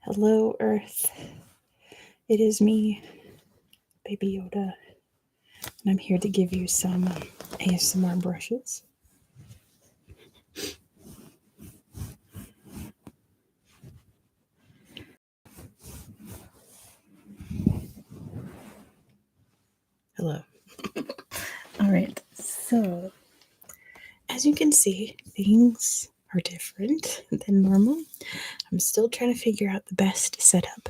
Hello, Earth. It is me, Baby Yoda, and I'm here to give you some ASMR brushes. Hello. All right, so as you can see, things are different than normal. I'm still trying to figure out the best setup.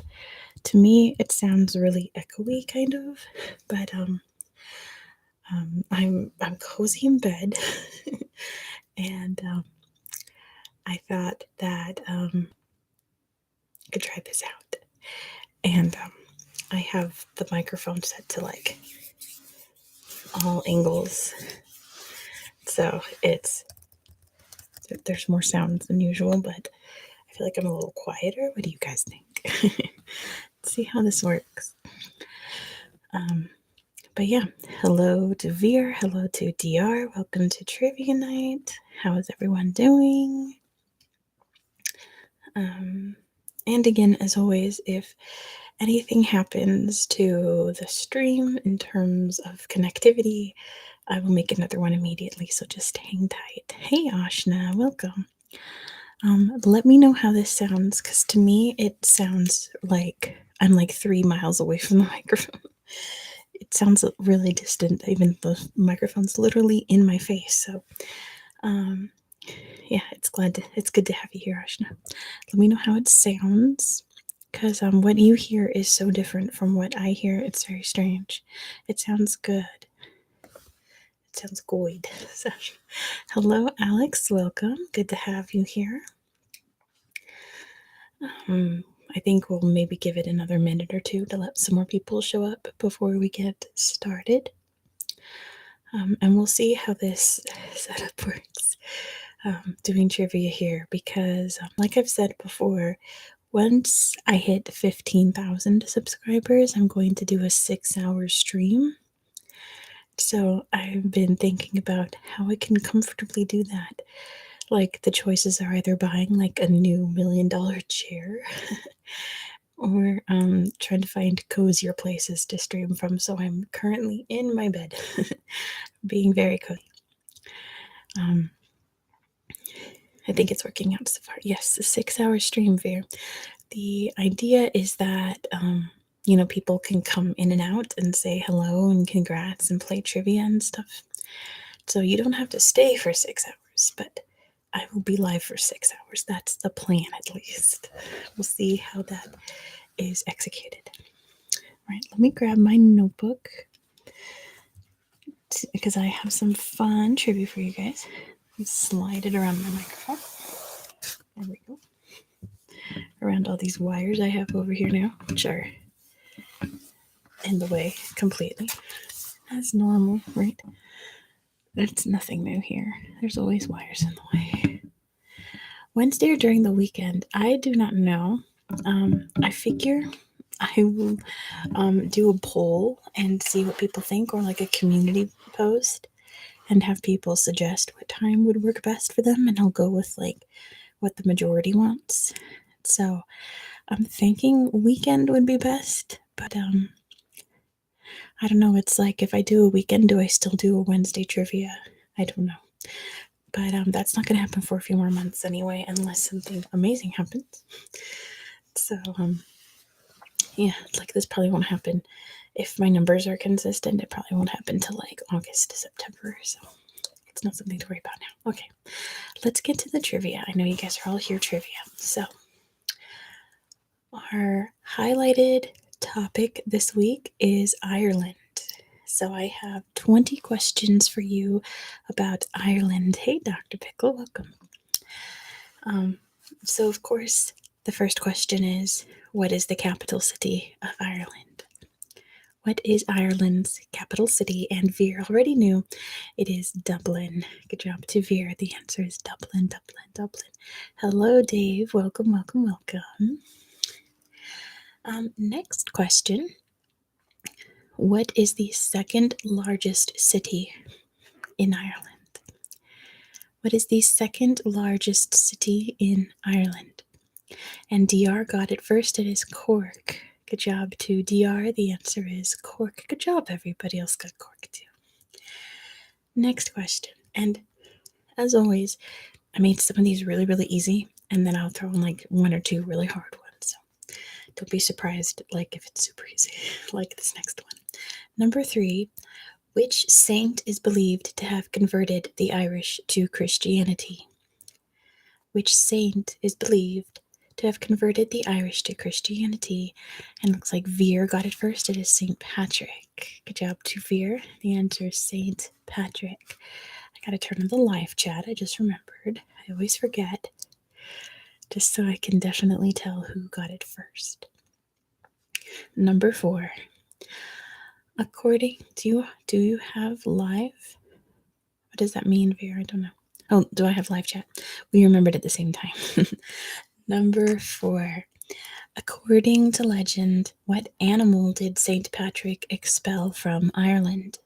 To me, it sounds really echoey, kind of, but I'm cozy in bed, and I thought that I could try this out. And I have the microphone set to like all angles, so there's more sounds than usual, but I feel like I'm a little quieter. What do you guys think? Let's see how this works. Um, but yeah, hello to Veer, hello to DR, welcome to Trivia Night. How is everyone doing? And again, as always, if anything happens to the stream in terms of connectivity, I will make another one immediately, so just hang tight. Hey Ashna, welcome. Let me know how this sounds, because to me it sounds like I'm like 3 miles away from the microphone. It sounds really distant, even though the microphone's literally in my face. So, yeah, it's good to have you here, Ashna. Let me know how it sounds, because what you hear is so different from what I hear. It's very strange. It sounds good. It sounds good. So, hello, Alex. Welcome. Good to have you here. I think we'll maybe give it another minute or two to let some more people show up before we get started. And we'll see how this setup works. Doing trivia here because, like I've said before, once I hit 15,000 subscribers, I'm going to do a 6-hour stream. So I've been thinking about how I can comfortably do that. Like, the choices are either buying like a new $1 million chair or trying to find cozier places to stream from. So I'm currently in my bed, being very cozy. I think it's working out so far. Yes, a 6-hour stream fair. The idea is that people can come in and out and say hello and congrats and play trivia and stuff. So you don't have to stay for 6 hours, but I will be live for 6 hours. That's the plan, at least. We'll see how that is executed. All right, let me grab my notebook because I have some fun trivia for you guys. Slide it around my microphone. There we go. Around all these wires I have over here now, which are in the way completely. As normal, right? There's nothing new here. There's always wires in the way. Wednesday or during the weekend, I do not know. I figure I will do a poll and see what people think, or like a community post, and have people suggest what time would work best for them, and I'll go with like what the majority wants. So I'm thinking weekend would be best, but I don't know. It's like, if I do a weekend, do I still do a Wednesday trivia? I don't know. But that's not going to happen for a few more months anyway, unless something amazing happens. So, yeah, it's like this probably won't happen. If my numbers are consistent, it probably won't happen till like August to September. So it's not something to worry about now. Okay, let's get to the trivia. I know you guys are all here trivia. So, our highlighted topic this week is Ireland. So I have 20 questions for you about Ireland. Hey, Dr. Pickle, welcome. So, of course, the first question is, what is the capital city of Ireland? What is Ireland's capital city? And Veer already knew it is Dublin. Good job to Veer. The answer is Dublin, Dublin, Dublin. Hello, Dave. Welcome, welcome, welcome. Next question. What is the second largest city in Ireland? What is the second largest city in Ireland? And DR got it first. It is Cork. Good job to DR. The answer is Cork. Good job, everybody else got Cork too. Next question. And as always, I made some of these really, really easy, and then I'll throw in like one or two really hard ones. So don't be surprised like if it's super easy, like this next one. Number 3, which saint is believed to have converted the Irish to Christianity? Which saint is believed to have converted the Irish to Christianity? And looks like Veer got it first. It is St. Patrick. Good job to Veer. The answer is St. Patrick. I gotta turn on the live chat. I just remembered. I always forget. Just so I can definitely tell who got it first. Number 4. According to do you have live? What does that mean, Veer? I don't know. Oh, do I have live chat? We remembered at the same time. Number 4. According to legend, what animal did St. Patrick expel from Ireland?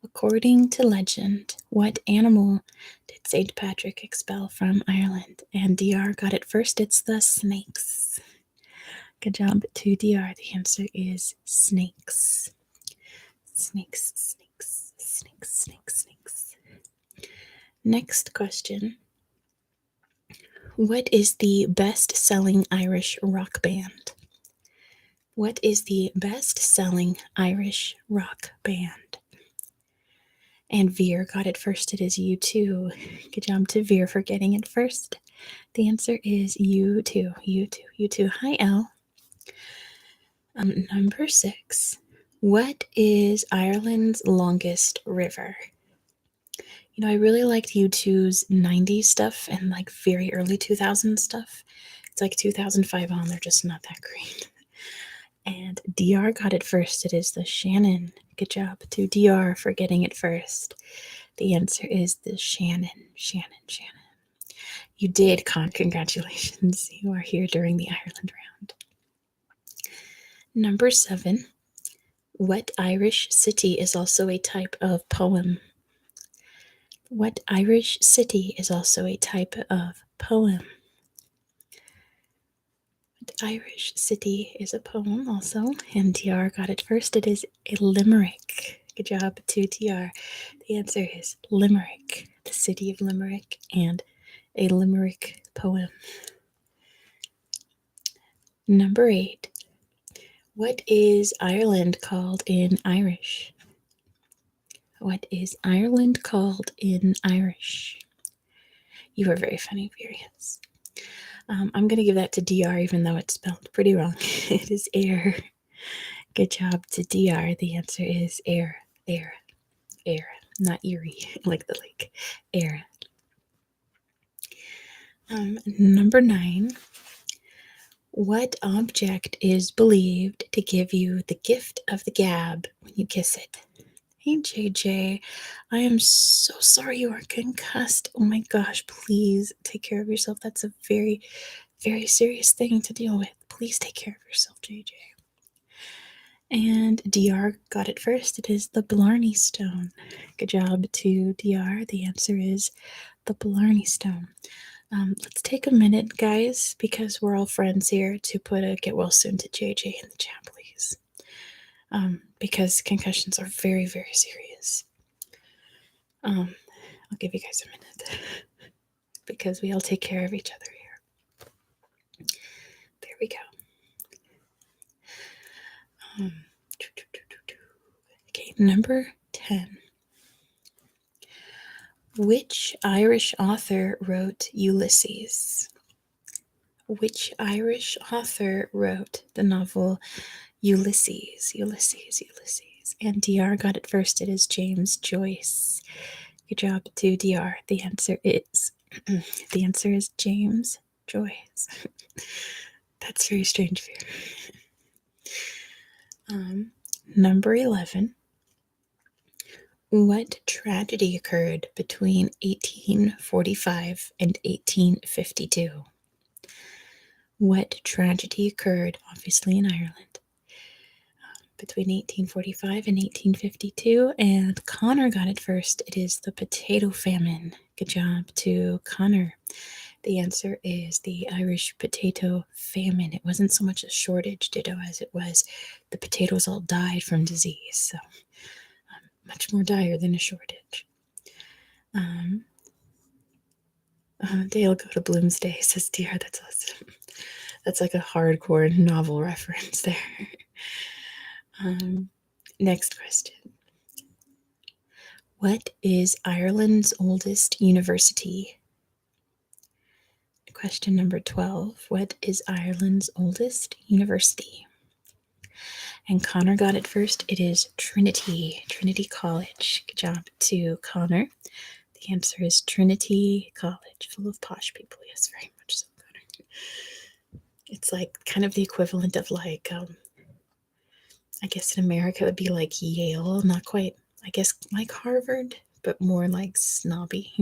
According to legend, what animal did St. Patrick expel from Ireland? And DR got it first. It's the snakes. Good job to DR. The answer is snakes. Snakes, snakes, snakes, snakes, snakes. Next question. What is the best-selling Irish rock band? What is the best-selling Irish rock band? And Veer got it first. It is U2. Good job to Veer for getting it first. The answer is U2. U2. U2. Hi, Elle. Number 6. What is Ireland's longest river? You know, I really liked U2's 90s stuff and like very early 2000s stuff. It's like 2005 on, they're just not that great. And DR got it first. It is the Shannon. Good job to DR for getting it first. The answer is the Shannon. Shannon. You did, Con. Congratulations. You are here during the Ireland round. Number 7. What Irish city is also a type of poem? What Irish city is also a type of poem? What Irish city is a poem also? And TR got it first. It is a limerick. Good job to TR. The answer is Limerick, the city of Limerick, and a limerick poem. Number 8. What is Ireland called in Irish? What is Ireland called in Irish? You are very funny, Furious. I'm going to give that to DR, even though it's spelled pretty wrong. It is air. Good job to DR. The answer is air. Not Erie, like the lake. Air. Number 9. What object is believed to give you the gift of the gab when you kiss it? Hey, JJ, I am so sorry you are concussed. Oh my gosh, please take care of yourself. That's a very, very serious thing to deal with. Please take care of yourself, JJ. And DR got it first. It is the Blarney Stone. Good job to DR. The answer is the Blarney Stone. Let's take a minute, guys, because we're all friends here, to put a get well soon to JJ in the chat, please. Because concussions are very, very serious. I'll give you guys a minute because we all take care of each other here. There we go. Okay, number 10. Which Irish author wrote Ulysses? Which Irish author wrote the novel Ulysses? And DR got it first. It is James Joyce. Good job to DR. The answer is James Joyce. That's very strange for you. Number 11. What tragedy occurred between 1845 and 1852? What tragedy occurred, obviously in Ireland, between 1845 and 1852? And Connor got it first. It is the potato famine. Good job to Connor. The answer is the Irish potato famine. It wasn't so much a shortage, ditto, as it was the potatoes all died from disease. So much more dire than a shortage. Dale, go to Bloomsday, says DR. That's awesome. That's like a hardcore novel reference there. Next question. What is Ireland's oldest university? Question number 12. What is Ireland's oldest university? And Connor got it first. It is Trinity College. Good job to Connor. The answer is Trinity College, full of posh people. Yes, very much so, Connor. It's like kind of the equivalent of like, I guess in America it would be like Yale, not quite, I guess like Harvard, but more like snobby.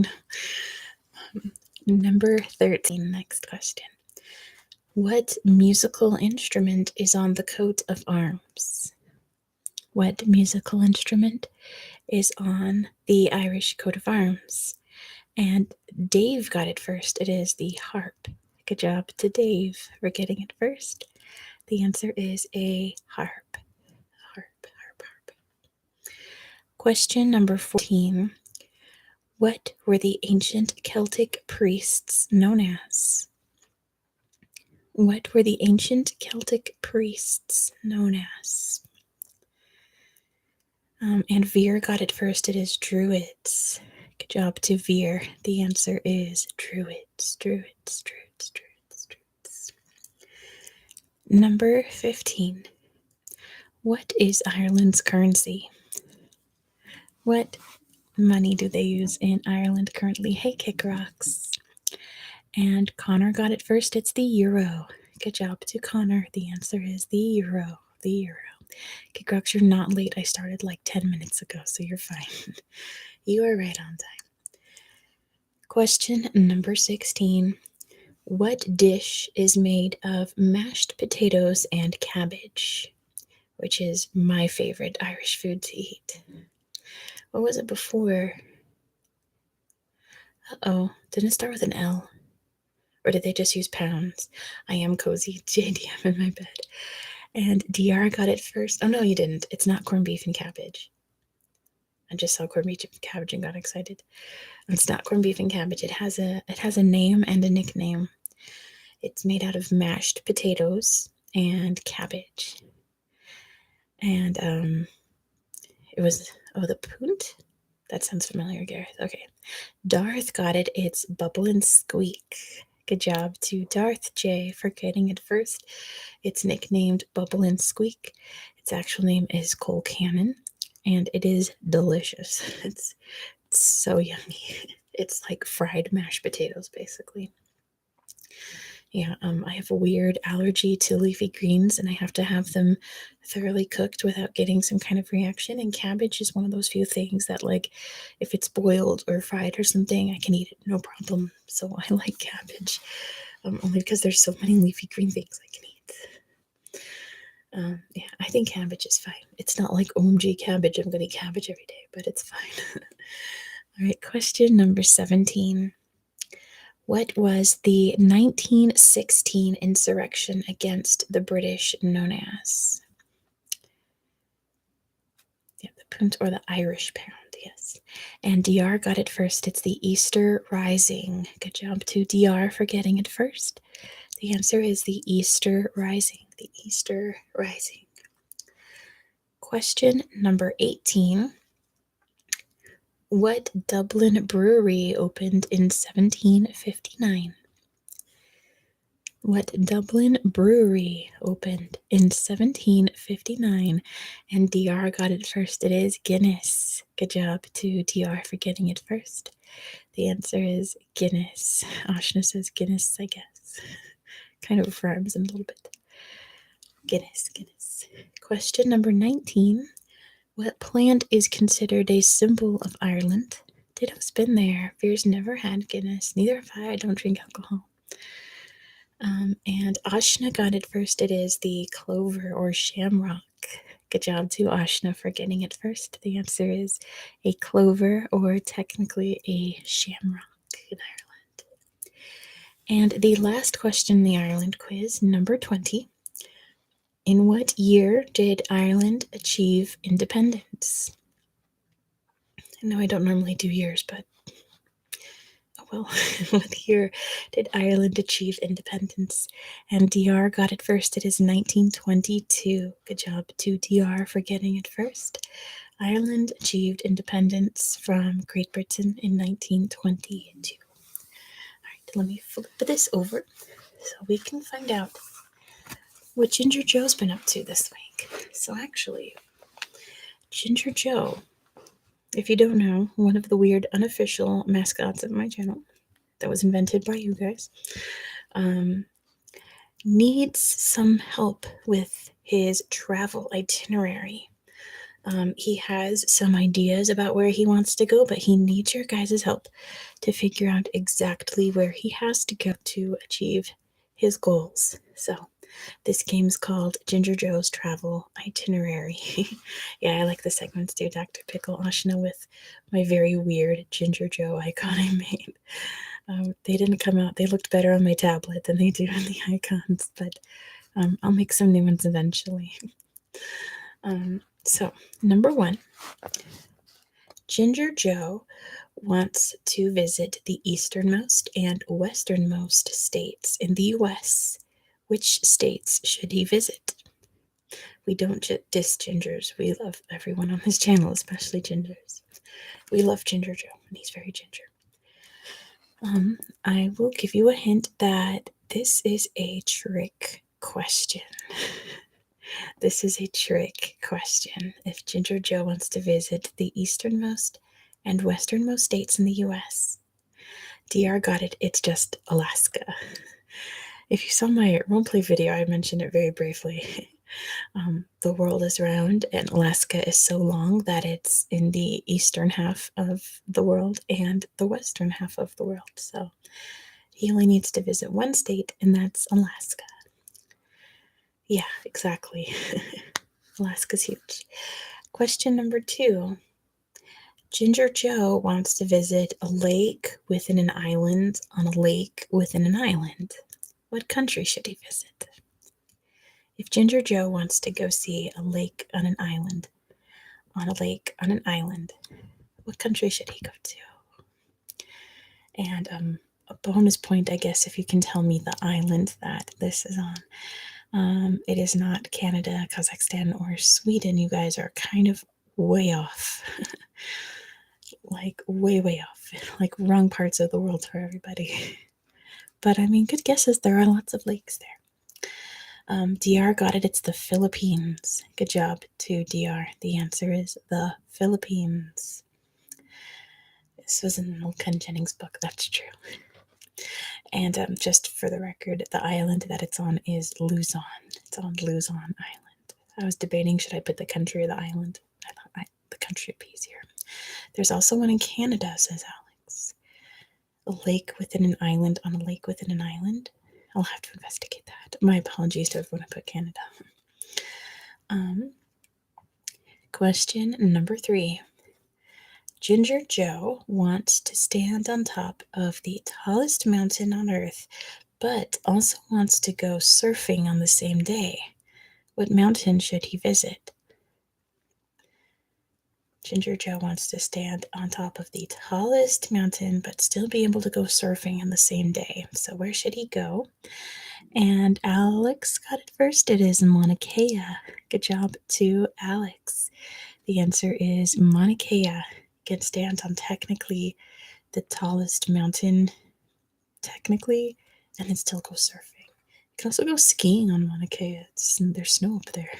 Number 13, next question. What musical instrument is on the coat of arms? What musical instrument is on the Irish coat of arms? And Dave got it first. It is the harp. Good job to Dave for getting it first. The answer is a harp. Harp. Question number 14. What were the ancient Celtic priests known as? What were the ancient Celtic priests known as? And Veer got it first. It is druids. Good job to Veer. The answer is druids. Number 15. What is Ireland's currency? What money do they use in Ireland currently? Hey, Kick Rocks. And Connor got it first. It's the euro. Good job to Connor. The answer is the euro. The euro. Kick Rocks, you're not late. I started like 10 minutes ago, so you're fine. You are right on time. Question number 16. What dish is made of mashed potatoes and cabbage? Which is my favorite Irish food to eat. What was it before? Uh-oh, didn't it start with an L? Or did they just use pounds? I am cozy. JD, I'm in my bed. And DR got it first. Oh, no, you didn't. It's not corned beef and cabbage. I just saw corned beef and cabbage and got excited. It's not corned beef and cabbage. It has a name and a nickname. It's made out of mashed potatoes and cabbage. And it was, the punt? That sounds familiar, Gareth. Okay. Darth got it. It's Bubble and Squeak. Good job to Darth J for getting it first. It's nicknamed Bubble and Squeak. Its actual name is Cole Cannon, and it is delicious. It's so yummy. It's like fried mashed potatoes, basically. Yeah, I have a weird allergy to leafy greens, and I have to have them thoroughly cooked without getting some kind of reaction. And cabbage is one of those few things that, like, if it's boiled or fried or something, I can eat it no problem. So I like cabbage, only because there's so many leafy green things I can eat. Yeah, I think cabbage is fine. It's not like OMG cabbage. I'm going to eat cabbage every day, but it's fine. All right, question number 17. What was the 1916 insurrection against the British known as? Yeah, the punt or the Irish pound, yes. And DR got it first. It's the Easter Rising. Good job to DR for getting it first. The answer is the Easter Rising. The Easter Rising. Question number 18. What Dublin brewery opened in 1759? What Dublin brewery opened in 1759? And DR got it first. It is Guinness. Good job to DR for getting it first. The answer is Guinness. Ashna says Guinness, I guess. Kind of rhymes in a little bit. Guinness. Question number 19. What plant is considered a symbol of Ireland? Ditto's been there. Veer's never had Guinness. Neither have I. I don't drink alcohol. And Ashna got it first. It is the clover or shamrock. Good job to Ashna for getting it first. The answer is a clover, or technically a shamrock in Ireland. And the last question in the Ireland quiz, number 20. In what year did Ireland achieve independence? I know I don't normally do years, but oh well. What year did Ireland achieve independence? And DR got it first. It is 1922. Good job to DR for getting it first. Ireland achieved independence from Great Britain in 1922. All right, let me flip this over so we can find out what Ginger Joe's been up to this week. So actually, Ginger Joe, if you don't know, one of the weird unofficial mascots of my channel that was invented by you guys, needs some help with his travel itinerary. He has some ideas about where he wants to go, but he needs your guys' help to figure out exactly where he has to go to achieve his goals. So this game's called Ginger Joe's Travel Itinerary. Yeah, I like the segments too. Dr. Pickle Ashna with my very weird Ginger Joe icon I made. They didn't come out. They looked better on my tablet than they do in the icons, but I'll make some new ones eventually. So, number 1, Ginger Joe wants to visit the easternmost and westernmost states in the U.S. Which states should he visit? We don't diss gingers. We love everyone on this channel, especially gingers. We love Ginger Joe, and he's very ginger. I will give you a hint that this is a trick question. This is a trick question. If Ginger Joe wants to visit the easternmost and westernmost states in the US, DR got it. It's just Alaska. If you saw my roleplay video, I mentioned it very briefly. The world is round, and Alaska is so long that it's in the eastern half of the world and the western half of the world. So he only needs to visit one state, and that's Alaska. Yeah, exactly. Alaska's huge. Question number 2. Ginger Joe wants to visit a lake within an island on a lake within an island. What country should he visit? If Ginger Joe wants to go see a lake on an island, on a lake on an island, what country should he go to? And a bonus point, I guess, if you can tell me the island that this is on. It is not Canada, Kazakhstan, or Sweden. You guys are kind of way off. Like, way, way off. Like, wrong parts of the world for everybody. But, I mean, good guesses. There are lots of lakes there. DR got it. It's the Philippines. Good job to DR. The answer is the Philippines. This was in an old Ken Jennings book. That's true. And just for the record, the island that it's on is Luzon. It's on Luzon Island. I was debating, should I put the country or the island? I thought the country would be easier. There's also one in Canada, says Alex. A lake within an island on a lake within an island. I'll have to investigate that. My apologies to everyone who put Canada. Question number 3. Ginger Joe wants to stand on top of the tallest mountain on Earth, but also wants to go surfing on the same day. What mountain should he visit? Ginger Joe wants to stand on top of the tallest mountain, but still be able to go surfing on the same day. So where should he go? And Alex got it first. It is Mauna Kea. Good job to Alex. The answer is Mauna Kea. You can stand on technically the tallest mountain, technically, and then still go surfing. You can also go skiing on Mauna Kea. There's snow up there.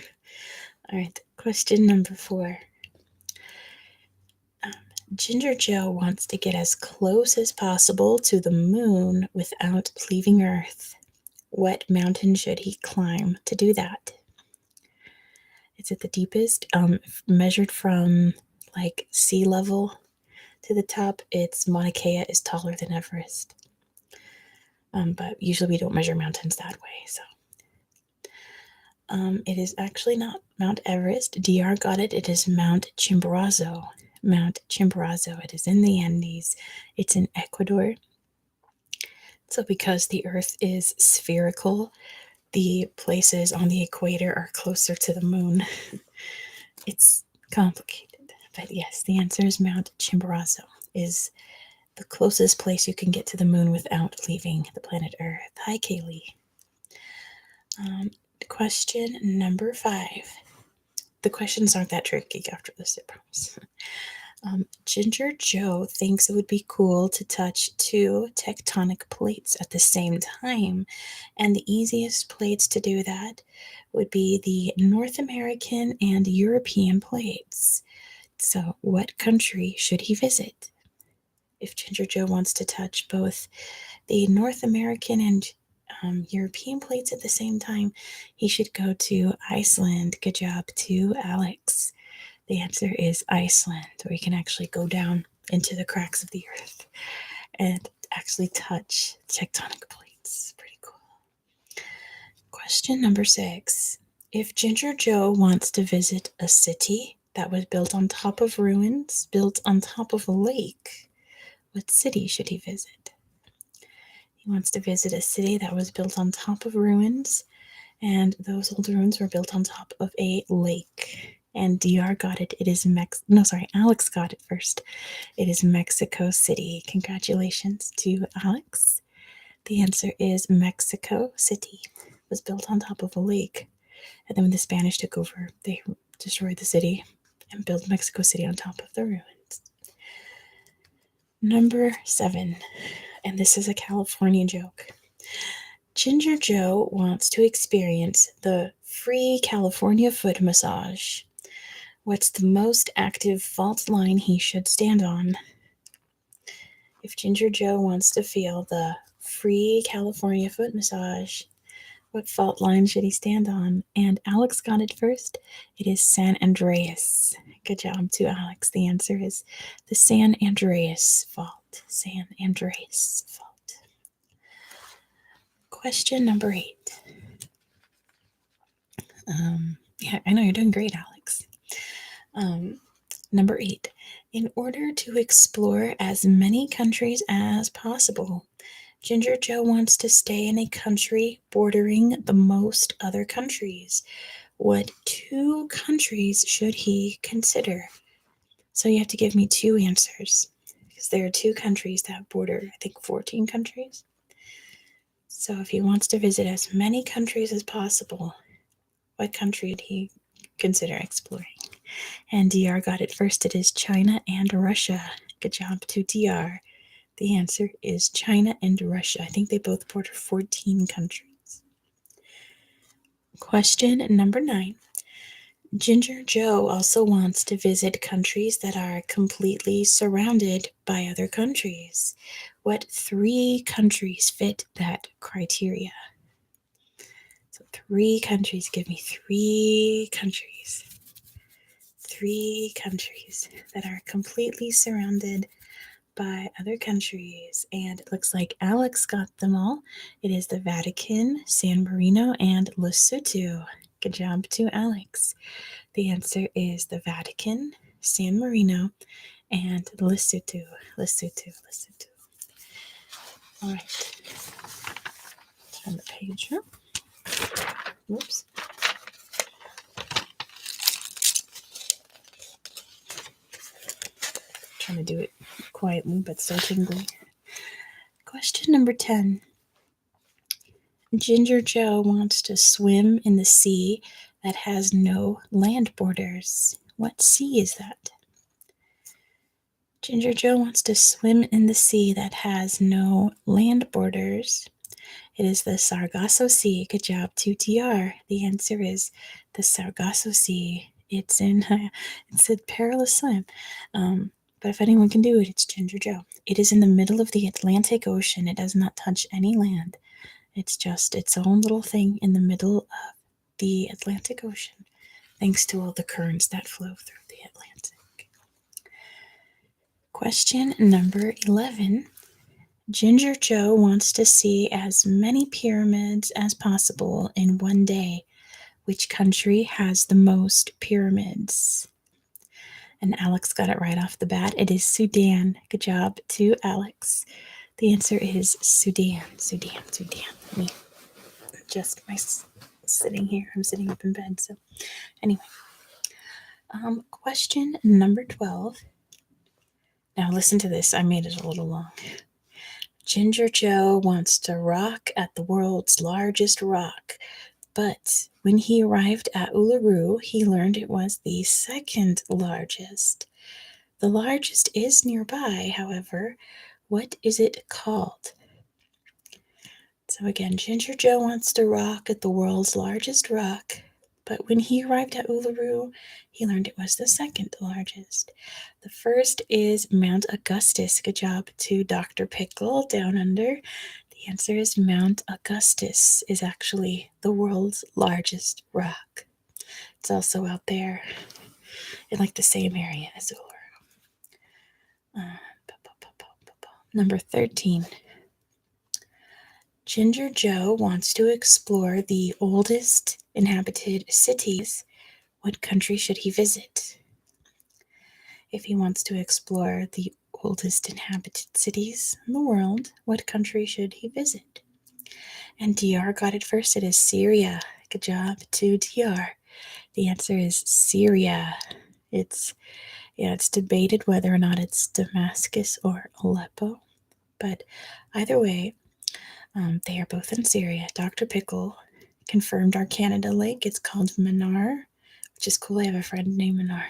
All right, question number 4. Ginger Joe wants to get as close as possible to the moon without leaving Earth. What mountain should he climb to do that? Is it the deepest? Measured from like sea level to the top, it's Mauna Kea is taller than Everest. But usually we don't measure mountains that way. So it is actually not Mount Everest. DR got it. It is Mount Chimborazo. Mount Chimborazo. It is in the Andes. It's in Ecuador. So, because the Earth is spherical, the places on the equator are closer to the moon. It's complicated. But yes, the answer is Mount Chimborazo is the closest place you can get to the moon without leaving the planet Earth. Hi, Kaylee. Question number 5. The questions aren't that tricky after this, I promise. Ginger Joe thinks it would be cool to touch 2 tectonic plates at the same time, and the easiest plates to do that would be the North American and European plates. So, what country should he visit? If Ginger Joe wants to touch both the North American and European plates at the same time, he should go to Iceland. Good job to Alex. The answer is Iceland, where you can actually go down into the cracks of the earth and actually touch tectonic plates. Pretty cool. Question number 6. If Ginger Joe wants to visit a city that was built on top of ruins, built on top of a lake, what city should he visit? He wants to visit a city that was built on top of ruins, and those old ruins were built on top of a lake. And DR got it. It is Alex got it first. It is Mexico City. Congratulations to Alex. The answer is Mexico City. It was built on top of a lake. And then when the Spanish took over, they destroyed the city and built Mexico City on top of the ruins. Number 7. And this is a California joke. Ginger Joe wants to experience the free California foot massage. What's the most active fault line he should stand on? If Ginger Joe wants to feel the free California foot massage, what fault line should he stand on? And Alex got it first. It is San Andreas. Good job to Alex. The answer is the San Andreas fault. San Andreas fault. Question number 8. Yeah, I know you're doing great, Alex. Number 8. In order to explore as many countries as possible, Ginger Joe wants to stay in a country bordering the most other countries. What 2 countries should he consider? So you have to give me 2 answers, because there are 2 countries that border, I think, 14 countries. So if he wants to visit as many countries as possible, what country would he consider exploring? And DR got it first. It is China and Russia. Good job to DR. The answer is China and Russia. I think they both border 14 countries. Question number 9. Ginger Joe also wants to visit countries that are completely surrounded by other countries. What 3 countries fit that criteria? So 3 countries. Give me 3 countries. 3 countries that are completely surrounded by other countries, and it looks like Alex got them all. It is the Vatican, San Marino, and Lesotho. Good job to Alex. The answer is the Vatican, San Marino, and Lesotho. Lesotho. All right. Turn the page up. Whoops. Trying to do it quietly, but still tingly. Question number 10. Ginger Joe wants to swim in the sea that has no land borders. What sea is that? Ginger Joe wants to swim in the sea that has no land borders. It is the Sargasso Sea. Good job to DR. The answer is the Sargasso Sea. It's a perilous swim. But if anyone can do it, it's Ginger Joe. It is in the middle of the Atlantic Ocean. It does not touch any land. It's just its own little thing in the middle of the Atlantic Ocean, thanks to all the currents that flow through the Atlantic. Question number 11. Ginger Joe wants to see as many pyramids as possible in one day. Which country has the most pyramids? And Alex got it right off the bat. It is Sudan. Good job to Alex. The answer is Sudan. Sudan. Let me adjust my sitting here. I'm sitting up in bed. So, anyway, question number 12. Now, listen to this. I made it a little long. Ginger Joe wants to rock at the world's largest rock, but when he arrived at Uluru, he learned it was the second largest. The largest is nearby, however. What is it called? So again, Ginger Joe wants to rock at the world's largest rock, but when he arrived at Uluru, he learned it was the second largest. The first is Mount Augustus. Good job to Dr. Pickle down under. The answer is Mount Augustus is actually the world's largest rock. It's also out there in like the same area as Uluru. Number 13. Ginger Joe wants to explore the oldest inhabited cities. What country should he visit? If he wants to explore the oldest inhabited cities in the world, what country should he visit? And DR got it first. It is Syria. Good job to DR. The answer is Syria. It's debated whether or not it's Damascus or Aleppo, but either way, they are both in Syria. Dr. Pickle confirmed our Canada lake. It's called Manar, which is cool. I have a friend named Manar.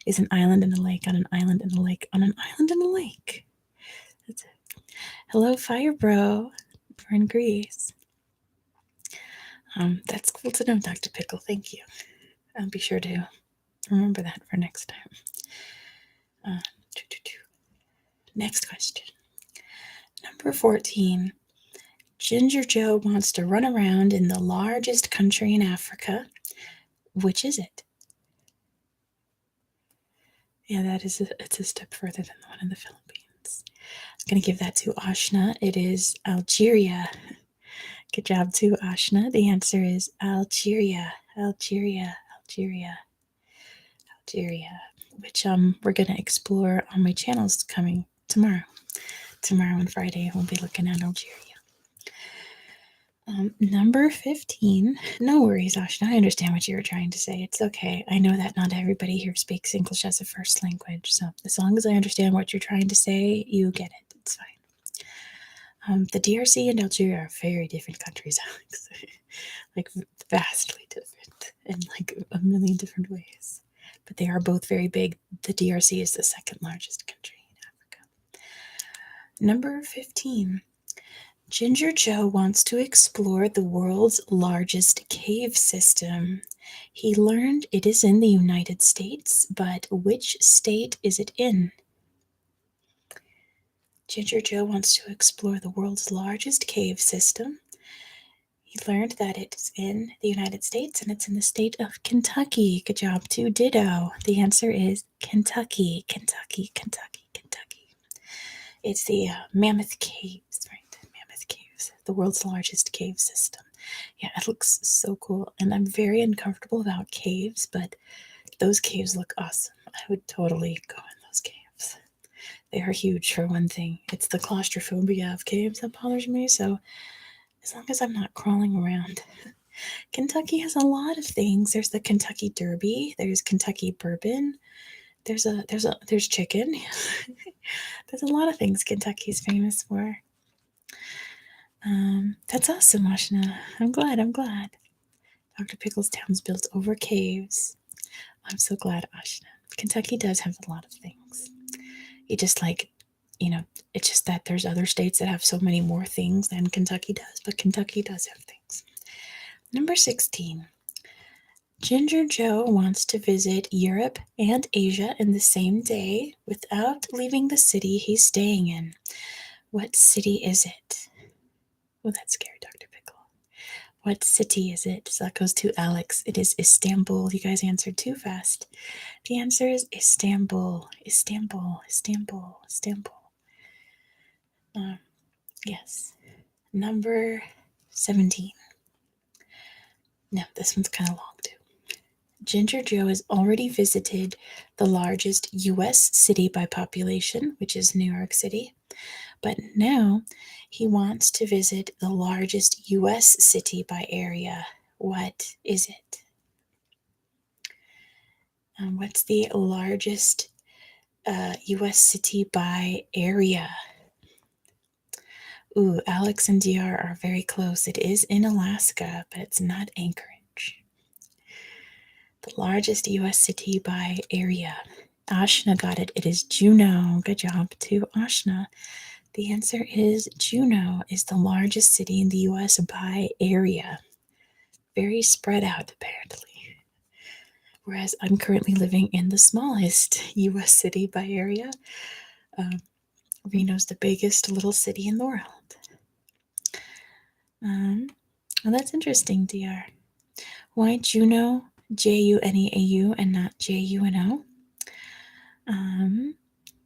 Is an island in a lake on an island in a lake on an island in a lake. That's it. Hello, Fire Bro. We're in Greece. That's cool to know, Dr. Pickle. Thank you. I'll be sure to remember that for next time. Next question. Number 14. Ginger Joe wants to run around in the largest country in Africa. Which is it? Yeah, it's a step further than the one in the Philippines. I'm going to give that to Ashna. It is Algeria. Good job to Ashna. The answer is Algeria, which we're going to explore on my channels coming tomorrow. Tomorrow and Friday, we'll be looking at Algeria. Number 15. No worries, Ashna. I understand what you were trying to say. It's okay. I know that not everybody here speaks English as a first language. So as long as I understand what you're trying to say, you get it. It's fine. The DRC and Algeria are very different countries, Alex. Like vastly different in like a million different ways. But they are both very big. The DRC is the second largest country in Africa. Number 15. Ginger Joe wants to explore the world's largest cave system. He learned it is in the United States, but which state is it in? Ginger Joe wants to explore the world's largest cave system. He learned that it's in the United States and it's in the state of Kentucky. Good job to Ditto. The answer is Kentucky. It's the Mammoth Caves, right? Mammoth Caves, the world's largest cave system. Yeah, it looks so cool. And I'm very uncomfortable about caves, but those caves look awesome. I would totally go in those caves. They are huge for one thing. It's the claustrophobia of caves that bothers me, so as long as I'm not crawling around. Kentucky has a lot of things. There's the Kentucky Derby. There's Kentucky bourbon. There's chicken. There's a lot of things Kentucky's famous for. That's awesome, Ashna. I'm glad. Dr. Pickle's town's built over caves. I'm so glad, Ashna. Kentucky does have a lot of things. You just it's just that there's other states that have so many more things than Kentucky does, but Kentucky does have things. Number 16. Ginger Joe wants to visit Europe and Asia in the same day without leaving the city he's staying in. What city is it? Oh, that's scary, Dr. Pickle. What city is it? So that goes to Alex. It is Istanbul. You guys answered too fast. The answer is Istanbul. Yes. Number 17. No, this one's kind of long too. Ginger Joe has already visited the largest U.S. city by population, which is New York City. But now he wants to visit the largest U.S. city by area. What is it? What's the largest U.S. city by area? Ooh, Alex and DR are very close. It is in Alaska, but it's not Anchorage. The largest U.S. city by area. Ashna got it. It is Juneau. Good job to Ashna. The answer is Juneau is the largest city in the U.S. by area. Very spread out, apparently. Whereas I'm currently living in the smallest U.S. city by area. Reno's the biggest little city in the world. Well, that's interesting, DR. Why Juneau, Juneau, and not Juno?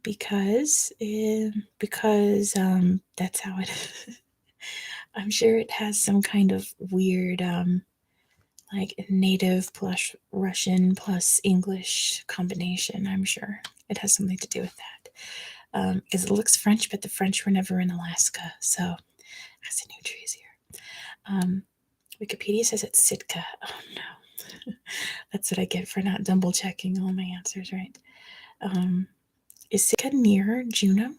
Because that's how it is. I'm sure it has some kind of weird like native plus Russian plus English combination. I'm sure it has something to do with that. Because it looks French, but the French were never in Alaska, so that's a new tree is here. Wikipedia says it's Sitka. Oh no. That's what I get for not double checking all my answers, right? Is Sitka near Juneau?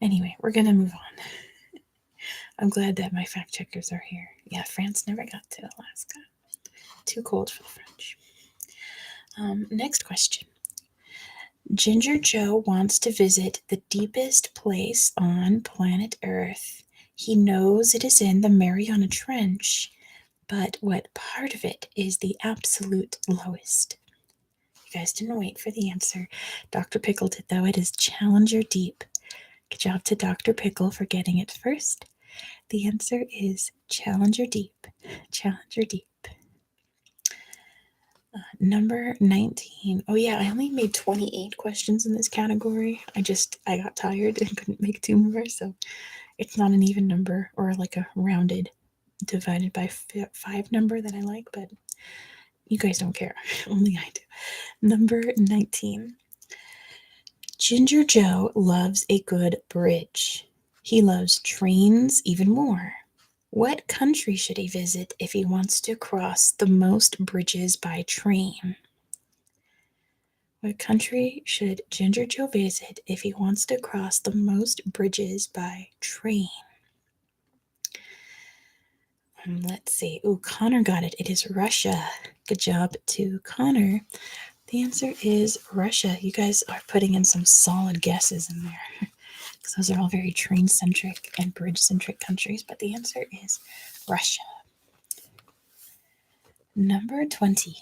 Anyway, we're gonna move on. I'm glad that my fact checkers are here. Yeah, France never got to Alaska. Too cold for the French. Next question. Ginger Joe wants to visit the deepest place on planet Earth. He knows it is in the Mariana Trench, but what part of it is the absolute lowest? You guys didn't wait for the answer. Dr. Pickle did, though. It is Challenger Deep. Good job to Dr. Pickle for getting it first. The answer is Challenger Deep. Challenger Deep. Number 19. Oh, yeah, I only made 28 questions in this category. I got tired and couldn't make 2 more, so it's not an even number or like a rounded divided by 5 number that I like, but you guys don't care. Only I do. Number 19. Ginger Joe loves a good bridge. He loves trains even more. What country should he visit if he wants to cross the most bridges by train? What country should Ginger Joe visit if he wants to cross the most bridges by train? Let's see. Ooh, Connor got it. It is Russia. Good job to Connor. The answer is Russia. You guys are putting in some solid guesses in there. Because those are all very train-centric and bridge-centric countries. But the answer is Russia. Number 20.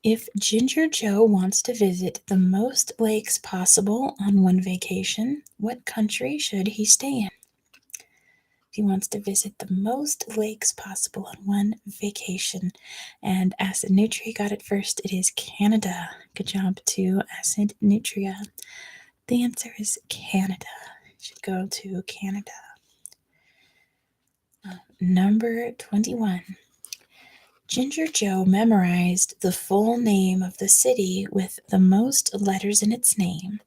If Ginger Joe wants to visit the most lakes possible on one vacation, what country should he stay in? If he wants to visit the most lakes possible on one vacation, and Acid Nutria got it first, it is Canada. Good job to Acid Nutria. The answer is Canada. You should go to Canada. Number 21. Ginger Joe memorized the full name of the city with the most letters in its name.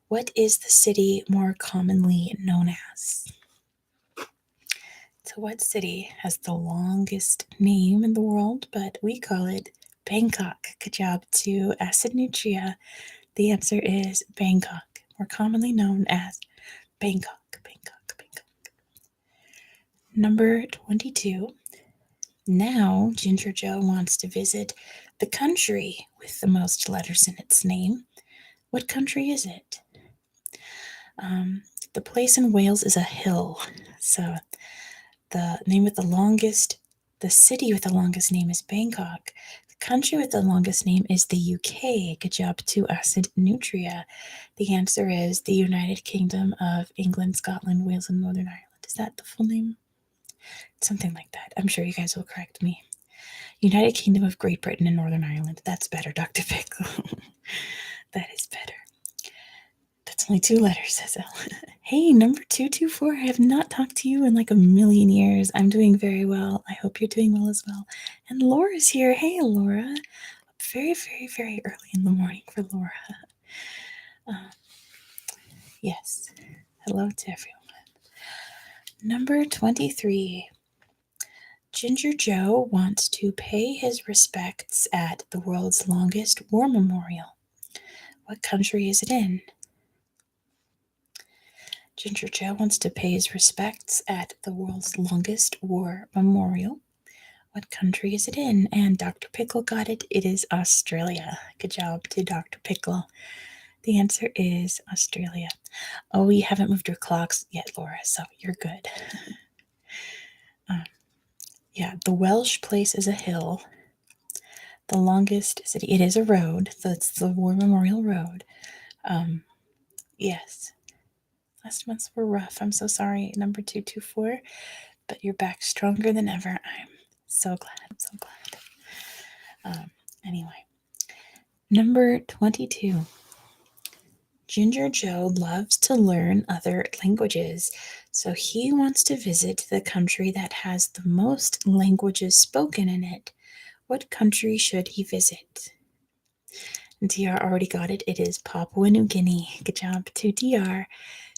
What is the city more commonly known as? So what city has the longest name in the world, but we call it Bangkok? Good job to Acid Nutria. The answer is Bangkok, more commonly known as Bangkok, Bangkok, Bangkok. Number 22. Now, Ginger Joe wants to visit the country with the most letters in its name. What country is it? The place in Wales is a hill. So the city with the longest name is Bangkok. The country with the longest name is the UK. Good job to Acid Nutria. The answer is the United Kingdom of England, Scotland, Wales, and Northern Ireland. Is that the full name? Something like that. I'm sure you guys will correct me. United Kingdom of Great Britain and Northern Ireland. That's better, Dr. Pickle. That is better. That's only 2 letters, says Elle. Hey, number 224. I have not talked to you in like a million years. I'm doing very well. I hope you're doing well as well. And Laura's here. Hey, Laura. Very, very, very early in the morning for Laura. Yes. Hello to everyone. Number 23. Ginger Joe wants to pay his respects at the world's longest war memorial. What country is it in? Ginger Joe wants to pay his respects at the world's longest war memorial. What country is it in? And Dr. Pickle got it. It is Australia. Good job to Dr. Pickle. The answer is Australia. Oh, we haven't moved our clocks yet, Laura, so you're good. Yeah, the Welsh place is a hill. The longest city, it is a road. So it's the War Memorial Road. Yes. Last months were rough. I'm so sorry, number 224, but you're back stronger than ever. I'm so glad. I'm so glad. Anyway, number 22. Ginger Joe loves to learn other languages, so he wants to visit the country that has the most languages spoken in it. What country should he visit? DR already got it. It is Papua New Guinea. Good job to DR.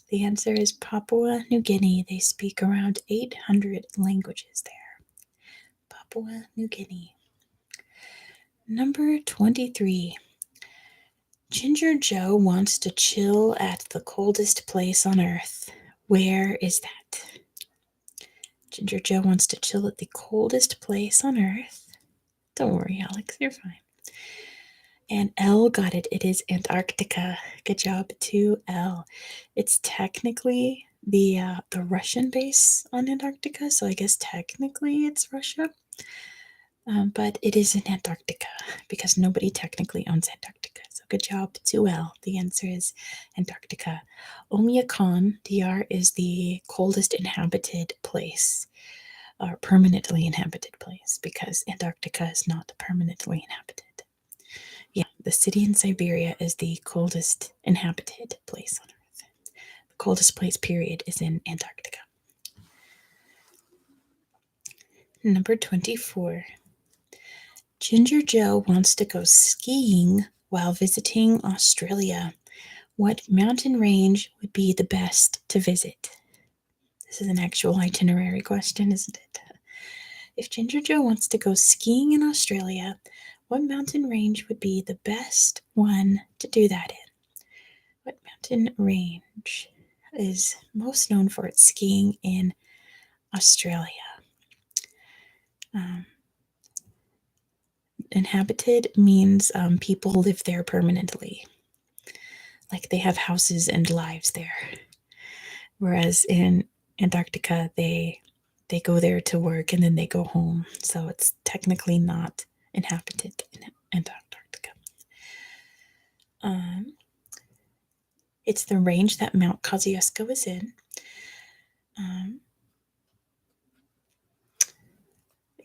The answer is Papua New Guinea. They speak around 800 languages there. Papua New Guinea. Number 23. Ginger Joe wants to chill at the coldest place on earth. Where is that? Ginger Joe wants to chill at the coldest place on earth. Don't worry, Alex, you're fine. And L got it. It is Antarctica. Good job to L. It's technically the Russian base on Antarctica, so I guess technically it's Russia. But it is in Antarctica because nobody technically owns Antarctica. So good job to L. The answer is Antarctica. Omiakan, DR, is the coldest inhabited place, or permanently inhabited place, because Antarctica is not permanently inhabited. Yeah, the city in Siberia is the coldest inhabited place on Earth. The coldest place, period, is in Antarctica. Number 24. Ginger Joe wants to go skiing while visiting Australia. What mountain range would be the best to visit? This is an actual itinerary question, isn't it? If Ginger Joe wants to go skiing in Australia, what mountain range would be the best one to do that in? What mountain range is most known for its skiing in Australia? Inhabited means people live there permanently. Like they have houses and lives there. Whereas in Antarctica, they go there to work and then they go home. So it's technically not inhabited in Antarctica. It's the range that Mount Kosciuszko is in.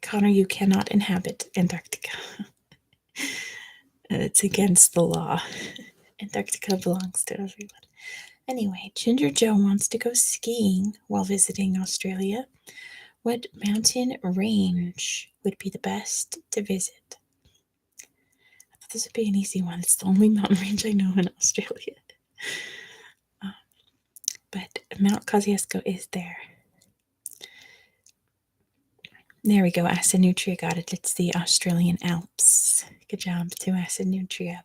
Connor, you cannot inhabit Antarctica. It's against the law. Antarctica belongs to everyone. Anyway, Ginger Joe wants to go skiing while visiting Australia. What mountain range would be the best to visit? I thought this would be an easy one. It's the only mountain range I know in Australia. But Mount Kosciuszko is there. There we go. Acid Nutria got it. It's the Australian Alps. Good job to Acid Nutria.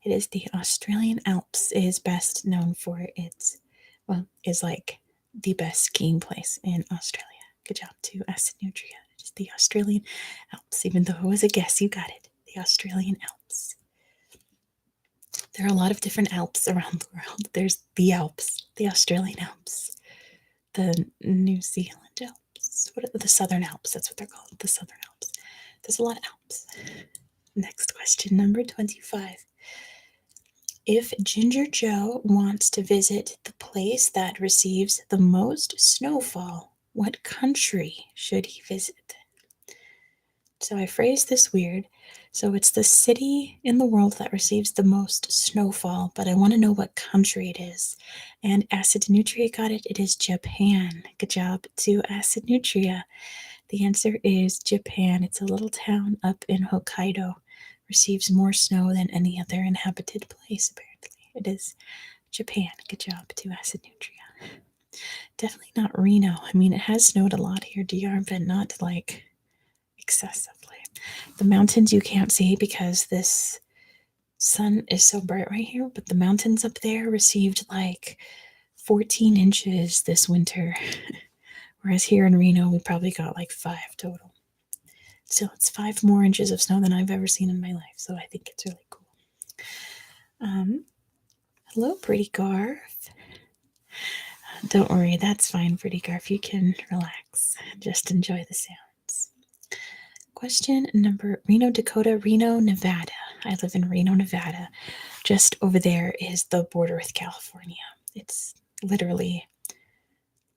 It is the Australian Alps. It is best known for its, is like the best skiing place in Australia. Good job to Acid Nutria. It is the Australian Alps. Even though it was a guess, you got it. The Australian Alps. There are a lot of different Alps around the world. There's the Alps, the Australian Alps, the New Zealand Alps. What are the Southern Alps? That's what they're called, the Southern Alps. There's a lot of Alps. Next question, number 25. If Ginger Joe wants to visit the place that receives the most snowfall, what country should he visit? So I phrased this weird. So it's the city in the world that receives the most snowfall, but I want to know what country it is. And Acid Nutria got it. It is Japan. Good job to Acid Nutria. The answer is Japan. It's a little town up in Hokkaido. Receives more snow than any other inhabited place, apparently. It is Japan. Good job to Acid Nutria. Definitely not Reno. I mean, it has snowed a lot here, DR, but not like excessively. The mountains you can't see because this sun is so bright right here, but the mountains up there received like 14 inches this winter. Whereas here in Reno, we probably got like 5 total. Still, it's 5 more inches of snow than I've ever seen in my life, so I think it's really cool. Hello, Pretty Garth. Don't worry, that's fine, Pretty Garth. You can relax. Just enjoy the sounds. Question number Reno, Dakota, Reno, Nevada. I live in Reno, Nevada. Just over there is the border with California. It's literally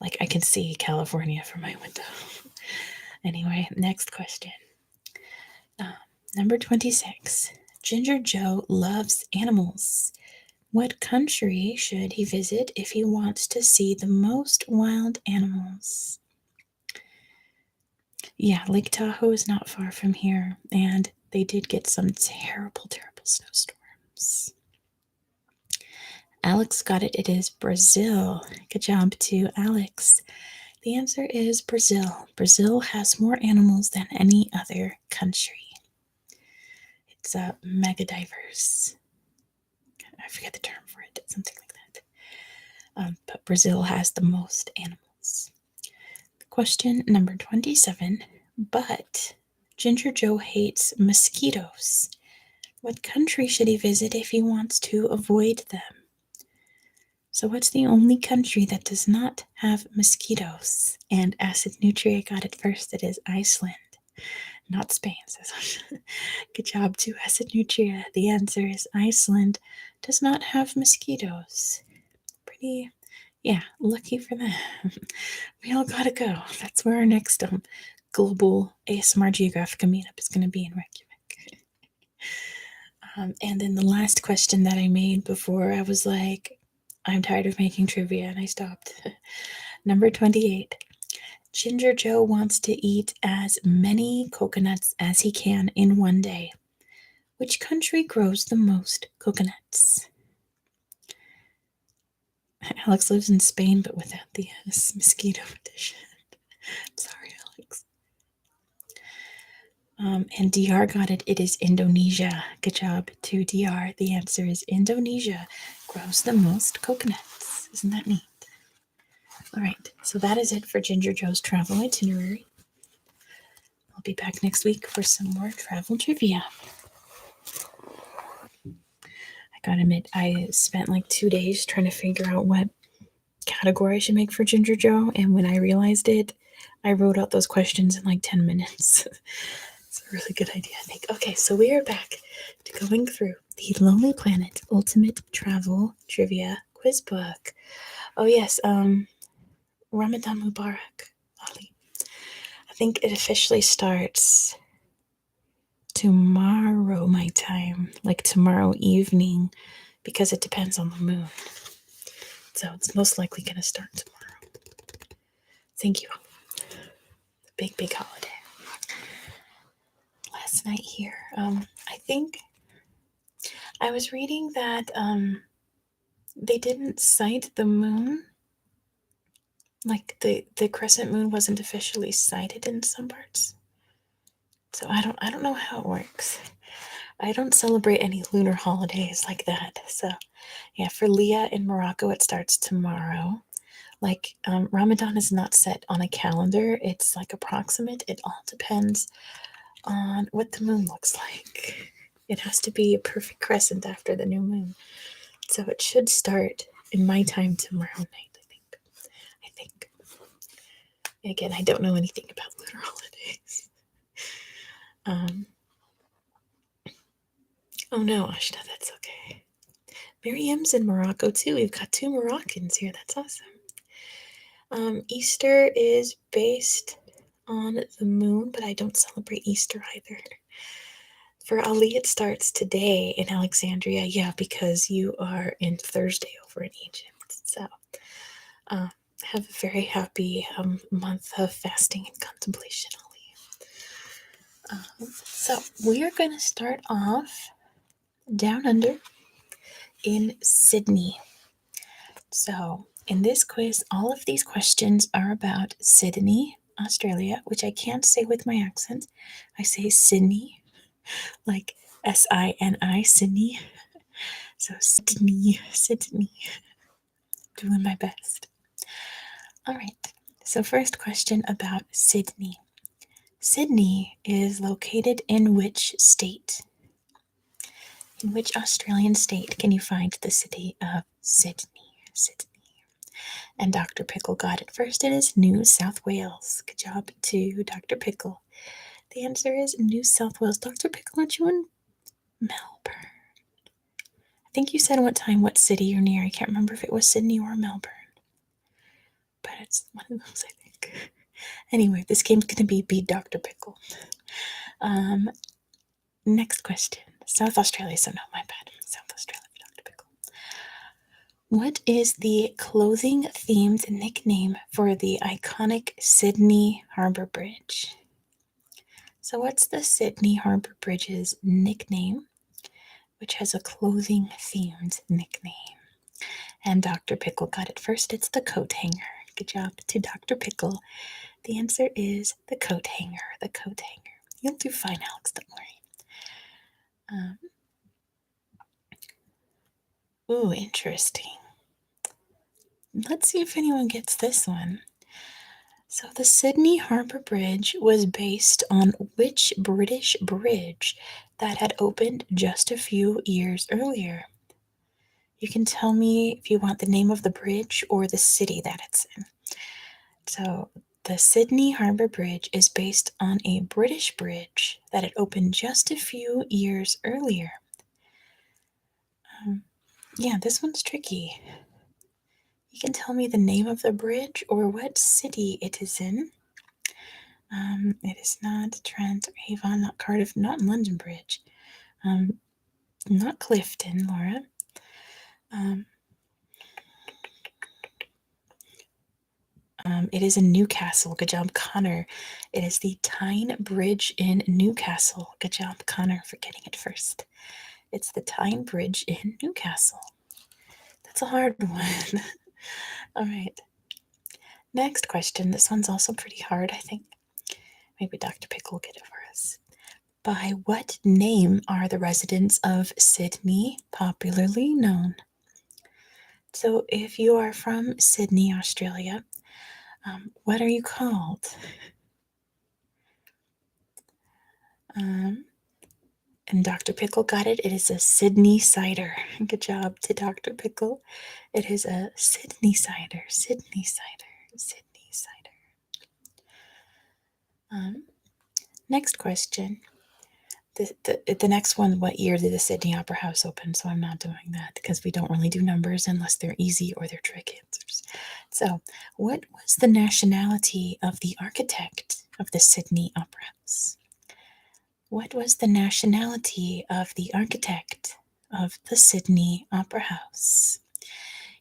like I can see California from my window. Anyway, next question. Number 26. Ginger Joe loves animals. What country should he visit if he wants to see the most wild animals? Yeah, Lake Tahoe is not far from here, and they did get some terrible, terrible snowstorms. Alex got it. It is Brazil. Good job to Alex. The answer is Brazil. Brazil has more animals than any other country. It's mega diverse. I forget the term for it. Something like that. But Brazil has the most animals. Question number 27. But Ginger Joe hates mosquitoes. What country should he visit if he wants to avoid them? So, what's the only country that does not have mosquitoes? And Acid Nutria got it first. It is Iceland, not Spain. Good job to Acid Nutria. The answer is Iceland does not have mosquitoes. Pretty, yeah, lucky for them. We all gotta go. That's where our next global ASMR Geographica meetup is going to be in Reykjavik. And then the last question that I made before, I was like, I'm tired of making trivia, and I stopped. Number 28. Ginger Joe wants to eat as many coconuts as he can in one day. Which country grows the most coconuts? Alex lives in Spain, but without the mosquito edition. Sorry, Alex. And DR got it. It is Indonesia. Good job to DR. The answer is Indonesia grows the most coconuts. Isn't that neat? All right, so that is it for Ginger Joe's travel itinerary. I'll be back next week for some more travel trivia. I gotta admit, I spent like 2 days trying to figure out what category I should make for Ginger Joe, and when I realized it, I wrote out those questions in like 10 minutes. It's a really good idea, I think. Okay, so we are back to going through the Lonely Planet Ultimate Travel Trivia Quiz Book. Oh yes, Ramadan Mubarak, Ali. I think it officially starts tomorrow, my time, like tomorrow evening, because it depends on the moon. So it's most likely going to start tomorrow. Thank you. Big, big holiday. Last night here, I think I was reading that they didn't sight the moon. Like the crescent moon wasn't officially sighted in some parts. So I don't know how it works. I don't celebrate any lunar holidays like that. So yeah, for Leah in Morocco, it starts tomorrow. Like Ramadan is not set on a calendar. It's like approximate. It all depends on what the moon looks like. It has to be a perfect crescent after the new moon. So it should start in my time tomorrow night, I think. Again, I don't know anything about lunar holidays. Oh no, Ashna, that's okay. Miriam's in Morocco too. We've got 2 Moroccans here. That's awesome. Easter is based on the moon, but I don't celebrate Easter either. For Ali, it starts today in Alexandria. Yeah, because you are in Thursday over in Egypt. So have a very happy month of fasting and contemplation, Ali. So we are going to start off down under in Sydney. So, in this quiz, all of these questions are about Sydney, Australia, which I can't say with my accent. I say Sydney, like Sini, Sydney. So, Sydney, Sydney. Doing my best. All right. So, first question about Sydney. Sydney is located in which state? In which Australian state can you find the city of Sydney? Sydney. And Dr. Pickle got it first. It is New South Wales. Good job to Dr. Pickle. The answer is New South Wales. Dr. Pickle, aren't you in Melbourne? I think you said what city you're near. I can't remember if it was Sydney or Melbourne. But it's one of those, I think. Anyway, this game's going to be Beat Dr. Pickle. Next question. South Australia, so no, my bad. South Australia for Dr. Pickle. What is the clothing-themed nickname for the iconic Sydney Harbour Bridge? So what's the Sydney Harbour Bridge's nickname, which has a clothing-themed nickname? And Dr. Pickle got it first. It's the coat hanger. Good job to Dr. Pickle. The answer is the coat hanger. The coat hanger. You'll do fine, Alex. Don't worry. Ooh, interesting. Let's see if anyone gets this one. So the Sydney Harbour Bridge was based on which British bridge that had opened just a few years earlier? You can tell me if you want the name of the bridge or the city that it's in. So the Sydney Harbour Bridge is based on a British bridge that had opened just a few years earlier. Yeah, this one's tricky. You can tell me the name of the bridge or what city it is in. It is not Trent or Avon, not Cardiff, not London Bridge. Not Clifton, Laura. It is in Newcastle. Good job, Connor. It is the Tyne Bridge in Newcastle. Good job, Connor, for getting it first. It's the Tyne Bridge in Newcastle. That's a hard one. All right. Next question. This one's also pretty hard, I think. Maybe Dr. Pickle will get it for us. By what name are the residents of Sydney popularly known? So if you are from Sydney, Australia, what are you called? And Dr. Pickle got it. It is a Sydney cider. Good job to Dr. Pickle. It is a Sydney cider. Sydney cider. Sydney cider. Next question. The next one, what year did the Sydney Opera House open? So I'm not doing that because we don't really do numbers unless they're easy or they're trick answers. So what was the nationality of the architect of the Sydney Opera House? What was the nationality of the architect of the Sydney Opera House?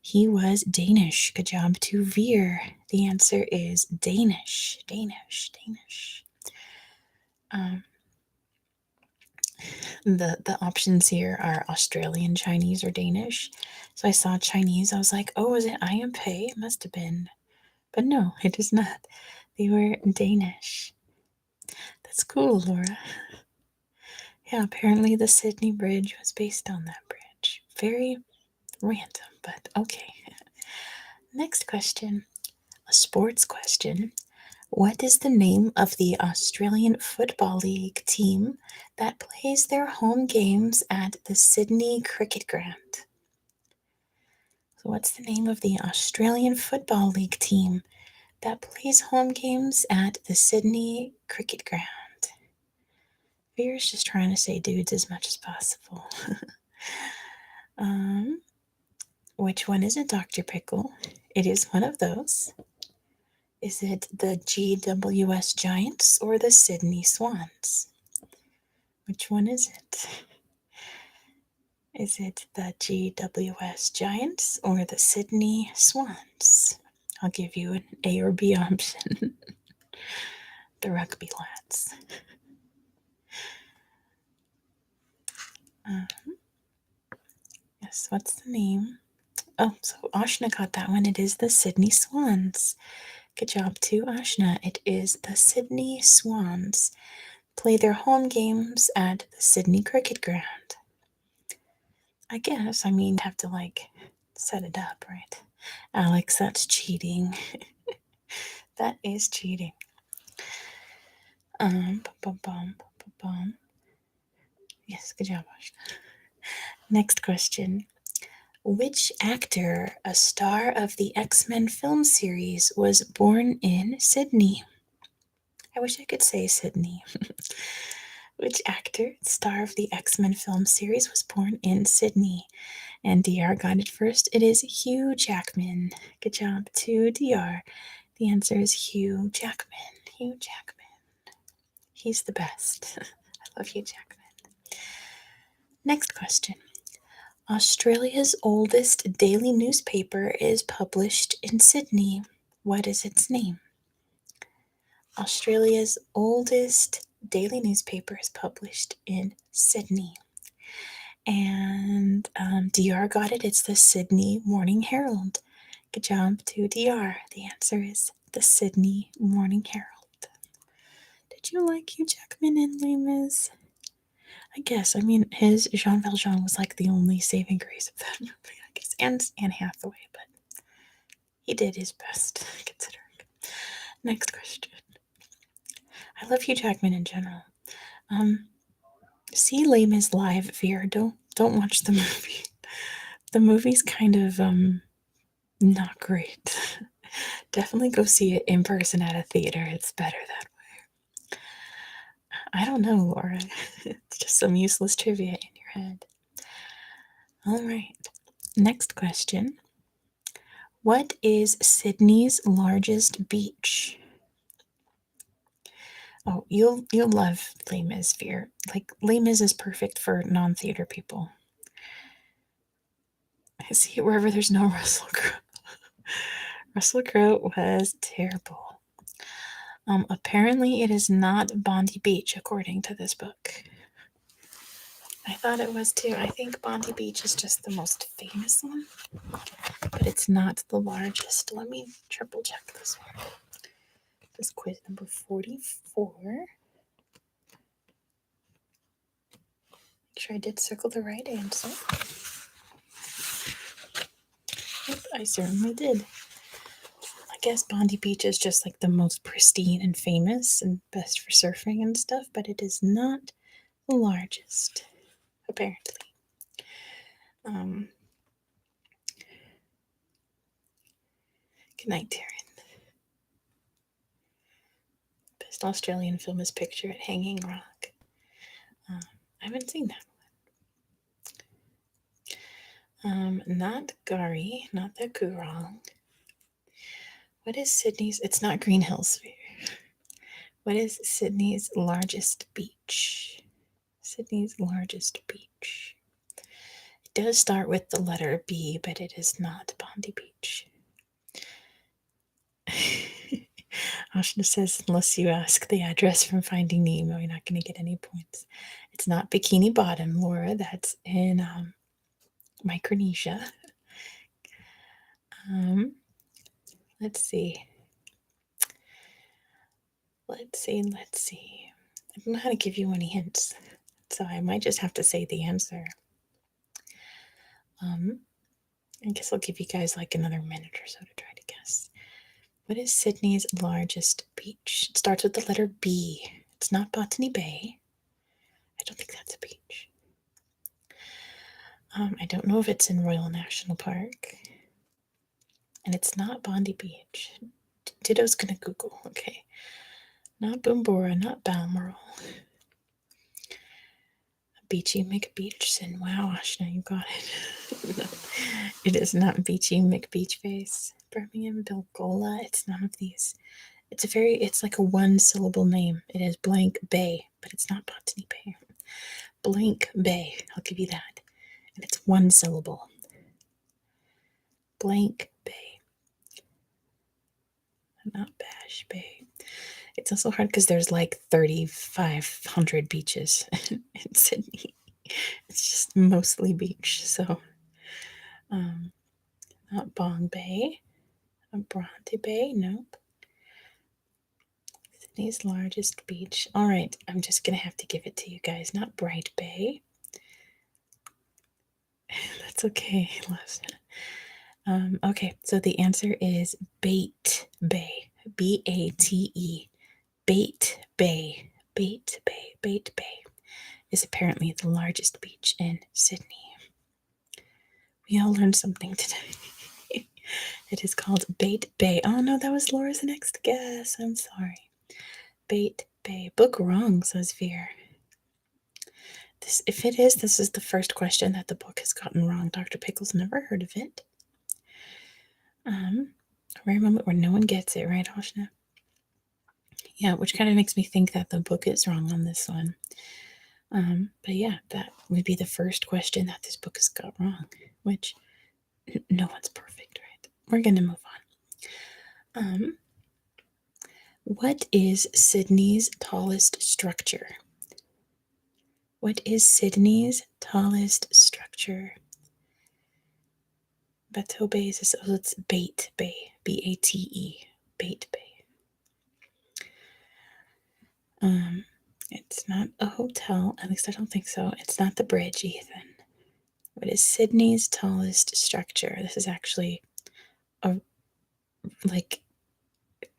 He was Danish. Good job to Veer. The answer is Danish. Danish. Danish. The options here are Australian, Chinese, or Danish. So I saw Chinese. I was like, oh, is it I.M. Pei? It must have been. But no, it is not. They were Danish. That's cool, Laura. Yeah, apparently the Sydney Bridge was based on that bridge. Very random, but okay. Next question. A sports question. What is the name of the Australian Football League team that plays their home games at the Sydney Cricket Ground? So what's the name of the Australian Football League team that plays home games at the Sydney Cricket Ground? Veer's just trying to say dudes as much as possible. Which one is it, Dr. Pickle? It is one of those. Is it the GWS Giants or the Sydney Swans? Which one is it? Is it the GWS Giants or the Sydney Swans? I'll give you an A or B option. The rugby lads. Yes, what's the name Oh, so Ashna got that one. It is the Sydney Swans. Good job to Ashna. It is the Sydney Swans. Play their home games at the Sydney Cricket Ground. I guess, I mean, have to set it up, right? Alex, that's cheating. That is cheating. Bum, bum, bum, bum, bum. Yes, good job, Ashna. Next question. Which actor, a star of the X-Men film series, was born in Sydney? I wish I could say Sydney. Which actor, star of the X-Men film series, was born in Sydney? And DR got it first. It is Hugh Jackman. Good job to DR. The answer is Hugh Jackman. Hugh Jackman. He's the best. I love Hugh Jackman. Next question. Australia's oldest daily newspaper is published in Sydney. What is its name? Australia's oldest daily newspaper is published in Sydney. And DR got it. It's the Sydney Morning Herald. Good job to DR. The answer is the Sydney Morning Herald. Did you like Hugh Jackman in Les Mis? I guess. I mean, his Jean Valjean was like the only saving grace of that movie, I guess. And Anne Hathaway, but he did his best, considering. Next question. I love Hugh Jackman in general. See Les Mis live, Veer. Don't watch the movie. The movie's kind of not great. Definitely go see it in person at a theater. It's better that way. I don't know, Laura. It's just some useless trivia in your head. All right. Next question. What is Sydney's largest beach? Oh, you'll love Les Mis, Veer. Like, Les Mis is perfect for non-theater people. I see it wherever there's no Russell Crowe. Russell Crowe was terrible. Apparently it is not Bondi Beach, according to this book. I thought it was too. I think Bondi Beach is just the most famous one, but it's not the largest. Let me triple check this one. This quiz number 44. Make sure I did circle the right answer. Yep, I certainly did. I guess Bondi Beach is just like the most pristine and famous and best for surfing and stuff, but it is not the largest, apparently. Good night, Taryn. Best Australian film is Picture at Hanging Rock. I haven't seen that one. Not Gari, not the Coorong. What is Sydney's? It's not Green Hills. What is Sydney's largest beach? Sydney's largest beach. It does start with the letter B, but it is not Bondi Beach. Ashna says, unless you ask the address from Finding Nemo, you're not going to get any points. It's not Bikini Bottom, Laura. That's in Micronesia. Let's see. Let's see. I don't know how to give you any hints, so I might just have to say the answer. I guess I'll give you guys like another minute or so to try to guess. What is Sydney's largest beach? It starts with the letter B. It's not Botany Bay. I don't think that's a beach. I don't know if it's in Royal National Park. And it's not Bondi Beach. Ditto's gonna Google, okay. Not Boombora, not Balmoral. Beachy McBeachson. Wow, Ashna, you got it. No, it is not Beachy McBeachface. Birmingham, Bilgola. It's none of these. It's like a one syllable name. It is blank Bay, but it's not Botany Bay. Blank Bay. I'll give you that. And it's one syllable. Blank Bay. Not Bash Bay. It's also hard because there's like 3,500 beaches in Sydney. It's just mostly beach. So, Bong Bay. Bronte Bay? Nope. Sydney's largest beach. All right, I'm just going to have to give it to you guys. Not Bright Bay. That's okay. Okay, so the answer is Bate Bay. Bate. Bate Bay. Bate Bay. Bate Bay is apparently the largest beach in Sydney. We all learned something today. It is called Bate Bay. Oh no, that was Laura's next guess. I'm sorry. Bate Bay. Book wrong, says Veer. If it is, this is the first question that the book has gotten wrong. Dr. Pickle's never heard of it. A rare moment where no one gets it, right, Ashna? Yeah, which kind of makes me think that the book is wrong on this one. But yeah, that would be the first question that this book has got wrong, which no one's perfect, right? We're going to move on. What is Sydney's tallest structure? What is Sydney's tallest structure? Bateau Bay is it's Bate Bay, Bate, Bate Bay. It's not a hotel, at least I don't think so. It's not the bridge, Ethan. What is Sydney's tallest structure? This is actually a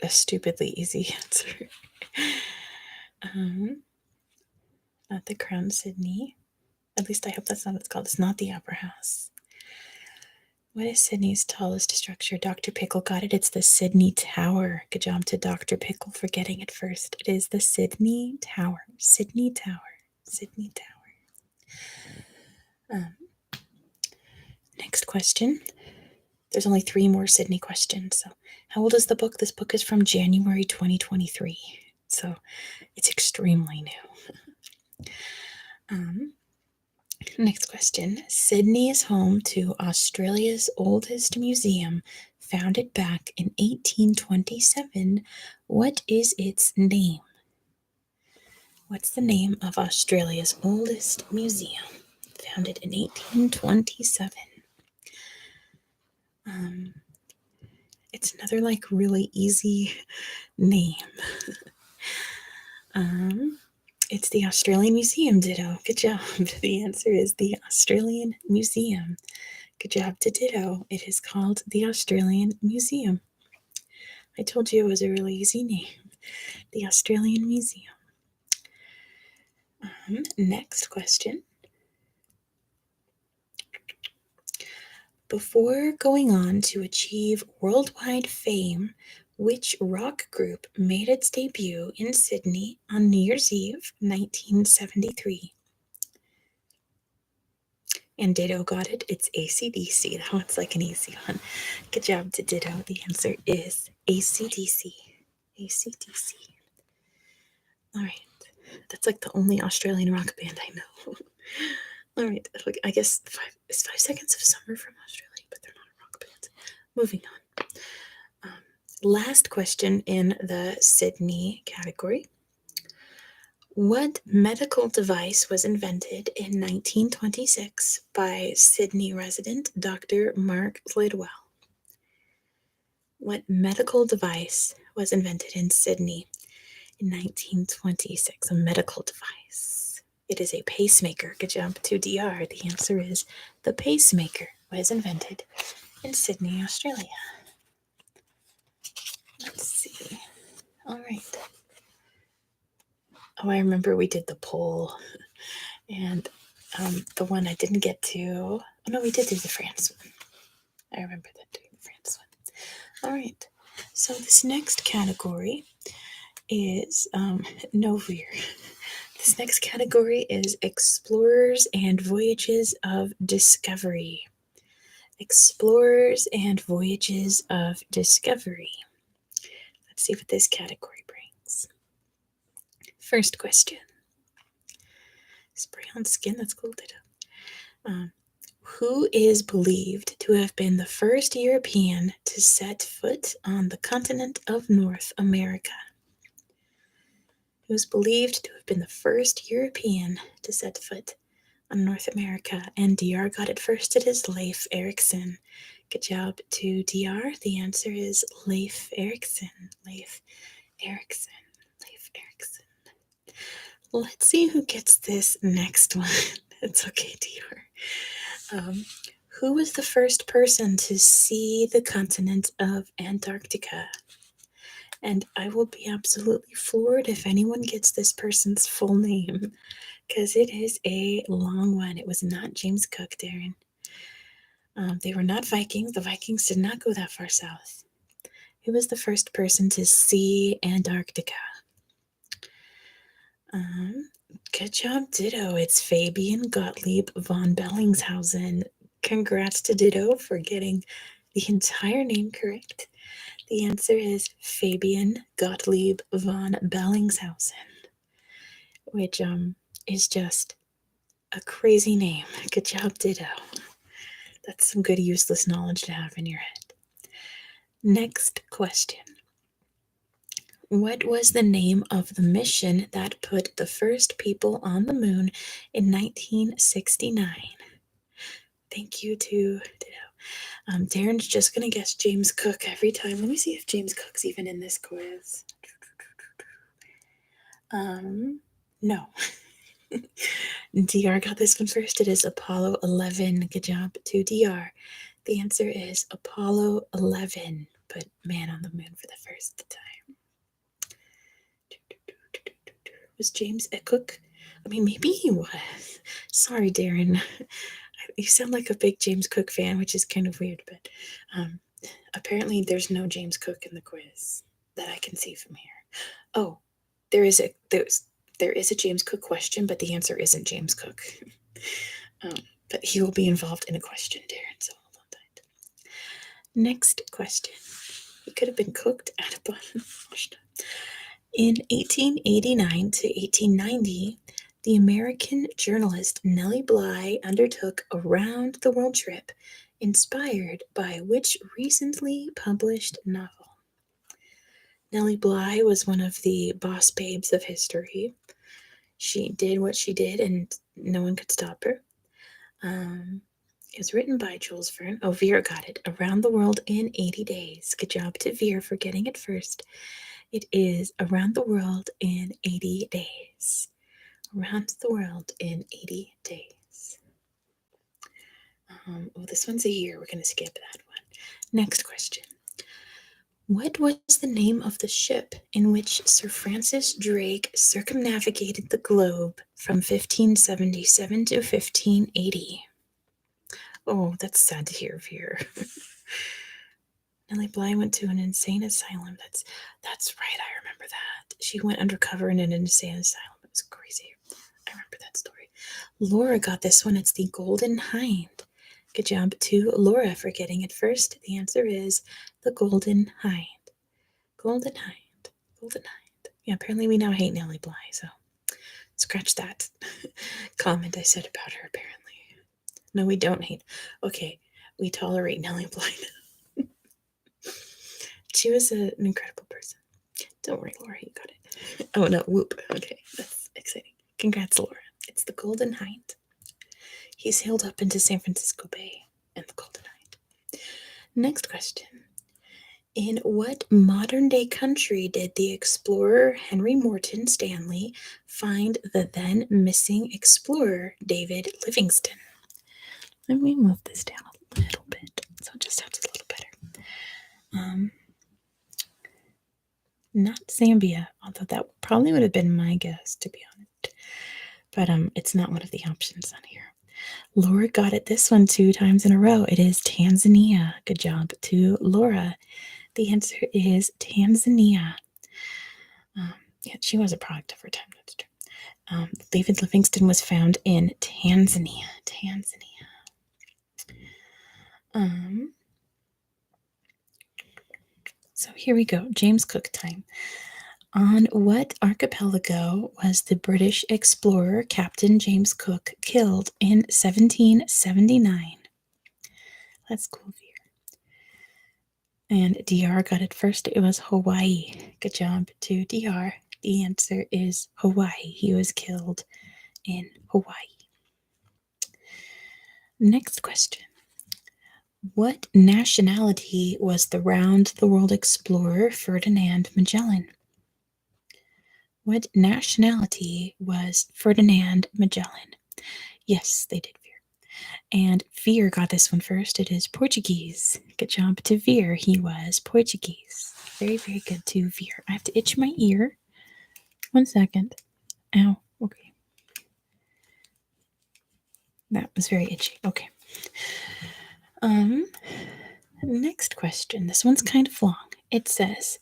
stupidly easy answer. Not the Crown Sydney. At least I hope that's not what it's called. It's not the Opera House. What is Sydney's tallest structure? Dr. Pickle got it. It's the Sydney Tower. Good job to Dr. Pickle for getting it first. It is the Sydney Tower. Sydney Tower. Sydney Tower. Next question. There's only 3 more Sydney questions. So, how old is the book? This book is from January 2023. So, it's extremely new. Next question. Sydney is home to Australia's oldest museum, founded back in 1827. What is its name? What's the name of Australia's oldest museum, founded in 1827? It's another really easy name. It's the Australian Museum, Ditto. Good job. The answer is the Australian Museum. Good job to Ditto. It is called the Australian Museum. I told you it was a really easy name. The Australian Museum. Next question. Before going on to achieve worldwide fame, which rock group made its debut in Sydney on New Year's Eve, 1973? And Ditto got it. It's AC/DC. That one's an easy one. Good job to Ditto. The answer is AC/DC. AC/DC. All right. That's the only Australian rock band I know. All right. I guess 5 Seconds of Summer from Australia, but they're not a rock band. Moving on. Last question in the Sydney category. What medical device was invented in 1926 by Sydney resident Dr. Mark Lidwell? What medical device was invented in Sydney in 1926? A medical device. It is a pacemaker. Good job to DR. The answer is the pacemaker was invented in Sydney, Australia. Let's see. All right. Oh, I remember we did the poll, and the one I didn't get to. Oh, no, we did do the France one. I remember that doing the France one. All right. So this next category is no Veer. This next category is Explorers and Voyages of Discovery. Explorers and Voyages of Discovery. Let's see what this category brings. First question. Spray on skin, that's cool. Who is believed to have been the first European to set foot on the continent of North America? Who's believed to have been the first European to set foot on North America? And DR got it first. It is Leif Erikson. Good job to DR. The answer is Leif Erikson. Leif Erikson. Leif Erikson. Let's see who gets this next one. It's okay, DR. Who was the first person to see the continent of Antarctica? And I will be absolutely floored if anyone gets this person's full name, because it is a long one. It was not James Cook, Darren. They were not Vikings. The Vikings did not go that far south. Who was the first person to see Antarctica? Good job, Ditto. It's Fabian Gottlieb von Bellingshausen. Congrats to Ditto for getting the entire name correct. The answer is Fabian Gottlieb von Bellingshausen, which is just a crazy name. Good job, Ditto. That's some good useless knowledge to have in your head. Next question. What was the name of the mission that put the first people on the moon in 1969? Thank you to Ditto. Darren's just going to guess James Cook every time. Let me see if James Cook's even in this quiz. No. DR got this one first. It is Apollo 11. Good job to DR. The answer is Apollo 11. Put man on the moon for the first time. Was James a cook? I mean, maybe he was. Sorry, Darren. You sound like a big James Cook fan, which is kind of weird, but apparently there's no James Cook in the quiz that I can see from here. Oh, there is a James Cook question, but the answer isn't James Cook. But he will be involved in a question, Darren, so hold on tight. Next question. He could have been cooked at a bun. In 1889 to 1890, the American journalist Nellie Bly undertook a round-the-world trip inspired by which recently published novel? Nellie Bly was one of the boss babes of history. She did what she did, and no one could stop her. It was written by Jules Verne. Oh, Veer got it. Around the World in 80 Days. Good job to Veer for getting it first. It is Around the World in 80 Days. Around the World in 80 Days. This one's a year. We're going to skip that one. Next question. What was the name of the ship in which Sir Francis Drake circumnavigated the globe from 1577 to 1580? Oh, that's sad to hear, Veer. Nellie Bly went to an insane asylum. That's right, I remember that. She went undercover in an insane asylum. It was crazy. I remember that story. Laura got this one. It's the Golden Hind. Good job to Laura for getting it first. The answer is the Golden Hind. Golden Hind. Golden Hind. Yeah, apparently we now hate Nellie Bly, so scratch that comment I said about her, apparently. No, we don't hate. Okay, we tolerate Nellie Bly now. She was an incredible person. Don't worry, Laura, you got it. Oh, no, whoop. Okay, that's exciting. Congrats, Laura. It's the Golden Hind. He sailed up into San Francisco Bay and the Golden Hind. Next question. In what modern-day country did the explorer Henry Morton Stanley find the then missing explorer David Livingstone? Let me move this down a little bit so it just sounds a little better. Not Zambia, although that probably would have been my guess, to be honest. But it's not one of the options on here. Laura got it this one 2 times in a row. It is Tanzania. Good job to Laura. The answer is Tanzania. Yeah, she was a product of her time. That's true. David Livingstone was found in Tanzania. So here we go. James Cook time. On what archipelago was the British explorer Captain James Cook killed in 1779? That's cool, Veer. And DR got it first. It was Hawaii. Good job to DR. The answer is Hawaii. He was killed in Hawaii. Next question. What nationality was the round-the-world explorer Ferdinand Magellan? What nationality was Ferdinand Magellan? Yes, they did Veer. And Veer got this one first. It is Portuguese. Good job to Veer. He was Portuguese. Very, very good to Veer. I have to itch my ear. 1 second. Ow. Okay. That was very itchy. Okay. Next question. This one's kind of long. It says,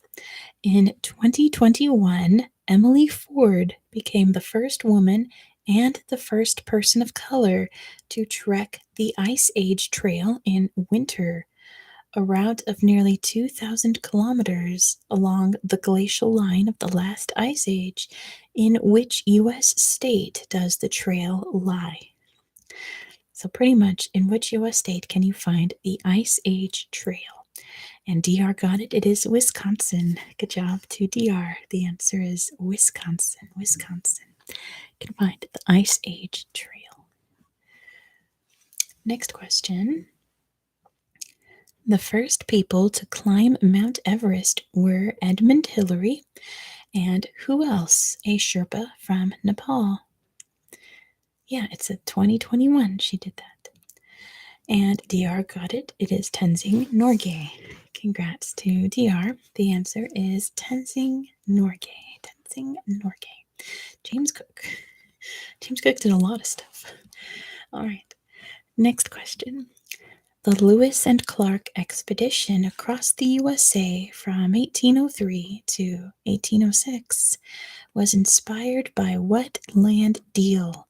in 2021, Emily Ford became the first woman and the first person of color to trek the Ice Age Trail in winter, a route of nearly 2,000 kilometers along the glacial line of the last ice age. In which U.S. state does the trail lie? So, pretty much, in which U.S. state can you find the Ice Age Trail? And DR got it. It is Wisconsin. Good job to DR. The answer is Wisconsin. Wisconsin. You can find the Ice Age Trail. Next question. The first people to climb Mount Everest were Edmund Hillary and who else? A Sherpa from Nepal. Yeah, it's a 2021 she did that. And DR got it. It is Tenzing Norgay. Congrats to DR. The answer is Tenzing Norgay. Tenzing Norgay. James Cook. James Cook did a lot of stuff. All right. Next question. The Lewis and Clark expedition across the USA from 1803 to 1806 was inspired by what land deal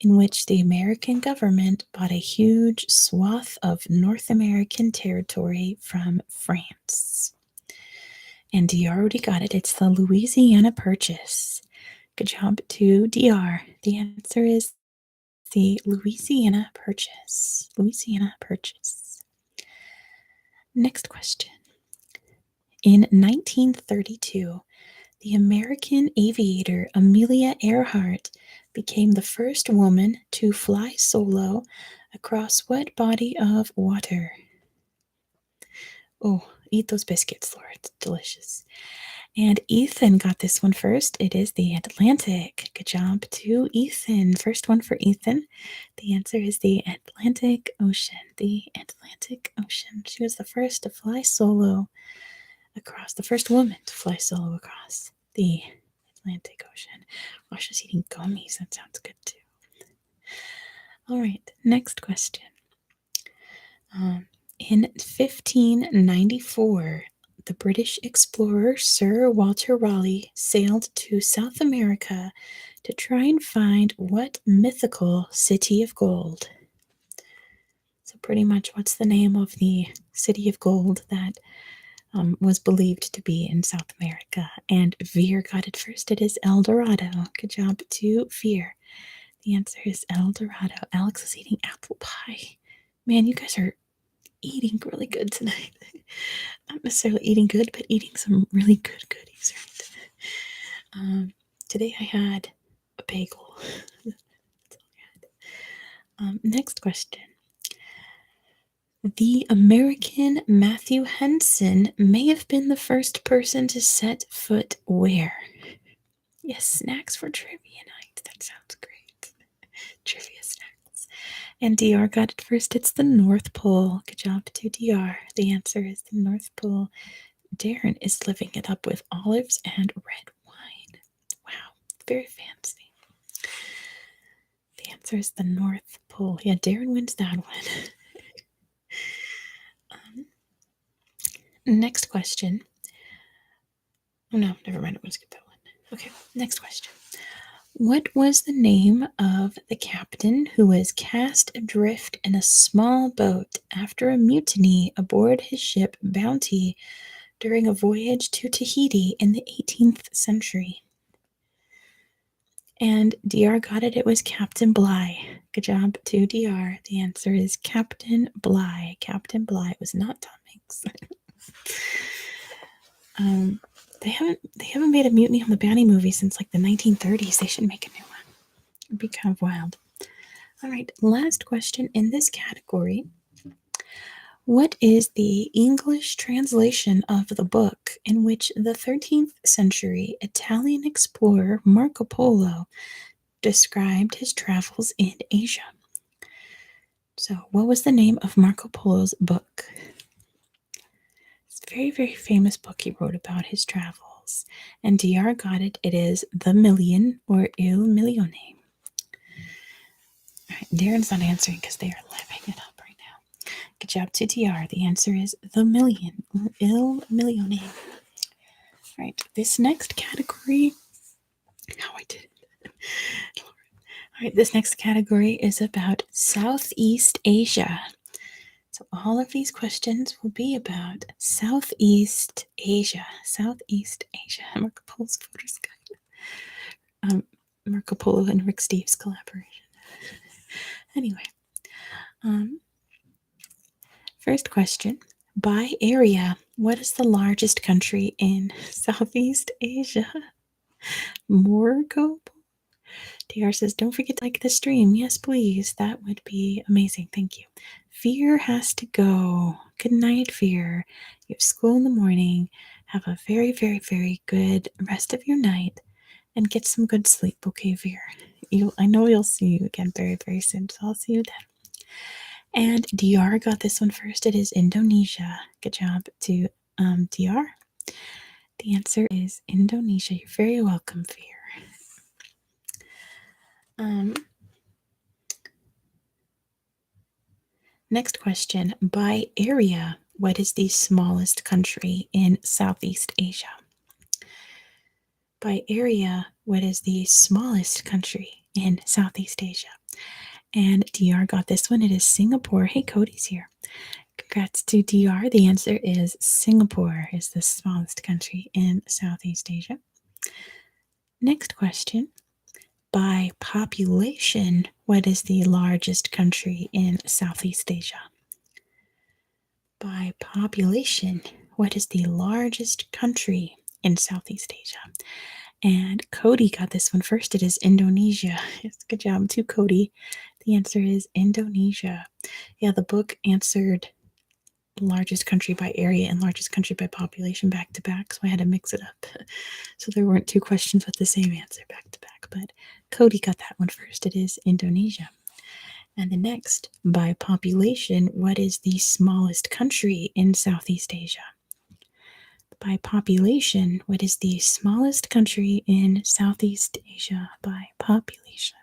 in which the American government bought a huge swath of North American territory from France? And DR already got it. It's the Louisiana Purchase. Good job to DR. The answer is the Louisiana Purchase. Louisiana Purchase. Next question. In 1932, the American aviator Amelia Earhart became the first woman to fly solo across what body of water? Oh, eat those biscuits, Laura. It's delicious. And Ethan got this one first. It is the Atlantic. Good job to Ethan. First one for Ethan. The answer is the Atlantic Ocean. The Atlantic Ocean. She was the first to fly solo across, the first woman to fly solo across the Atlantic Ocean. Oh, she's eating gummies. That sounds good too. All right, next question. In 1594, the British explorer Sir Walter Raleigh sailed to South America to try and find what mythical city of gold? So, pretty much, what's the name of the city of gold that was believed to be in South America? And Veer got it first. It is El Dorado. Good job to Veer. The answer is El Dorado. Alex is eating apple pie. Man, you guys are eating really good tonight. Not necessarily eating good, but eating some really good goodies, right? Today I had a bagel. That's all I had. Next question. The American Matthew Henson may have been the first person to set foot where? Yes, snacks for trivia night. That sounds great. Trivia snacks. And DR got it first. It's the North Pole. Good job to DR. The answer is the North Pole. Darren is living it up with olives and red wine. Wow, very fancy. The answer is the North Pole. Yeah, Darren wins that one. Next question. Oh no, never mind. I'm going to skip that one. Okay, next question. What was the name of the captain who was cast adrift in a small boat after a mutiny aboard his ship Bounty during a voyage to Tahiti in the 18th century? And DR got it. It was Captain Bligh. Good job to DR. The answer is Captain Bligh. Captain Bligh. It was not Tom Hanks. They haven't made a Mutiny on the Bounty movie since like the 1930s. They should make a new one. It'd be kind of wild. All right, last question in this category. What is the English translation of the book in which the 13th century Italian explorer Marco Polo described his travels in Asia? So, what was the name of Marco Polo's book? It's a very, very famous book he wrote about his travels. And DR got it. It is The Million or Il Milione. All right, Darren's not answering because they are laughing it up right now. Good job to DR. The answer is The Million or Il Milione. All right, this next category. How I did it. All right, this next category is about Southeast Asia. So all of these questions will be about Southeast Asia. Southeast Asia. Marco Polo's Photos Guide. Marco Polo and Rick Steves collaboration. Anyway, first question. By area, what is the largest country in Southeast Asia? Morocco? DR says, don't forget to like the stream. Yes, please. That would be amazing. Thank you. Fear has to go. Good night, Fear. You have school in the morning. Have a very, very, very good rest of your night and get some good sleep, okay, Fear? I know you'll see you again very, very soon, so I'll see you then. And DR got this one first. It is Indonesia. Good job to DR. The answer is Indonesia. You're very welcome, Fear. Next question. By area, what is the smallest country in Southeast Asia? By area, what is the smallest country in Southeast Asia? And DR got this one. It is Singapore. Hey, Cody's here. Congrats to DR. The answer is Singapore is the smallest country in Southeast Asia. Next question. By population, what is the largest country in Southeast Asia? By population, what is the largest country in Southeast Asia? And Cody got this one first. It is Indonesia. Yes, good job to Cody. The answer is Indonesia. Yeah, the book answered largest country by area and largest country by population back to back, so I had to mix it up. So there weren't two questions with the same answer back to back, but Cody got that one first. It is Indonesia. And the next, by population, what is the smallest country in Southeast Asia? By population, what is the smallest country in Southeast Asia? By population.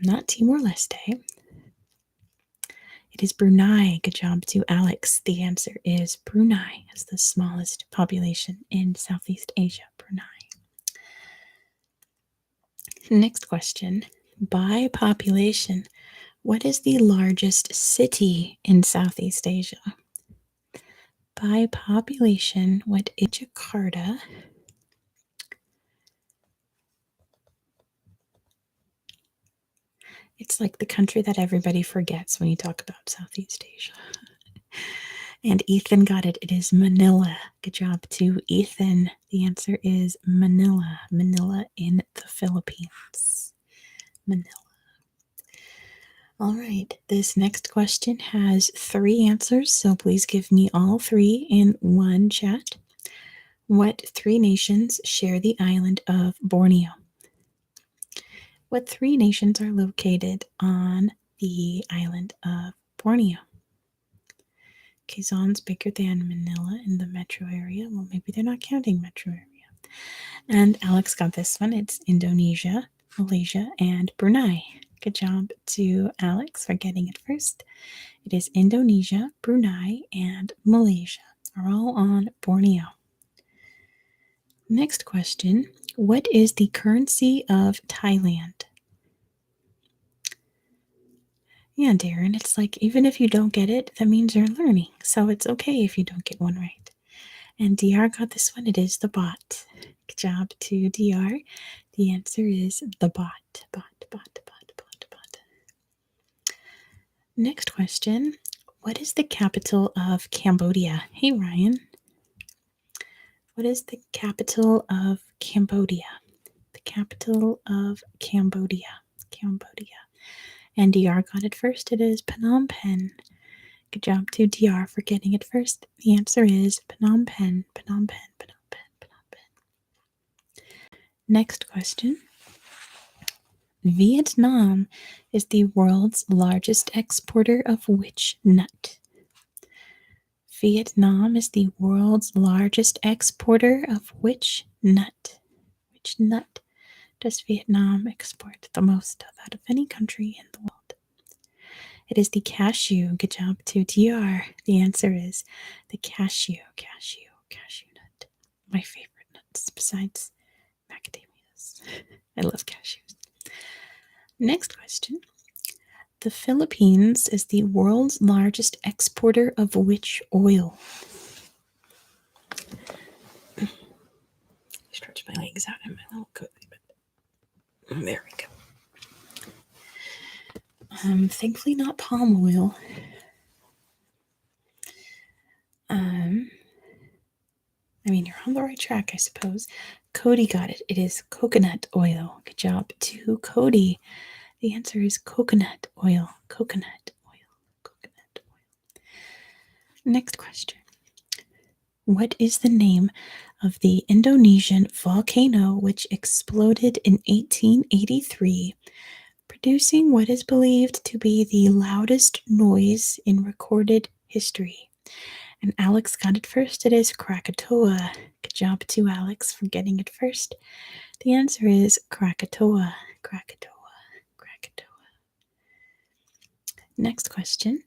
Not Timor-Leste. It is Brunei. Good job to Alex. The answer is Brunei as the smallest population in Southeast Asia. Brunei. Next question. By population, what is the largest city in Southeast Asia? By population, what is Jakarta? It's like the country that everybody forgets when you talk about Southeast Asia. And Ethan got it. It is Manila. Good job to Ethan. The answer is Manila. Manila in the Philippines. Manila. All right. This next question has 3 answers, so please give me all 3 in one chat. What 3 nations share the island of Borneo? What 3 nations are located on the island of Borneo? Quezon's bigger than Manila in the metro area. Well, maybe they're not counting metro area. And Alex got this one. It's Indonesia, Malaysia, and Brunei. Good job to Alex for getting it first. It is Indonesia, Brunei, and Malaysia are all on Borneo. Next question. What is the currency of Thailand? Yeah, Darren, it's like even if you don't get it, that means you're learning. So it's okay if you don't get one right. And DR got this one. It is the baht. Good job to DR. The answer is the baht. Baht. Next question. What is the capital of Cambodia? Hey, Ryan. What is the capital of Cambodia? The capital of Cambodia. And DR got it first. It is Phnom Penh. Good job to DR for getting it first. The answer is Phnom Penh. Phnom Penh. Phnom Penh. Phnom Penh. Next question. Vietnam is the world's largest exporter of which nut? Vietnam is the world's largest exporter of which nut? Which nut does Vietnam export the most of out of any country in the world? It is the cashew. Good job to DR. The answer is the cashew. Cashew nut. My favorite nuts besides macadamias. I love cashews. Next question. The Philippines is the world's largest exporter of which oil? Stretch my legs out in my little coat. There we go. Thankfully not palm oil. I mean, you're on the right track, I suppose. Cody got it. It is coconut oil. Good job to Cody. The answer is coconut oil. Coconut oil. Coconut oil. Next question. What is the name of the Indonesian volcano which exploded in 1883, producing what is believed to be the loudest noise in recorded history? And Alex got it first. It is Krakatoa. Good job to Alex for getting it first. The answer is Krakatoa. Krakatoa. Krakatoa. Next question.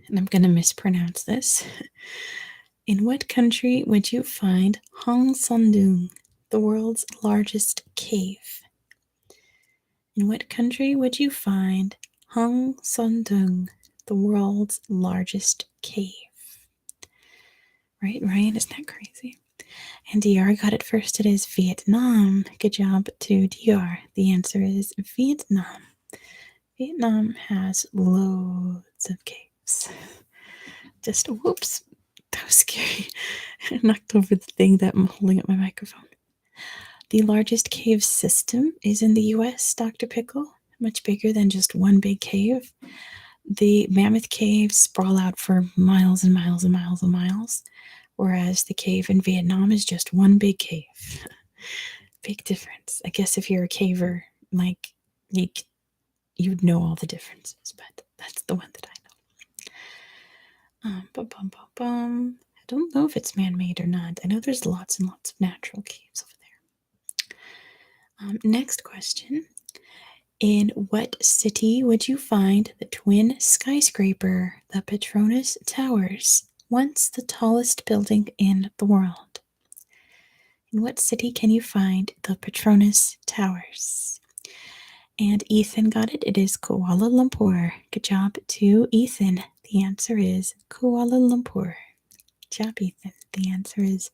And I'm going to mispronounce this. In what country would you find Hang Sondung, the world's largest cave? In what country would you find Hang Sondung, the world's largest cave? Right, Ryan? Isn't that crazy? And DR got it first. It is Vietnam. Good job to DR. The answer is Vietnam. Vietnam has loads of caves. Just, whoops. That was scary. I knocked over the thing that I'm holding up my microphone. The largest cave system is in the US, Dr. Pickle. Much bigger than just one big cave. The Mammoth Caves sprawl out for miles and miles and miles and miles, whereas the cave in Vietnam is just one big cave. Big difference. I guess if you're a caver, like, you'd know all the differences, but that's the one that I know. I don't know if it's man-made or not. I know there's lots and lots of natural caves over there. Next question. In what city would you find the twin skyscraper, the Petronas Towers, once the tallest building in the world? In what city can you find the Petronas Towers? And Ethan got it. It is Kuala Lumpur. Good job to Ethan. The answer is Kuala Lumpur. Good job, Ethan. The answer is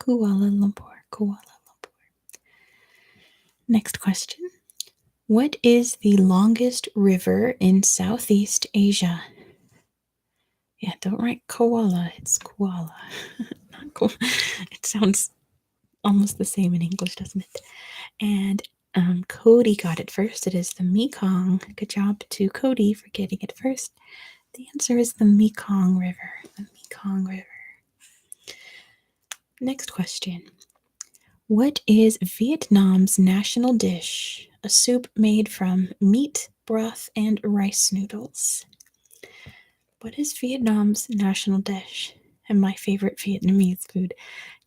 Kuala Lumpur. Kuala Lumpur. Next question. What is the longest river in Southeast Asia? Yeah, don't write koala. It's koala. Not koala. It sounds almost the same in English, doesn't it? And Cody got it first. It is the Mekong. Good job to Cody for getting it first. The answer is the Mekong River. The Mekong River. Next question. What is Vietnam's national dish? A soup made from meat, broth, and rice noodles. What is Vietnam's national dish? And my favorite Vietnamese food.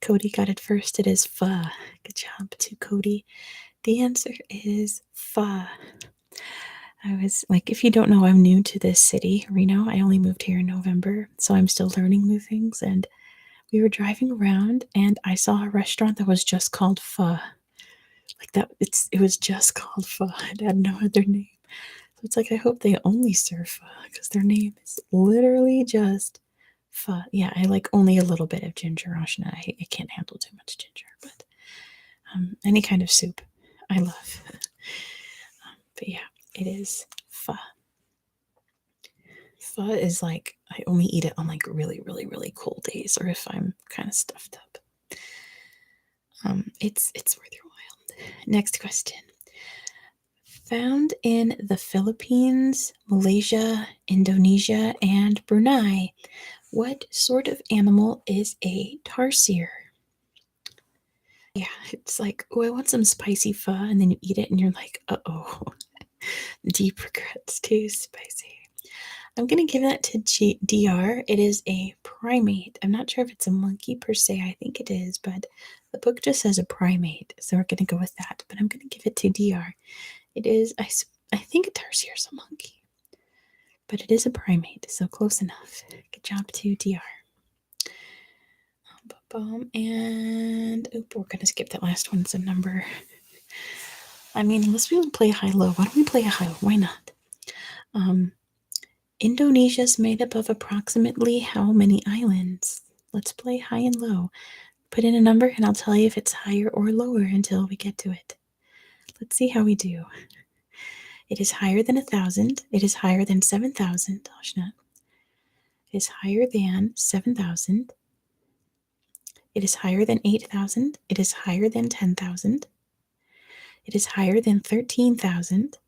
Cody got it first. It is pho. Good job to Cody. The answer is pho. I was like, if you don't know, I'm new to this city, Reno. I only moved here in November, so I'm still learning new things. And we were driving around, and I saw a restaurant that was just called pho. Like that, it was just called pho. It had no other name. So it's like, I hope they only serve pho because their name is literally just pho. Yeah, I like only a little bit of ginger, Ashna. I can't handle too much ginger, but any kind of soup I love. But yeah, it is pho. Pho is like, I only eat it on like really, really, really cold days or if I'm kind of stuffed up. It's worth your while. Next question. Found in the Philippines, Malaysia, Indonesia, and Brunei, what sort of animal is a tarsier? Yeah, it's like, oh, I want some spicy pho, and then you eat it and you're like, uh-oh, deep regrets, too spicy. I'm going to give that to DR. It is a primate. I'm not sure if it's a monkey per se. I think it is, but the book just says a primate, so we're going to go with that. But I'm going to give it to DR. It is, I think a tarsier is a monkey, but it is a primate, so close enough. Good job to DR. And we're going to skip that last one. It's a number. I mean, unless we would play high-low. Why don't we play a high-low? Why not? Indonesia is made up of approximately how many islands? Let's play high and low. Put in a number and I'll tell you if it's higher or lower until we get to it. Let's see how we do. It is higher than 1,000. It is higher than 7,000. It is higher than 7,000. It is higher than 8,000. It is higher than 10,000. It is higher than 13,000.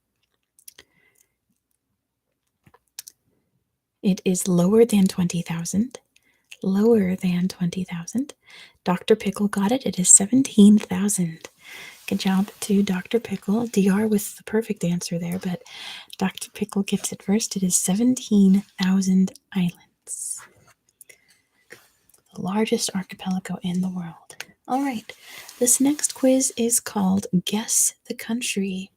It is lower than 20,000. Lower than 20,000. Dr. Pickle got it. It is 17,000. Good job to Dr. Pickle. DR with the perfect answer there, but Dr. Pickle gets it first. It is 17,000 islands. The largest archipelago in the world. All right, this next quiz is called Guess the Country.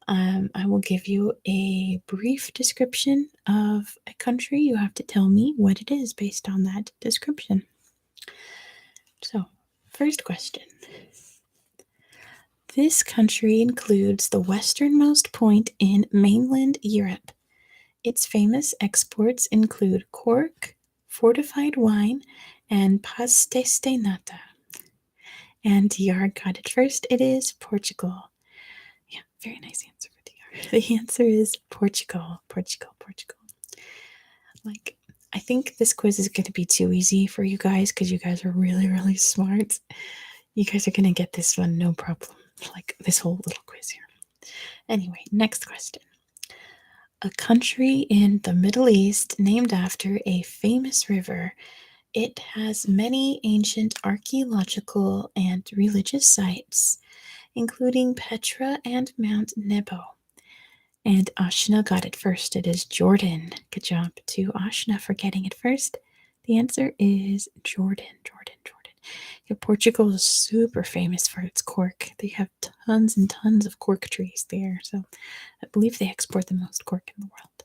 I will give you a brief description of a country. You have to tell me what it is based on that description. So, first question. This country includes the westernmost point in mainland Europe. Its famous exports include cork, fortified wine, and pastéis de nata. And DR got it first. It is Portugal. Yeah, very nice answer for DR. The answer is Portugal. Portugal. Like, I think this quiz is going to be too easy for you guys because you guys are really, really smart. You guys are going to get this one, no problem. Like this whole little quiz here. Anyway, next question. A country in the Middle East named after a famous river. It has many ancient archaeological and religious sites, including Petra and Mount Nebo. And Ashna got it first. It is Jordan. Good job to Ashna for getting it first. The answer is Jordan. Yeah, Portugal is super famous for its cork. They have tons and tons of cork trees there. So I believe they export the most cork in the world.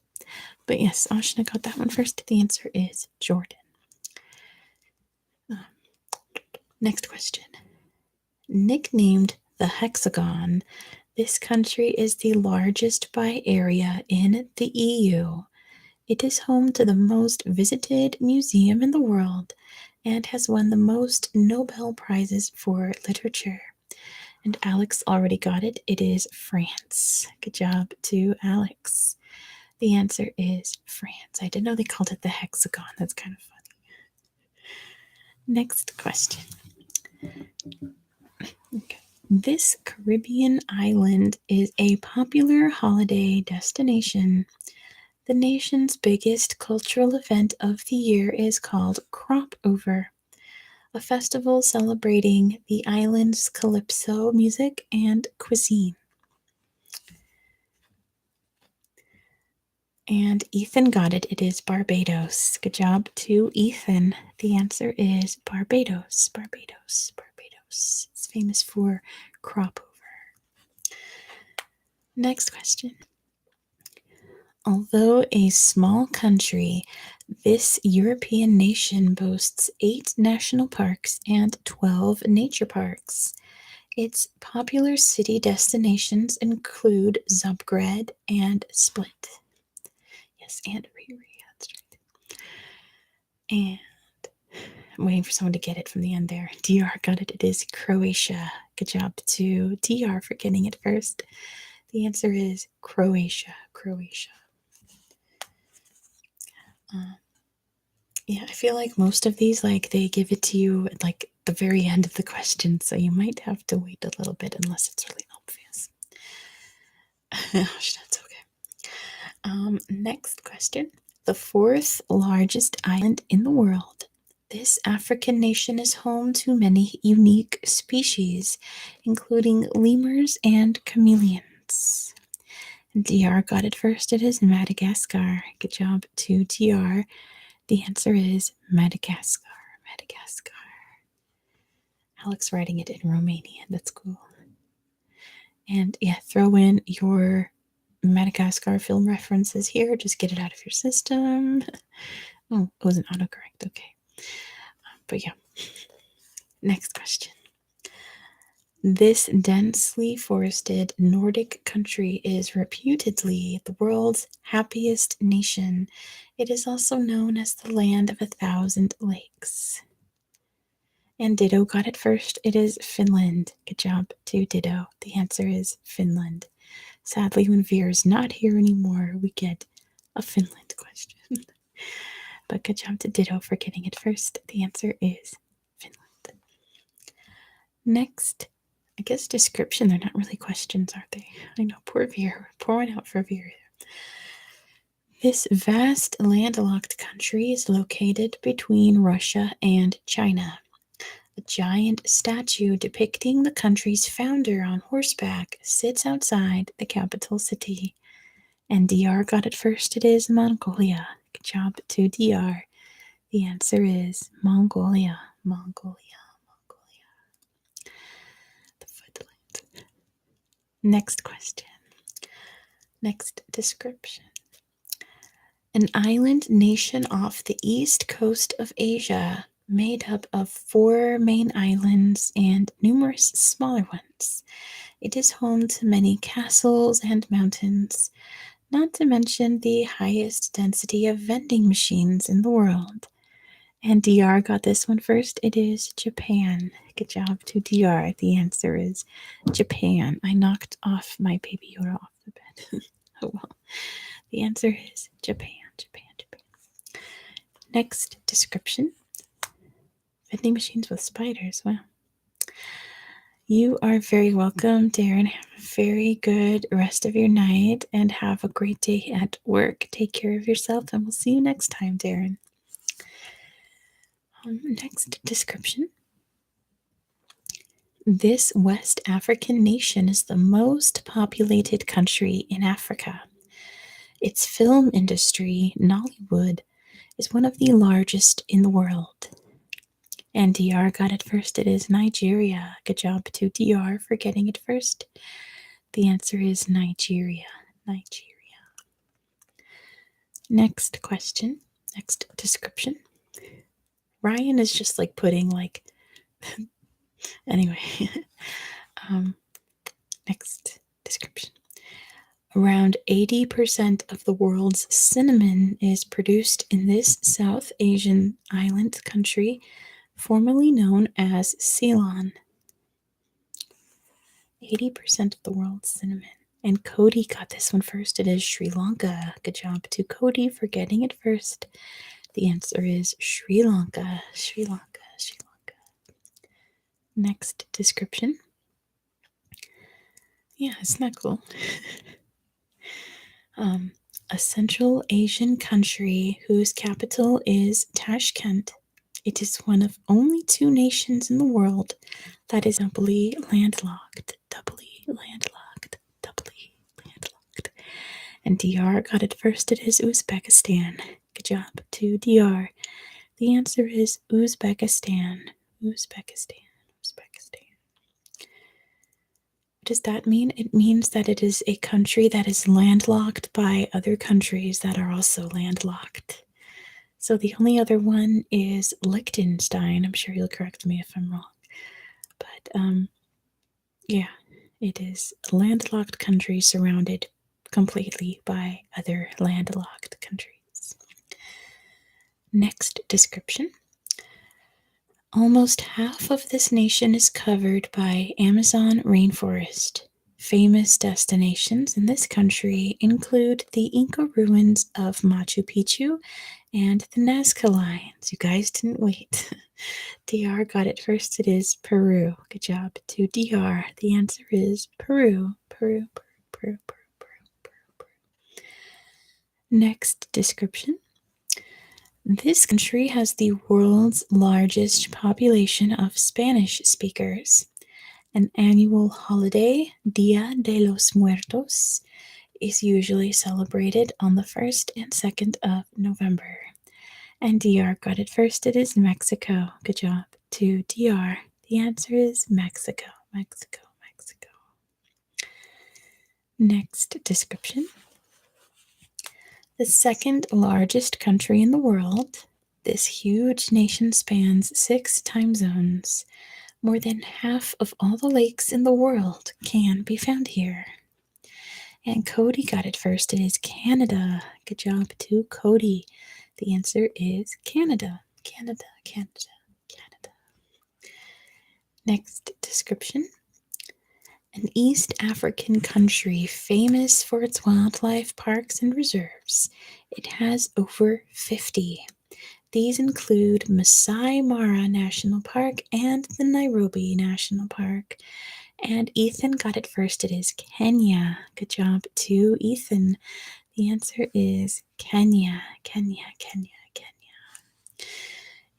But yes, Ashna got that one first. The answer is Jordan. Next question. Nicknamed the Hexagon, this country is the largest by area in the EU. It is home to the most visited museum in the world and has won the most Nobel Prizes for literature. And Alex already got it. It is France. Good job to Alex. The answer is France. I didn't know they called it the hexagon. That's kind of funny. Next question. Okay. This Caribbean island is a popular holiday destination. The nation's biggest cultural event of the year is called Crop Over, a festival celebrating the island's calypso music and cuisine. And Ethan got it. It is Barbados. Good job to Ethan. The answer is Barbados. It's famous for crop over. Next question. Although a small country, this European nation boasts 8 national parks and 12 nature parks. Its popular city destinations include Zagreb and Split. Yes, and Riri, that's right. And I'm waiting for someone to get it from the end there. DR got it. It is Croatia. Good job to DR for getting it first. The answer is Croatia. Yeah, I feel like most of these, like, they give it to you at, like, the very end of the question, so you might have to wait a little bit unless it's really obvious. That's okay. Next question. The fourth largest island in the world. This African nation is home to many unique species, including lemurs and chameleons. DR got it first. It is Madagascar. Good job to DR. The answer is Madagascar. Madagascar. Alex writing it in Romanian. That's cool. And yeah, throw in your Madagascar film references here. Just get it out of your system. Oh, it was an autocorrect. Okay. But yeah. Next question. This densely forested Nordic country is reputedly the world's happiest nation. It is also known as the land of 1,000 lakes. And Ditto got it first. It is Finland. Good job to Ditto. The answer is Finland. Sadly, when Veer is not here anymore, we get a Finland question. But good job to Ditto for getting it first. The answer is Finland. Next, I guess description. They're not really questions, are they? I know, poor Veer. Pour one out for Veer. This vast landlocked country is located between Russia and China. A giant statue depicting the country's founder on horseback sits outside the capital city. And DR got it first. It is Mongolia. Good job to DR. The answer is Mongolia. Mongolia. Mongolia. The footland. Next question. Next description. An island nation off the east coast of Asia, made up of 4 main islands and numerous smaller ones. It is home to many castles and mountains, not to mention the highest density of vending machines in the world. And DR got this one first. It is Japan. Good job to DR. The answer is Japan. I knocked off my Baby Yoda off the bed. Oh well. The answer is Japan. Japan. Japan. Next description. Vending machines with spiders. Wow. You are very welcome, Darren. Have a very good rest of your night and have a great day at work. Take care of yourself, and we'll see you next time, Darren. Next description. This West African nation is the most populated country in Africa. Its film industry, Nollywood, is one of the largest in the world. And DR got it first. It is Nigeria. Good job to DR for getting it first. The answer is Nigeria. Nigeria. Next question. Next description. Ryan is just like putting like anyway. Next description. Around 80% of the world's cinnamon is produced in this South Asian island country, formerly known as Ceylon. 80% of the world's cinnamon. And Cody got this one first. It is Sri Lanka. Good job to Cody for getting it first. The answer is Sri Lanka. Sri Lanka. Sri Lanka. Next description. Yeah, isn't that cool? A Central Asian country whose capital is Tashkent. It is one of only 2 nations in the world that is doubly landlocked. Doubly landlocked. Doubly landlocked. And DR got it first. It is Uzbekistan. Good job to DR. The answer is Uzbekistan. Uzbekistan. Uzbekistan. What does that mean? It means that it is a country that is landlocked by other countries that are also landlocked. So the only other one is Liechtenstein. I'm sure you'll correct me if I'm wrong. But yeah, it is a landlocked country surrounded completely by other landlocked countries. Next description. Almost half of this nation is covered by Amazon rainforest. Famous destinations in this country include the Inca ruins of Machu Picchu and the Nazca Lines. You guys didn't wait. DR got it first. It is Peru. Good job to DR. The answer is Peru. Peru, Peru, Peru, Peru, Peru. Next description. This country has the world's largest population of Spanish speakers. An annual holiday, Dia de los Muertos, is usually celebrated on the 1st and 2nd of November. And DR got it first. It is Mexico. Good job to DR. The answer is Mexico. Mexico. Mexico. Next description. The second largest country in the world, this huge nation spans 6 time zones. More than half of all the lakes in the world can be found here. And Cody got it first. It is Canada. Good job to Cody. The answer is Canada. Canada, Canada, Canada. Next description. An East African country famous for its wildlife parks and reserves. It has over 50. These include Masai Mara National Park and the Nairobi National Park. And Ethan got it first. It is Kenya. Good job to Ethan. The answer is Kenya. Kenya, Kenya, Kenya.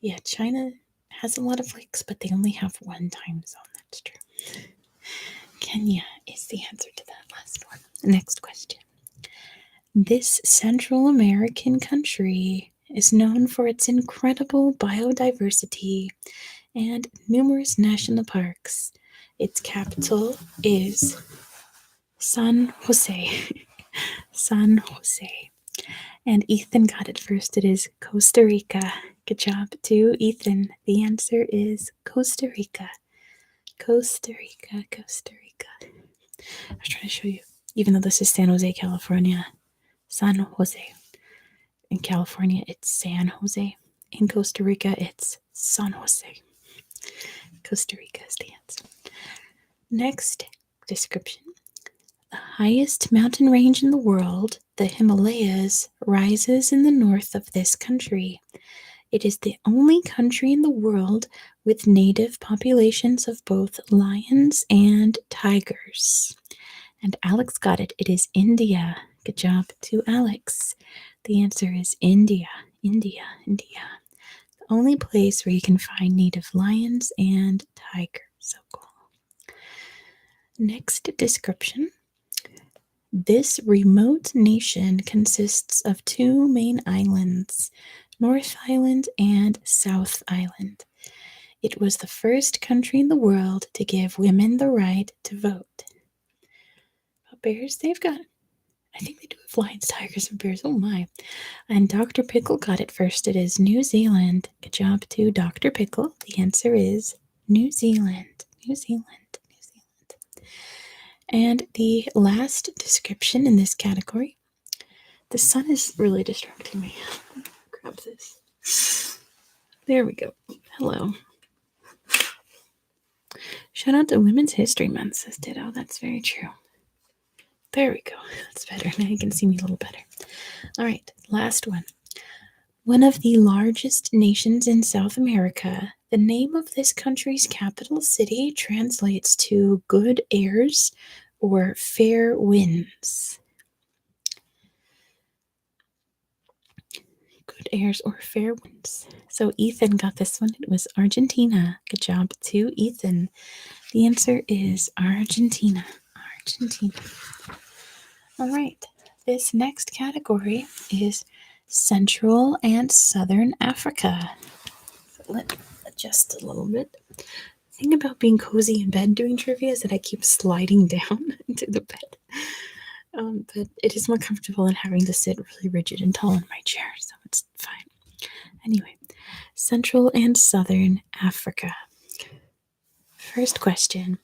Yeah, China has a lot of lakes, but they only have one time zone. That's true. Kenya is the answer to that last one. Next question. This Central American country is known for its incredible biodiversity and numerous national parks. Its capital is San Jose. San Jose. And Ethan got it first. It is Costa Rica. Good job to Ethan. The answer is Costa Rica. Costa Rica, Costa Rica. I was trying to show you, even though this is San Jose, California, San Jose. In California, it's San Jose. In Costa Rica, it's San Jose. Costa Rica is the answer. Next description. The highest mountain range in the world, the Himalayas, rises in the north of this country. It is the only country in the world with native populations of both lions and tigers. And Alex got it. It is India. Good job to Alex. The answer is India. India, India. The only place where you can find native lions and tigers. So cool. Next description. This remote nation consists of 2 main islands, North Island and South Island. It was the first country in the world to give women the right to vote. But bears, they've got, I think they do have lions, tigers, and bears. Oh my. And Dr. Pickle got it first. It is New Zealand. Good job to Dr. Pickle. The answer is New Zealand. New Zealand. New Zealand. And the last description in this category. The sun is really distracting me. Grab this. There we go. Hello. Shout out to Women's History Month, says Ditto. That's very true. There we go. That's better. Now you can see me a little better. All right, last one. One of the largest nations in South America, the name of this country's capital city translates to good airs or fair winds. Good airs or fair winds. So Ethan got this one. It was Argentina. Good job to Ethan. The answer is Argentina. Argentina. All right. This next category is Central and Southern Africa. So let me adjust a little bit. The thing about being cozy in bed doing trivia is that I keep sliding down into the bed. But it is more comfortable than having to sit really rigid and tall in my chair, so it's fine. Anyway, Central and Southern Africa. First question.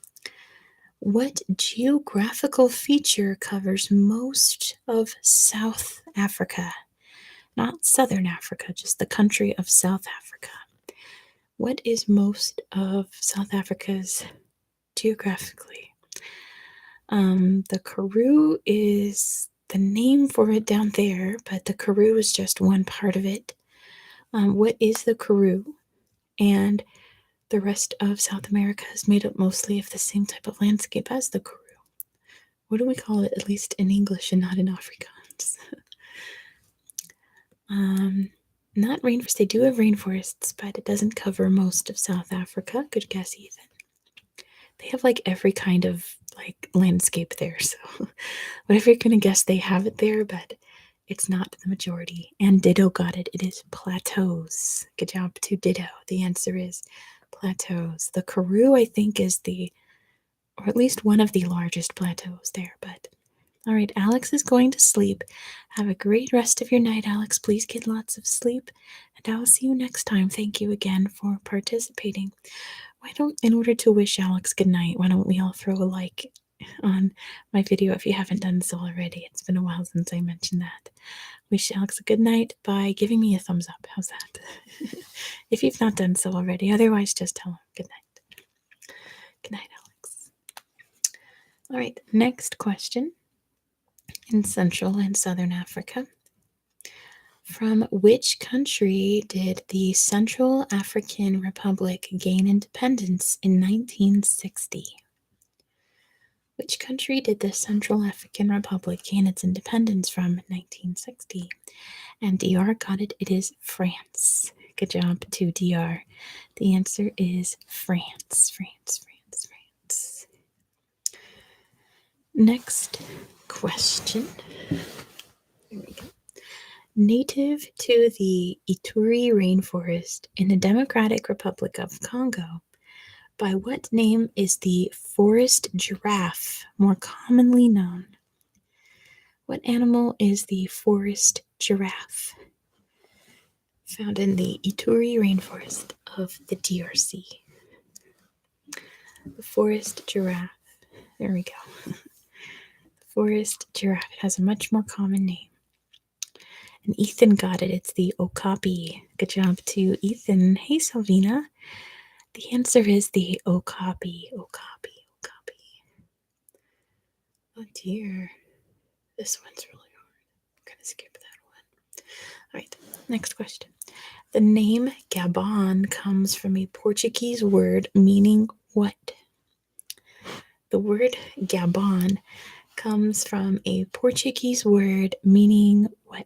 What geographical feature covers most of South Africa? Not Southern Africa, just the country of South Africa. What is most of South Africa's geographically? The Karoo is the name for it down there, but the Karoo is just one part of it. What is the Karoo? And the rest of South America is made up mostly of the same type of landscape as the Karoo. What do we call it, at least in English and not in Afrikaans? Not rainforests. They do have rainforests, but it doesn't cover most of South Africa. Good guess, Ethan. They have like every kind of like landscape there, so whatever you're gonna guess, they have it there, but it's not the majority. And Ditto got it. It is plateaus. Good job to Ditto. The answer is plateaus. The Karoo, I think, is or at least one of the largest plateaus there, but all right, Alex is going to sleep. Have a great rest of your night, Alex. Please get lots of sleep, and I will see you next time. Thank you again for participating. In order to wish Alex good night, why don't we all throw a like on my video if you haven't done so already? It's been a while since I mentioned that. Wish Alex a good night by giving me a thumbs up. How's that? If you've not done so already. Otherwise, just tell him good night. Good night, Alex. All right, next question. In Central and Southern Africa. From which country did the Central African Republic gain independence in 1960? Which country did the Central African Republic gain its independence from in 1960? And DR got it. It is France. Good job to DR. The answer is France. France. Next question. Here we go. Native to the Ituri rainforest in the Democratic Republic of Congo, by what name is the forest giraffe more commonly known? What animal is the forest giraffe? Found in the Ituri rainforest of the DRC. The forest giraffe. There we go. The forest giraffe. It has a much more common name. And Ethan got it. It's the okapi. Good job to Ethan. Hey, Salvina. The answer is the okapi. Okapi. Oh, dear. This one's really hard. I'm going to skip that one. All right, next question. The name Gabon comes from a Portuguese word meaning what? The word Gabon comes from a Portuguese word meaning what?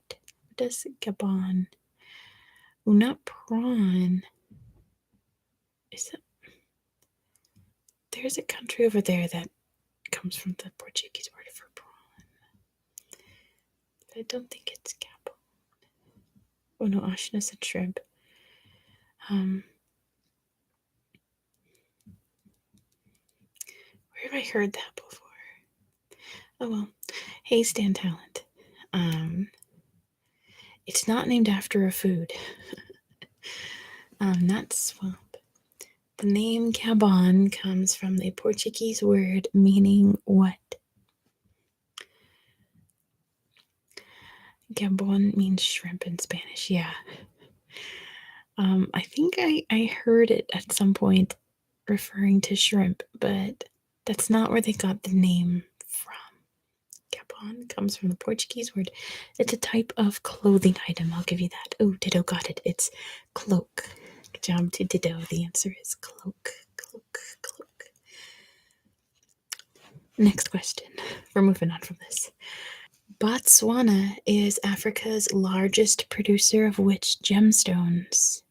What does Gabon? Oh, not prawn. Is it? There's a country over there that comes from the Portuguese word for prawn. But I don't think it's Gabon. Oh no, Ashna said shrimp. Where have I heard that before? Oh well. Hey, Stan Talent. It's not named after a food. Not swamp. The name Gabon comes from the Portuguese word meaning what? Gabon means shrimp in Spanish, yeah. I think I heard it at some point referring to shrimp, but that's not where they got the name from. Gabon comes from the Portuguese word. It's a type of clothing item, I'll give you that. Oh, Ditto got it. It's cloak. Good job to Ditto. The answer is cloak. Next question. We're moving on from this. Botswana is Africa's largest producer of which gemstones?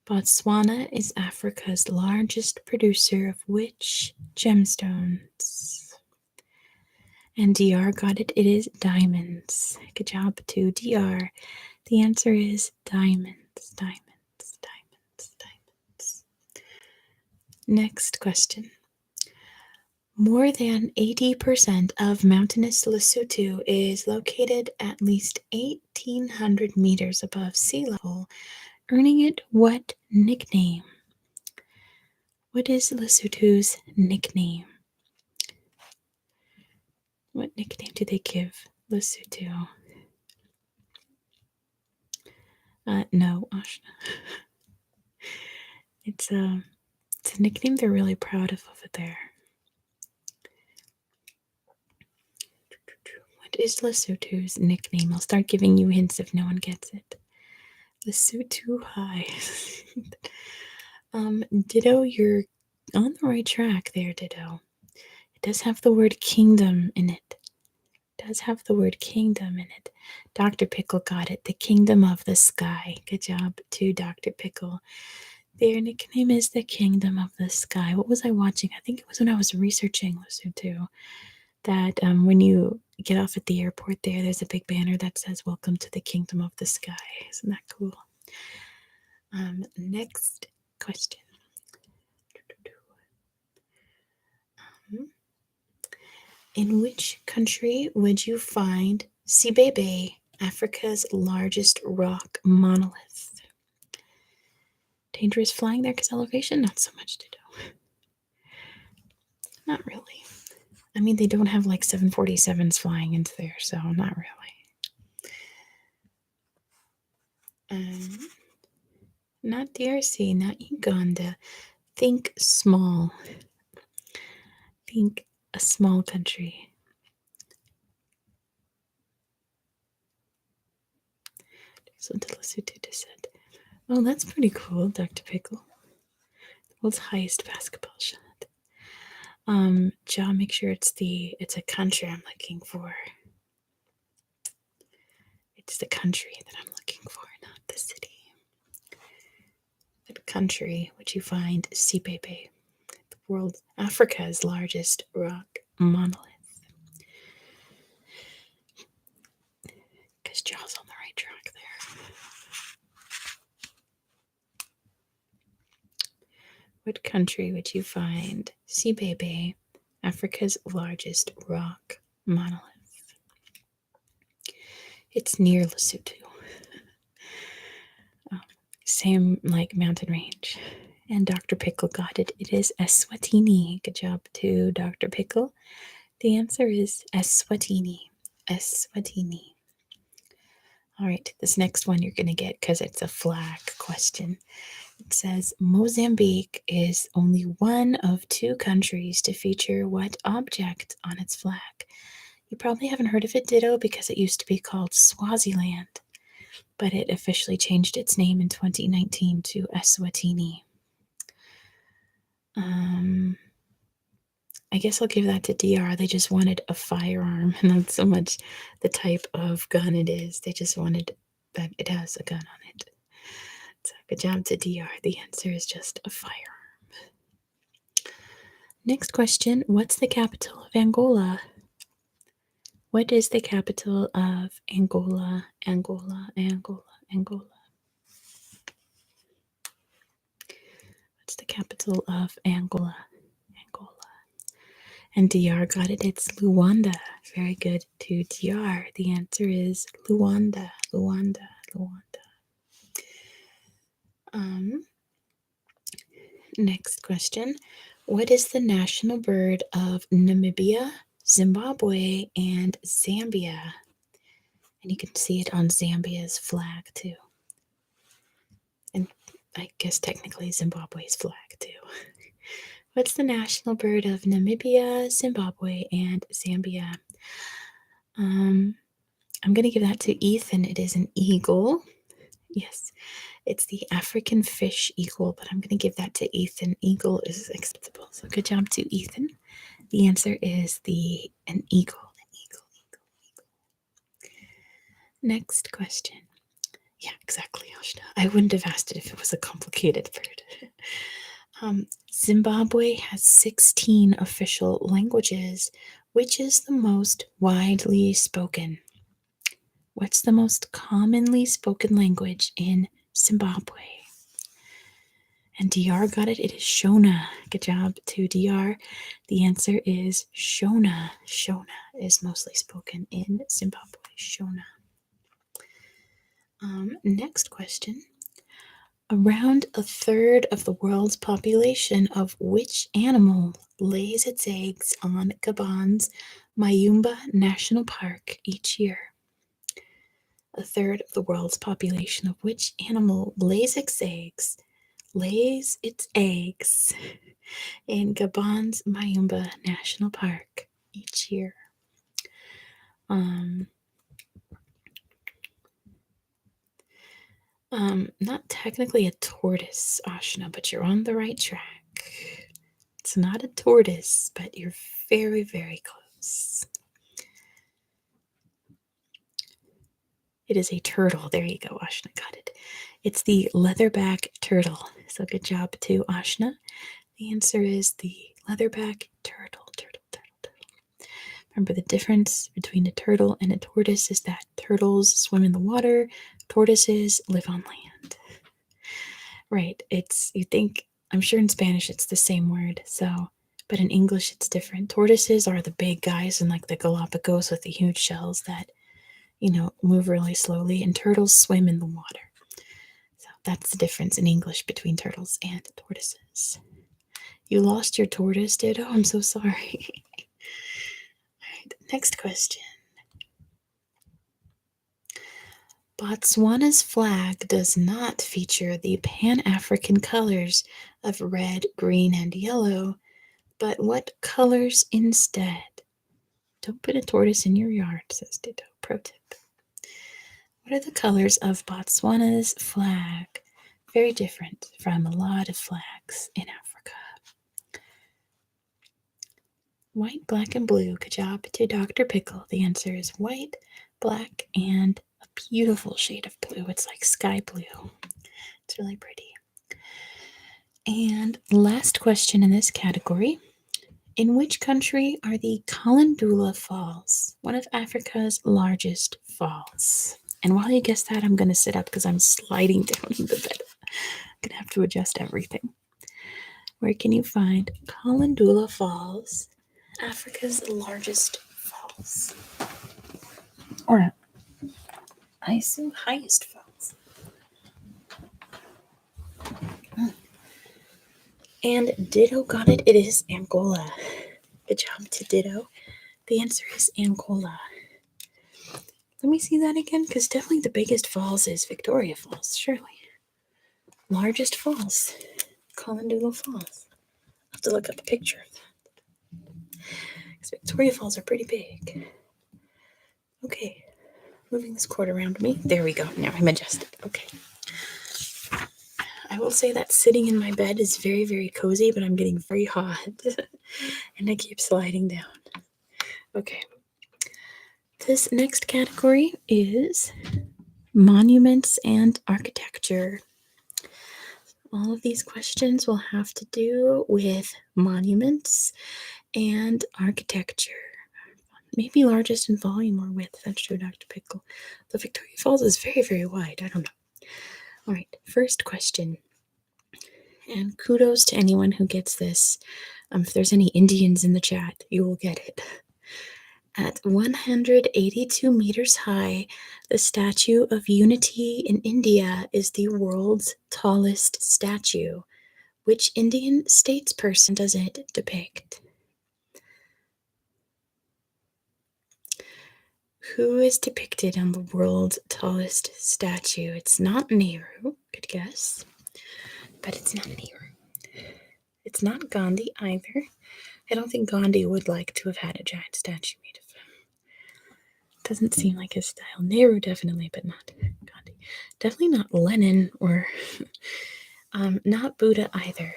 Botswana is Africa's largest producer of which gemstones? And DR got it. It is diamonds. Good job to DR. The answer is diamonds. Next question. More than 80% of mountainous Lesotho is located at least 1,800 meters above sea level, earning it what nickname? What is Lesotho's nickname? What nickname do they give Lesotho? No, Ashna. It's a nickname they're really proud of over there. What is Lesotho's nickname? I'll start giving you hints if no one gets it. Lesotho High. Ditto, you're on the right track there, Ditto. It does have the word kingdom in it. does have the word kingdom in it. Dr. Pickle got it. The Kingdom of the Sky. Good job to Dr. Pickle. Their nickname is the Kingdom of the Sky. What was I watching? I think it was when I was researching Lesotho. That when you get off at the airport there's a big banner that says, "Welcome to the Kingdom of the Sky." Isn't that cool? Next question. In which country would you find Sibebe, Africa's largest rock monolith? Dangerous flying there because elevation? Not so much to do. Not really. I mean, they don't have like 747s flying into there, so not really. Not DRC, not Uganda. Think small. Think a small country. So Lesotho descent. Oh, that's pretty cool, Dr. Pickle. The world's highest basketball shot. Ja, make sure it's a country I'm looking for. It's the country that I'm looking for, not the city. What country would you find Sibebe, the world's Africa's largest rock monolith? Because Ja's on the right track there. What country would you find Sibebe, Africa's largest rock monolith? It's near Lesotho. Same like mountain range. And Dr. Pickle got it. It is Eswatini. Good job to Dr. Pickle. The answer is Eswatini. Eswatini. All right, this next one you're going to get because it's a flag question. It says Mozambique is only one of 2 countries to feature what object on its flag? You probably haven't heard of it, Ditto, because it used to be called Swaziland, but it officially changed its name in 2019 to Eswatini. I guess I'll give that to DR. They just wanted a firearm, not so much the type of gun it is. They just wanted that it has a gun on it. So good job to DR. The answer is just a firearm. Next question. What's the capital of Angola? What is the capital of Angola? Angola, Angola, Angola. What's the capital of Angola? Angola. And DR got it. It's Luanda. Very good to DR. The answer is Luanda. Luanda. Luanda. Next question. What is the national bird of Namibia, Zimbabwe, and Zambia? And you can see it on Zambia's flag too. And I guess technically Zimbabwe's flag too. What's the national bird of Namibia, Zimbabwe, and Zambia? I'm going to give that to Ethan. It is an eagle. Yes, it's the African fish eagle, but I'm going to give that to Ethan. Eagle is acceptable. So good job to Ethan. The answer is an eagle. An eagle. Next question. Yeah, exactly, Ashna. I wouldn't have asked it if it was a complicated bird. Zimbabwe has 16 official languages. Which is the most widely spoken? What's the most commonly spoken language in Zimbabwe? And DR got it. It is Shona. Good job to DR. The answer is Shona. Shona is mostly spoken in Zimbabwe. Shona. Next question. Around a third of the world's population of which animal lays its eggs on Gabon's Mayumba National Park each year? A third of the world's population of which animal lays its eggs in Gabon's Mayumba National Park each year? Not technically a tortoise, Ashna, but you're on the right track. It's not a tortoise, but you're very, very close. It is a turtle. There you go, Ashna got it. It's the leatherback turtle. So good job to Ashna. The answer is the leatherback turtle. Remember the difference between a turtle and a tortoise is that turtles swim in the water, tortoises live on land. Right. You think, I'm sure in Spanish it's the same word, but in English it's different. Tortoises are the big guys in like the Galapagos with the huge shells that, move really slowly, and turtles swim in the water. So that's the difference in English between turtles and tortoises. You lost your tortoise, Ditto? I'm so sorry. Alright, next question. Botswana's flag does not feature the Pan-African colors of red, green, and yellow, but what colors instead? Don't put a tortoise in your yard, says Ditto. Pro tip. What are the colors of Botswana's flag? Very different from a lot of flags in Africa. White, black, and blue. Good job to Dr. Pickle. The answer is white, black, and a beautiful shade of blue. It's like sky blue. It's really pretty. And last question in this category. In which country are the Kalandula Falls, one of Africa's largest falls? And while you guess that, I'm going to sit up because I'm sliding down in the bed. I'm going to have to adjust everything. Where can you find Kalandula Falls, Africa's largest falls? Or, I assume, highest falls. And Ditto got it. It is Angola. Good job to Ditto. The answer is Angola. Let me see that again, because definitely the biggest falls is Victoria Falls, surely. Largest falls, Kalandula Falls. I'll have to look up a picture of that. Because Victoria Falls are pretty big. Okay, moving this cord around me. There we go. Now I'm adjusted. Okay. I will say that sitting in my bed is very, very cozy, but I'm getting very hot. And I keep sliding down. Okay. This next category is monuments and architecture. All of these questions will have to do with monuments and architecture. Maybe largest in volume or width. That's true, Dr. Pickle. The Victoria Falls is very, very wide. I don't know. All right, first question. And kudos to anyone who gets this. If there's any Indians in the chat, you will get it. At 182 meters high, the Statue of Unity in India is the world's tallest statue. Which Indian statesperson does it depict? Who is depicted on the world's tallest statue? It's not Nehru, good guess, but it's not Nehru. It's not Gandhi either. I don't think Gandhi would like to have had a giant statue made of him. Doesn't seem like his style. Nehru definitely, but not Gandhi. Definitely not Lenin or not Buddha either.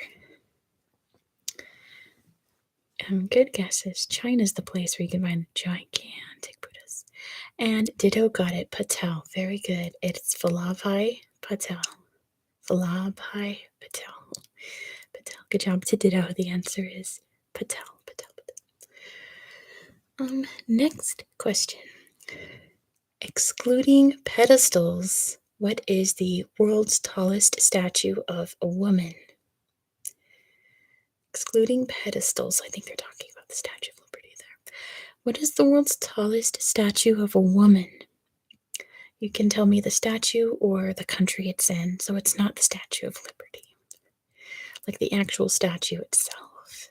Good guesses. China's the place where you can find gigantic Buddhas. And Ditto got it. Patel. Very good. It's Vallabhai Patel. Vallabhai Patel. Patel. Good job to Ditto. The answer is Patel. Next question. Excluding pedestals, what is the world's tallest statue of a woman? Excluding pedestals, I think they're talking about the Statue of Liberty there. What is the world's tallest statue of a woman? You can tell me the statue or the country it's in, so it's not the Statue of Liberty. Like the actual statue itself.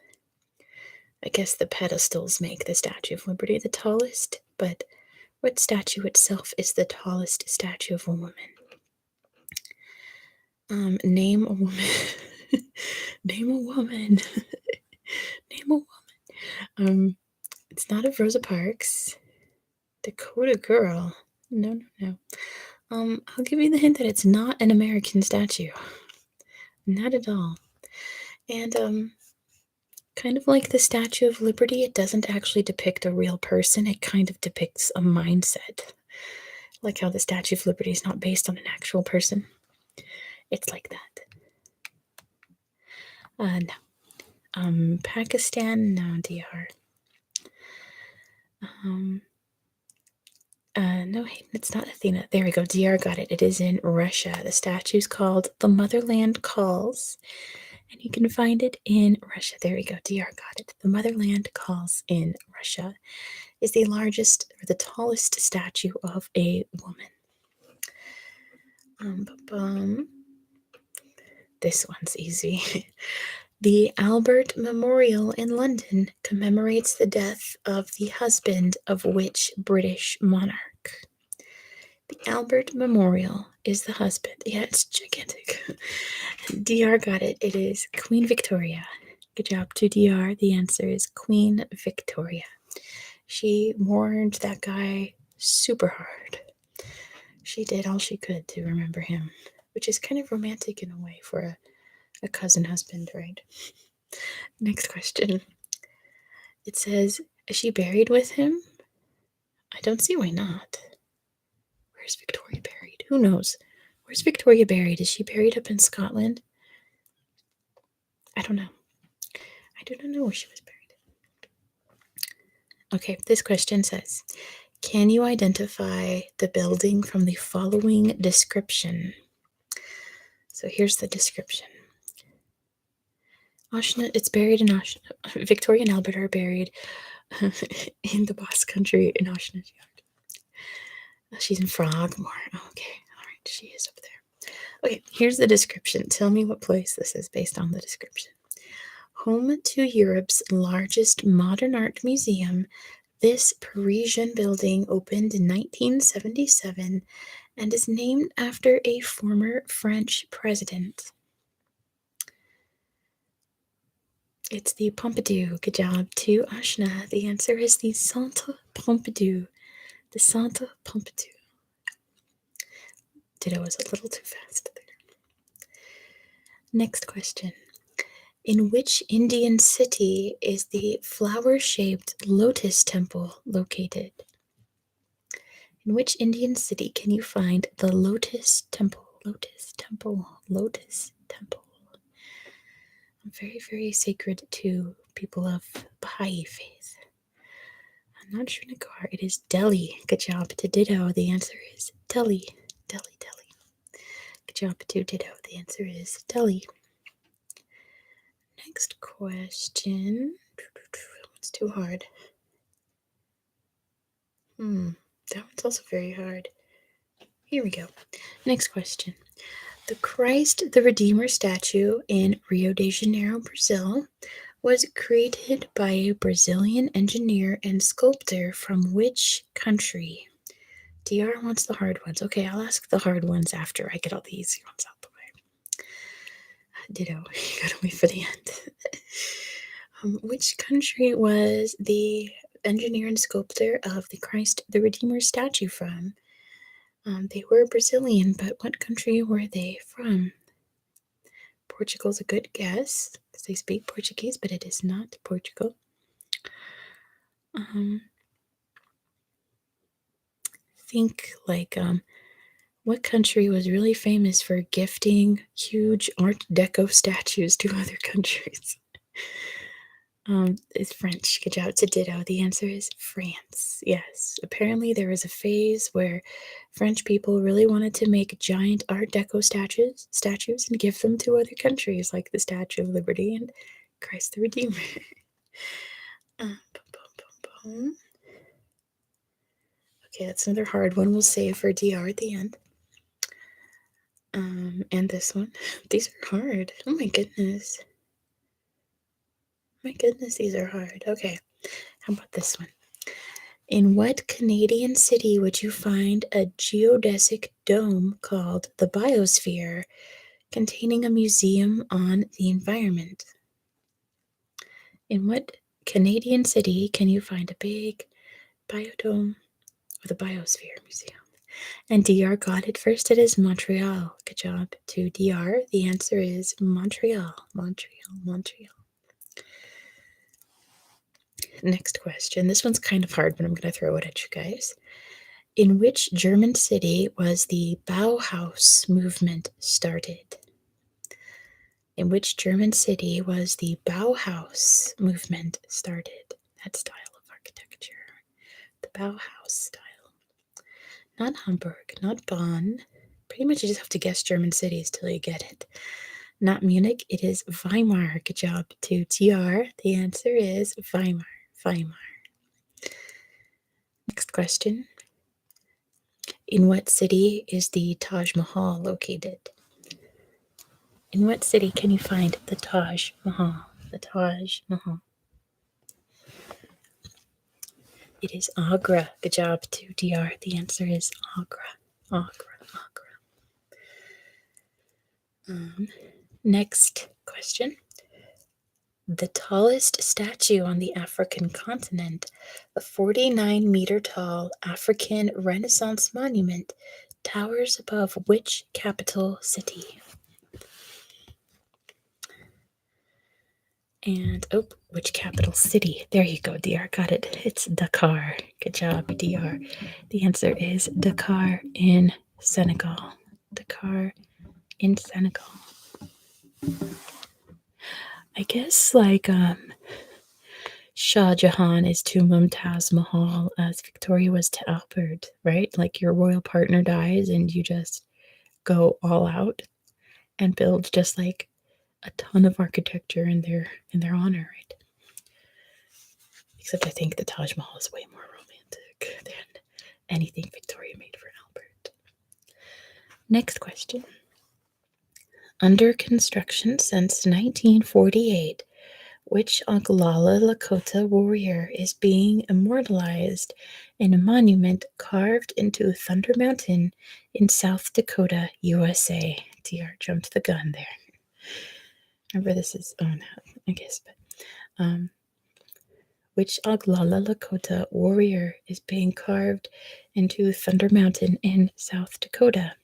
I guess the pedestals make the Statue of Liberty the tallest, but what statue itself is the tallest statue of a woman? Name a woman. Name a woman. Name a woman. It's not of Rosa Parks. Dakota Girl. No. I'll give you the hint that it's not an American statue. Not at all. And, kind of like the Statue of Liberty, it doesn't actually depict a real person. It kind of depicts a mindset. Like how the Statue of Liberty is not based on an actual person. It's like that. No. Pakistan, no. DR. No, it's not Athena. There we go. DR got it. It is in Russia. The statue's called The Motherland Calls, and you can find it in Russia. There we go. DR got it. The Motherland Calls in Russia is the largest or the tallest statue of a woman. This one's easy. The Albert Memorial in London commemorates the death of the husband of which British monarch? The Albert Memorial is the husband. Yeah, it's gigantic. DR got it. It is Queen Victoria. Good job to DR. The answer is Queen Victoria. She warned that guy super hard. She did all she could to remember him, which is kind of romantic in a way for a cousin husband, right? Next question. It says, is she buried with him? I don't see why not. Where's Victoria buried? Who knows? Where's Victoria buried? Is she buried up in Scotland? I don't know. I do not know where she was buried. Okay, this question says, can you identify the building from the following description? So here's the description. It's buried in Auschwitz. Victoria and Albert are buried in the Basque Country in Auschwitz. She's in Frogmore. Okay, all right, she is up there. Okay, here's the description. Tell me what place this is based on the description. Home to Europe's largest modern art museum, this Parisian building opened in 1977 and is named after a former French president. It's the Pompidou. Good job to Ashna. The answer is the Centre Pompidou. The Centre Pompidou. Ditto was a little too fast there. Next question. In which Indian city is the flower-shaped lotus temple located? In which Indian city can you find the lotus temple? Lotus temple. Lotus temple. Very, very sacred to people of Baha'i faith. I'm not Srinagar. It is Delhi. Good job to Ditto. The answer is Delhi. Delhi. Good job to Ditto. The answer is Delhi. Next question. It's too hard. That one's also very hard. Here we go. Next question. The Christ the Redeemer statue in Rio de Janeiro, Brazil, was created by a Brazilian engineer and sculptor from which country? DR wants the hard ones. Okay, I'll ask the hard ones after I get all the easy ones out the way. Ditto, you gotta wait for the end. Which country was the engineer and sculptor of the Christ the Redeemer statue from? They were Brazilian, but what country were they from? Portugal's a good guess because they speak Portuguese, but it is not Portugal. Think like what country was really famous for gifting huge Art Deco statues to other countries? It's French. Good job to Ditto. The answer is France. Yes. Apparently there was a phase where French people really wanted to make giant Art Deco statues and give them to other countries, like the Statue of Liberty and Christ the Redeemer. Okay, that's another hard one. We'll save for DR at the end. And this one. These are hard. Oh my goodness. My goodness, these are hard. Okay, how about this one? In what Canadian city would you find a geodesic dome called the Biosphere, containing a museum on the environment? In what Canadian city can you find a big biodome or the Biosphere Museum? And DR got it first. It is Montreal. Good job to DR. The answer is Montreal. Montreal. Next question. This one's kind of hard, but I'm going to throw it at you guys. In which German city was the Bauhaus movement started? In which German city was the Bauhaus movement started? That style of architecture. The Bauhaus style. Not Hamburg, not Bonn. Pretty much you just have to guess German cities till you get it. Not Munich, it is Weimar. Good job to TR. The answer is Weimar. Weimar. Next question. In what city is the Taj Mahal located? In what city can you find the Taj Mahal? The Taj Mahal. It is Agra. Good job to DR. The answer is Agra. Agra. Agra. Next question. The tallest statue on the African continent, a 49-meter tall African Renaissance monument, towers above which capital city? And, which capital city? There you go, DR. Got it. It's Dakar. Good job, DR. The answer is Dakar in Senegal. Dakar in Senegal. I guess Shah Jahan is to Mumtaz Mahal as Victoria was to Albert, right? Like your royal partner dies and you just go all out and build just like a ton of architecture in their honor, right? Except I think the Taj Mahal is way more romantic than anything Victoria made for Albert. Next question. Under construction since 1948, which Oglala Lakota warrior is being immortalized in a monument carved into Thunder Mountain in South Dakota, USA? DR jumped the gun there. Remember, this is, no, I guess, but which Oglala Lakota warrior is being carved into Thunder Mountain in South Dakota?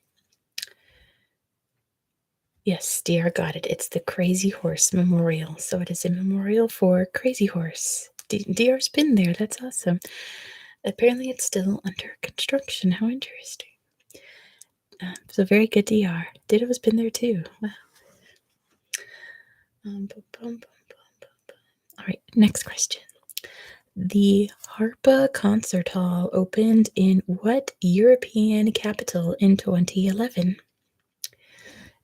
Yes, DR got it. It's the Crazy Horse Memorial. So it is a memorial for Crazy Horse. DR's been there. That's awesome. Apparently, it's still under construction. How interesting. So very good, DR. Ditto's been there too. Wow. All right, next question. The Harpa Concert Hall opened in what European capital in 2011?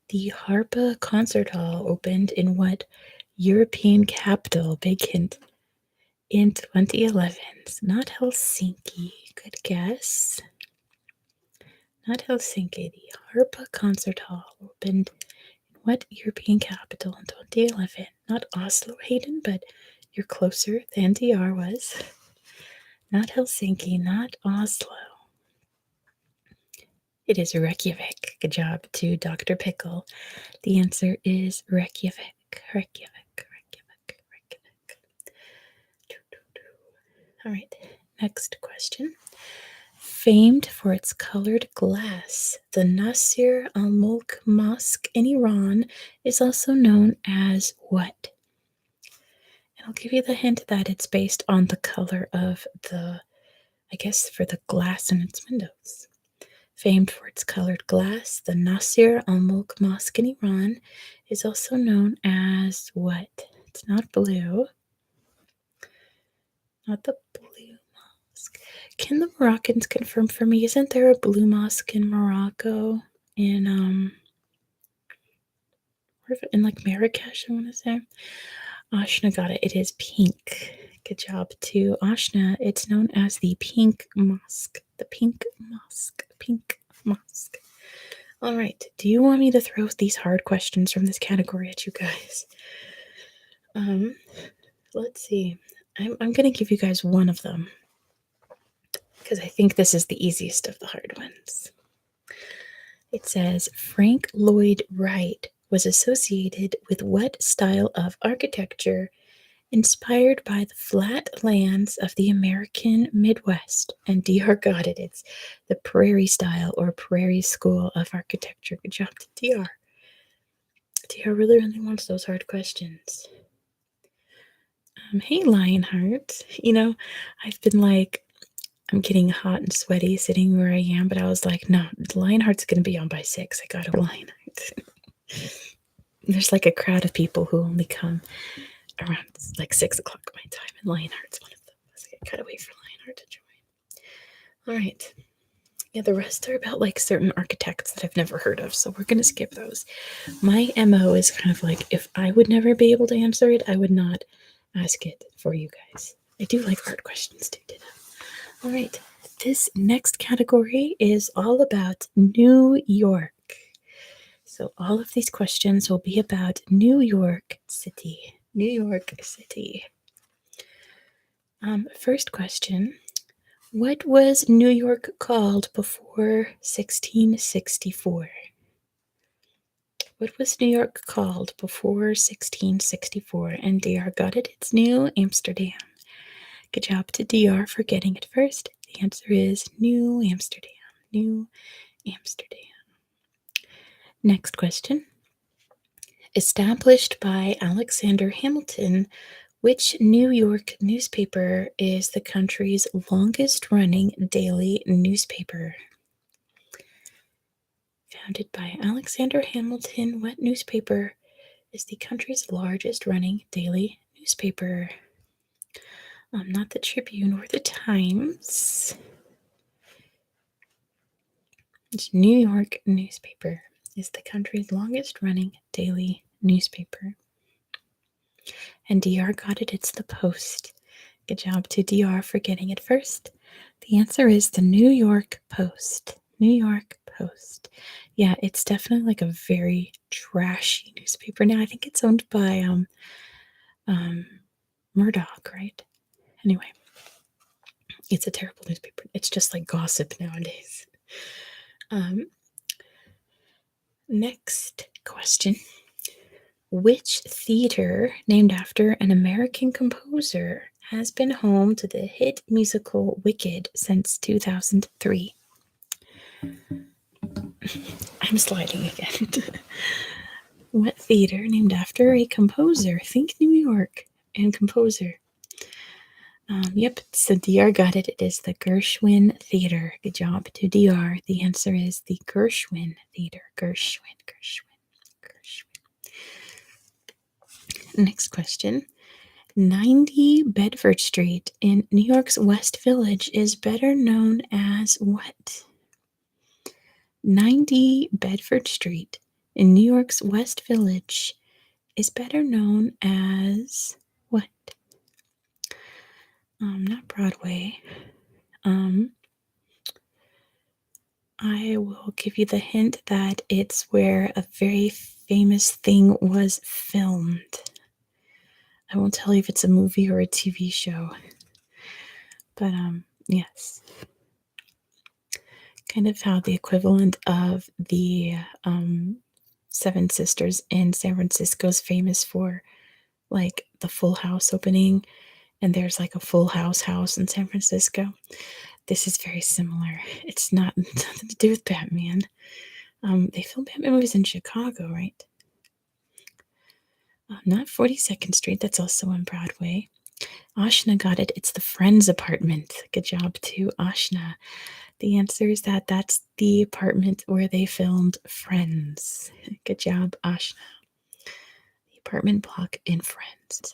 The Harpa Concert Hall opened in what European capital? Big hint. In 2011. It's not Helsinki. Good guess. Not Helsinki. The Harpa Concert Hall opened in what European capital in 2011? Not Oslo, Hayden, but you're closer than DR was. Not Helsinki, not Oslo. It is Reykjavik. Good job to Dr. Pickle. The answer is Reykjavik. Reykjavik. All right, next question. Famed for its colored glass, the Nasir al-Mulk Mosque in Iran is also known as what? And I'll give you the hint that it's based on the color of for the glass in its windows. Famed for its colored glass, the Nasir al-Mulk Mosque in Iran is also known as what? It's not blue. Not the blue mosque. Can the Moroccans confirm for me? Isn't there a blue mosque in Morocco? In like Marrakesh, I want to say. Ashna got it. It is pink. Good job to Ashna. It's known as the Pink Mosque. The Pink Mosque. Pink Mosque. All right. Do you want me to throw these hard questions from this category at you guys? Let's see. I'm going to give you guys one of them because I think this is the easiest of the hard ones. It says Frank Lloyd Wright was associated with what style of architecture inspired by the flat lands of the American Midwest? And DR got it. It's the prairie style or prairie school of architecture. Good job to DR. DR really, really wants those hard questions. Hey, Lionheart. I've been I'm getting hot and sweaty sitting where I am, but I was like, no, Lionheart's going to be on by 6. I got to Lionheart. There's like a crowd of people who only come around like 6 o'clock my time, and Lionheart's one of them. So I gotta wait for Lionheart to join. All right. Yeah, the rest are about like certain architects that I've never heard of, so we're gonna skip those. My MO is kind of like if I would never be able to answer it, I would not ask it for you guys. I do like art questions too, did I? All right. This next category is all about New York. So all of these questions will be about New York City. New York City. First question. What was New York called before 1664? What was New York called before 1664? And DR got it. It's New Amsterdam. Good job to DR for getting it first. The answer is New Amsterdam. New Amsterdam. Next question. Established by Alexander Hamilton, which New York newspaper is the country's longest running daily newspaper? Founded by Alexander Hamilton, what newspaper is the country's largest running daily newspaper? Not the Tribune or the Times. It's New York newspaper is the country's longest running daily newspaper. And DR got it. It's the Post. Good job to DR for getting it first. The answer is the New York Post. New York Post. Yeah, it's definitely like a very trashy newspaper now. I think it's owned by Murdoch, right? Anyway, it's a terrible newspaper. It's just like gossip nowadays. Next question. Which theater, named after an American composer, has been home to the hit musical Wicked since 2003? I'm sliding again. What theater, named after a composer? Think New York and composer. Yep, so DR got it. It is the Gershwin Theater. Good job to DR. The answer is the Gershwin Theater. Gershwin. Next question. 90 Bedford Street in New York's West Village is better known as what? 90 Bedford Street in New York's West Village is better known as what? Not Broadway. I will give you the hint that it's where a very famous thing was filmed. I won't tell you if it's a movie or a TV show. But yes. Kind of how the equivalent of the Seven Sisters in San Francisco is famous for like the Full House opening, and there's like a Full House in San Francisco. This is very similar. It's not nothing to do with Batman. They film Batman movies in Chicago, right? Not 42nd Street. That's also on Broadway. Ashna got it. It's the Friends apartment. Good job to Ashna. The answer is that's the apartment where they filmed Friends. Good job, Ashna. The apartment block in Friends.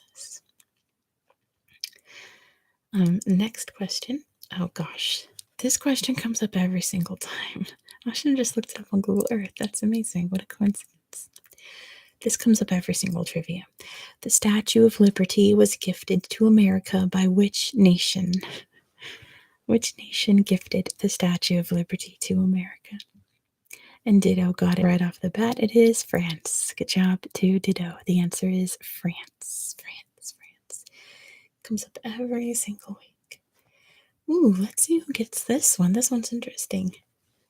Next question. Oh gosh, this question comes up every single time. Ashna just looked it up on Google Earth. That's amazing. What a coincidence. This comes up every single trivia. The Statue of Liberty was gifted to America by which nation? Which nation gifted the Statue of Liberty to America? And Ditto got it right off the bat. It is France. Good job to Ditto. The answer is France. France. Comes up every single week. Ooh, let's see who gets this one. This one's interesting.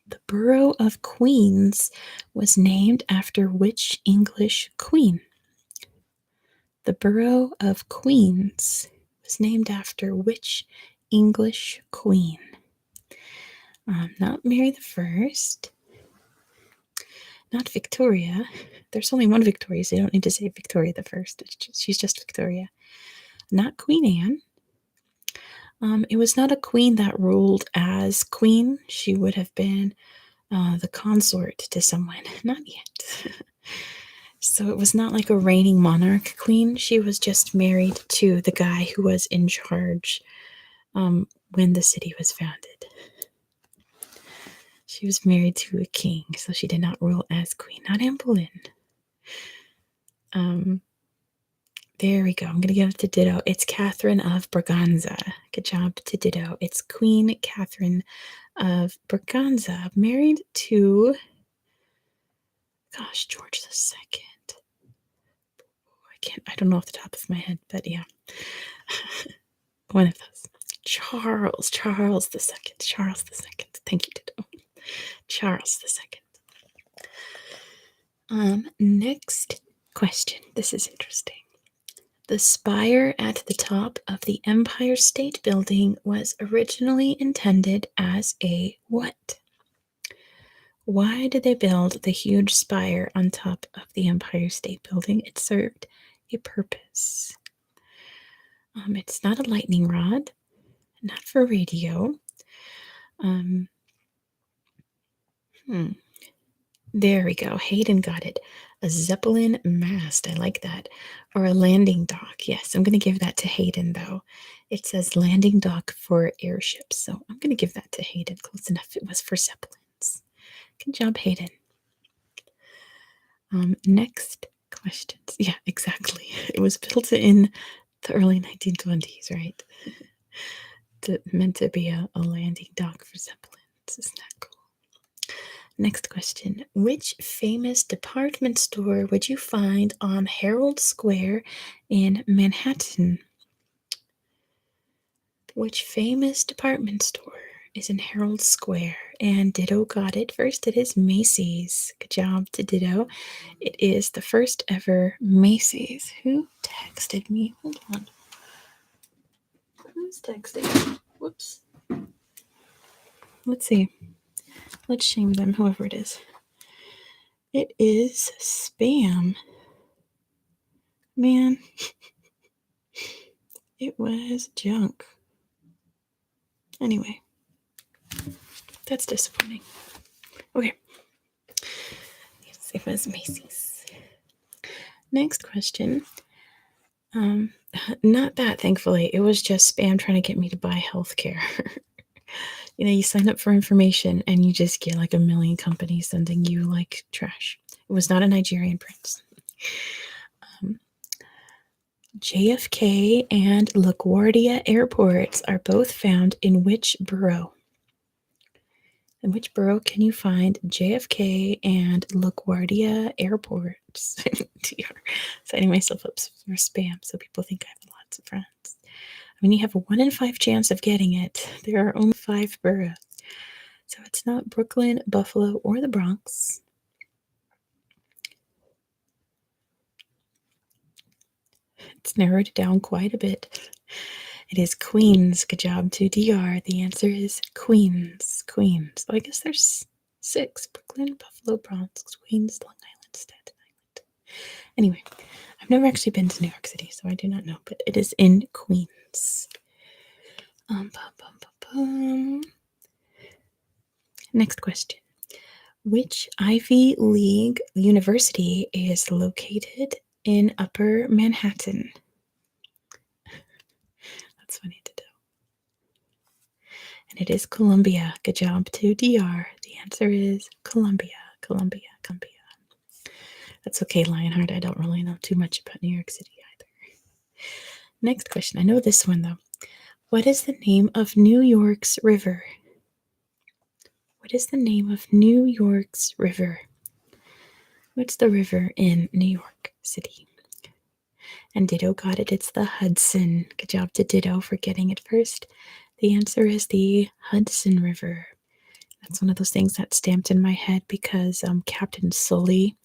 The borough of Queens was named after which English queen? The borough of Queens was named after which English queen? Not Mary the First. Not Victoria. There's only one Victoria, so you don't need to say Victoria the First. She's just Victoria. Not Queen Anne. It was not a queen that ruled as queen. She would have been the consort to someone. Not yet. So it was not like a reigning monarch queen. She was just married to the guy who was in charge when the city was founded. She was married to a king, so she did not rule as queen. Not Anne Boleyn. There we go. I'm going to give it to Ditto. It's Catherine of Braganza. Good job to Ditto. It's Queen Catherine of Braganza, married to, George II. I don't know off the top of my head, but yeah. One of those. Charles II. Charles II. Thank you, Ditto. Charles II. Next question. This is interesting. The spire at the top of the Empire State Building was originally intended as a what? Why did they build the huge spire on top of the Empire State Building? It served a purpose. It's not a lightning rod, not for radio. There we go. Hayden got it. A Zeppelin mast. I like that. Or a landing dock. Yes, I'm going to give that to Hayden, though. It says landing dock for airships, so I'm going to give that to Hayden. Close enough. It was for Zeppelins. Good job, Hayden. Next questions. Yeah, exactly. It was built in the early 1920s, right? Meant to be a landing dock for Zeppelins. Isn't that cool? Next question. Which famous department store would you find on Herald Square in Manhattan? Which famous department store is in Herald Square? And Ditto got it. First, it is Macy's. Good job to Ditto. It is the first ever Macy's. Who texted me? Hold on. Who's texting? Whoops. Let's see. Let's shame them, whoever it is. It is spam. Man. It was junk. Anyway. That's disappointing. Okay. Yes, it was Macy's. Next question. Not that, thankfully. It was just spam trying to get me to buy healthcare. You sign up for information and you just get like a million companies sending you like trash. It was not a Nigerian prince. JFK and LaGuardia airports are both found in which borough? In which borough can you find JFK and LaGuardia airports? Signing myself up for spam so people think I have lots of friends. You have a 1 in 5 chance of getting it. There are only 5 boroughs. So it's not Brooklyn, Buffalo, or the Bronx. It's narrowed down quite a bit. It is Queens. Good job to DR. The answer is Queens. Queens. So I guess there's 6. Brooklyn, Buffalo, Bronx, Queens, Long Island, Staten Island. Anyway, I've never actually been to New York City, so I do not know, but it is in Queens. Next question. Which Ivy League university is located in Upper Manhattan? That's funny to do. And it is Columbia. Good job to DR. The answer is Columbia. Columbia. That's okay, Lionheart. I don't really know too much about New York City either. Next question. I know this one, though. What is the name of New York's river? What is the name of New York's river? What's the river in New York City? And Ditto got it. It's the Hudson. Good job to Ditto for getting it first. The answer is the Hudson River. That's one of those things that's stamped in my head because Captain Sully,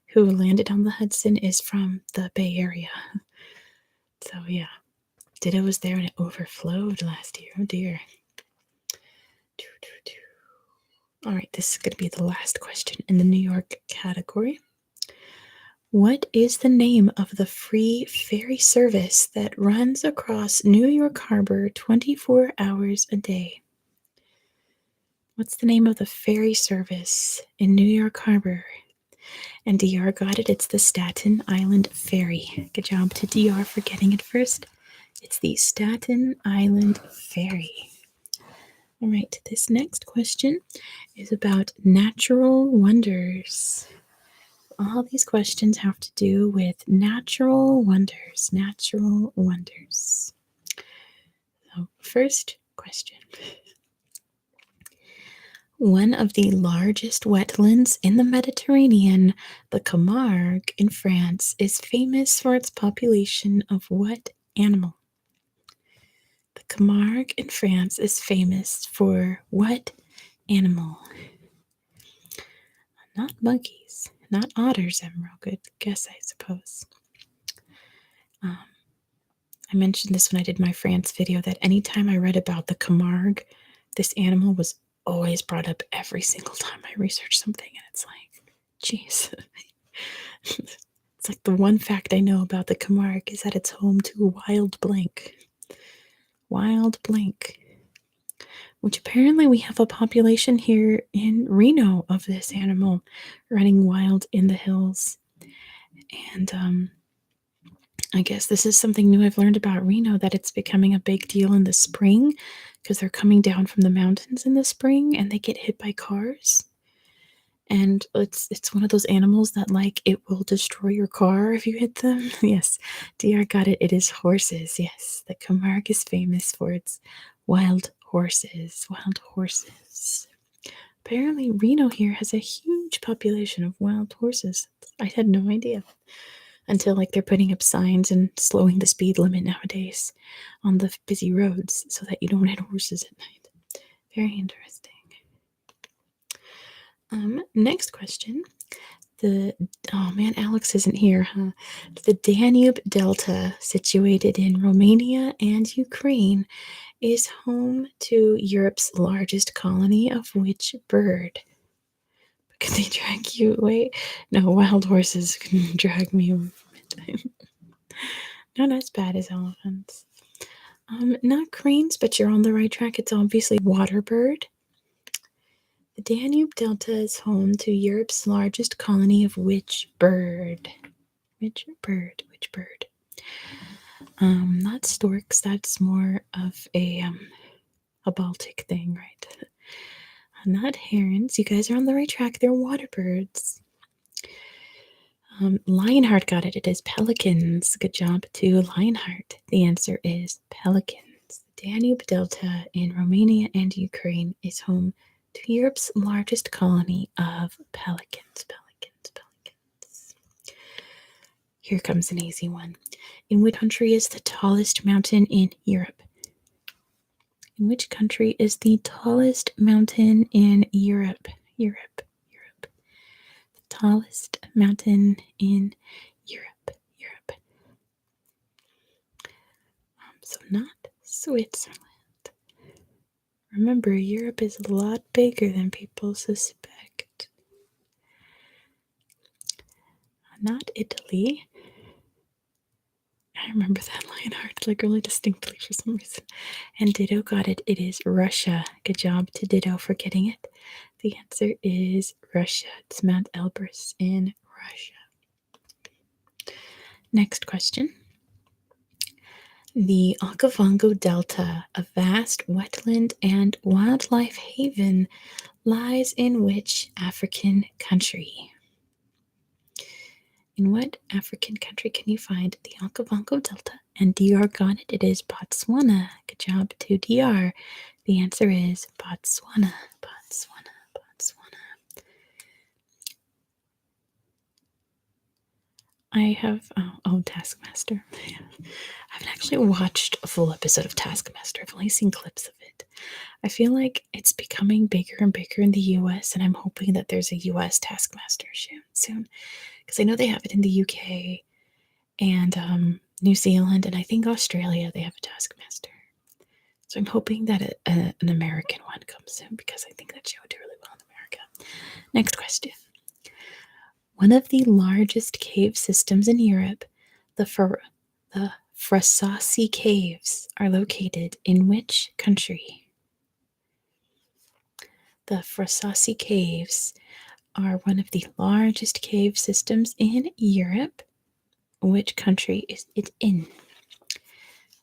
who landed on the Hudson, is from the Bay Area. So yeah, Ditto was there and it overflowed last year. Oh dear. All right, this is going to be the last question in the New York category. What is the name of the free ferry service that runs across New York Harbor 24 hours a day? What's the name of the ferry service in New York Harbor? And DR got it. It's the Staten Island Ferry. Good job to DR for getting it first. It's the Staten Island Ferry. All right, this next question is about natural wonders. All these questions have to do with natural wonders. Natural wonders. So, first question. One of the largest wetlands in the Mediterranean, the Camargue in France, is famous for its population of what animal? The Camargue in France is famous for what animal? Not monkeys, not otters, Emerald. Good guess, I suppose. I mentioned this when I did my France video, that anytime I read about the Camargue, this animal was always brought up every single time I researched something, and it's like, geez. It's like the one fact I know about the Camargue is that it's home to wild blank. Wild blank. Which apparently we have a population here in Reno of this animal running wild in the hills. And I guess this is something new I've learned about Reno, that it's becoming a big deal in the spring because they're coming down from the mountains in the spring and they get hit by cars. And it's one of those animals that, like, it will destroy your car if you hit them. Yes, DR got it. It is horses. Yes, the Camargue is famous for its wild horses. Wild horses. Apparently, Reno here has a huge population of wild horses. I had no idea until, like, they're putting up signs and slowing the speed limit nowadays on the busy roads so that you don't hit horses at night. Very interesting. Next question. Oh man, Alex isn't here, huh? The Danube Delta, situated in Romania and Ukraine, is home to Europe's largest colony of which bird? Can they drag you away? No, wild horses can drag me away from it. Not as bad as elephants. Not cranes, but you're on the right track. It's obviously water bird. The Danube Delta is home to Europe's largest colony of which bird? Which bird? Which bird? Not storks. That's more of a Baltic thing, right? Not herons. You guys are on the right track. They're water birds. Lionheart got it. It is pelicans. Good job to Lionheart. The answer is pelicans. The Danube Delta in Romania and Ukraine is home to Europe's largest colony of pelicans. Pelicans. Here comes an easy one. In which country is the tallest mountain in Europe? In which country is the tallest mountain in Europe? Europe. The tallest mountain in Europe. So not Switzerland. Remember, Europe is a lot bigger than people suspect. Not Italy. I remember that Lionheart like really distinctly for some reason. And Ditto got it. It is Russia. Good job to Ditto for getting it. The answer is Russia. It's Mount Elbrus in Russia. Next question. The Okavango Delta, a vast wetland and wildlife haven, lies in which African country? In what African country can you find the Okavango Delta? And DR got it. It is Botswana. Good job to DR. The answer is Botswana. I have, Taskmaster. Yeah. I haven't actually watched a full episode of Taskmaster. I've only seen clips of it. I feel like it's becoming bigger and bigger in the US, and I'm hoping that there's a US Taskmaster soon. Because I know they have it in the UK and New Zealand, and I think Australia, they have a Taskmaster. So I'm hoping that an American one comes soon, because I think that show would do really well in America. Next question. One of the largest cave systems in Europe, the, the Frasassi Caves, are located in which country? The Frasassi Caves are one of the largest cave systems in Europe. Which country is it in?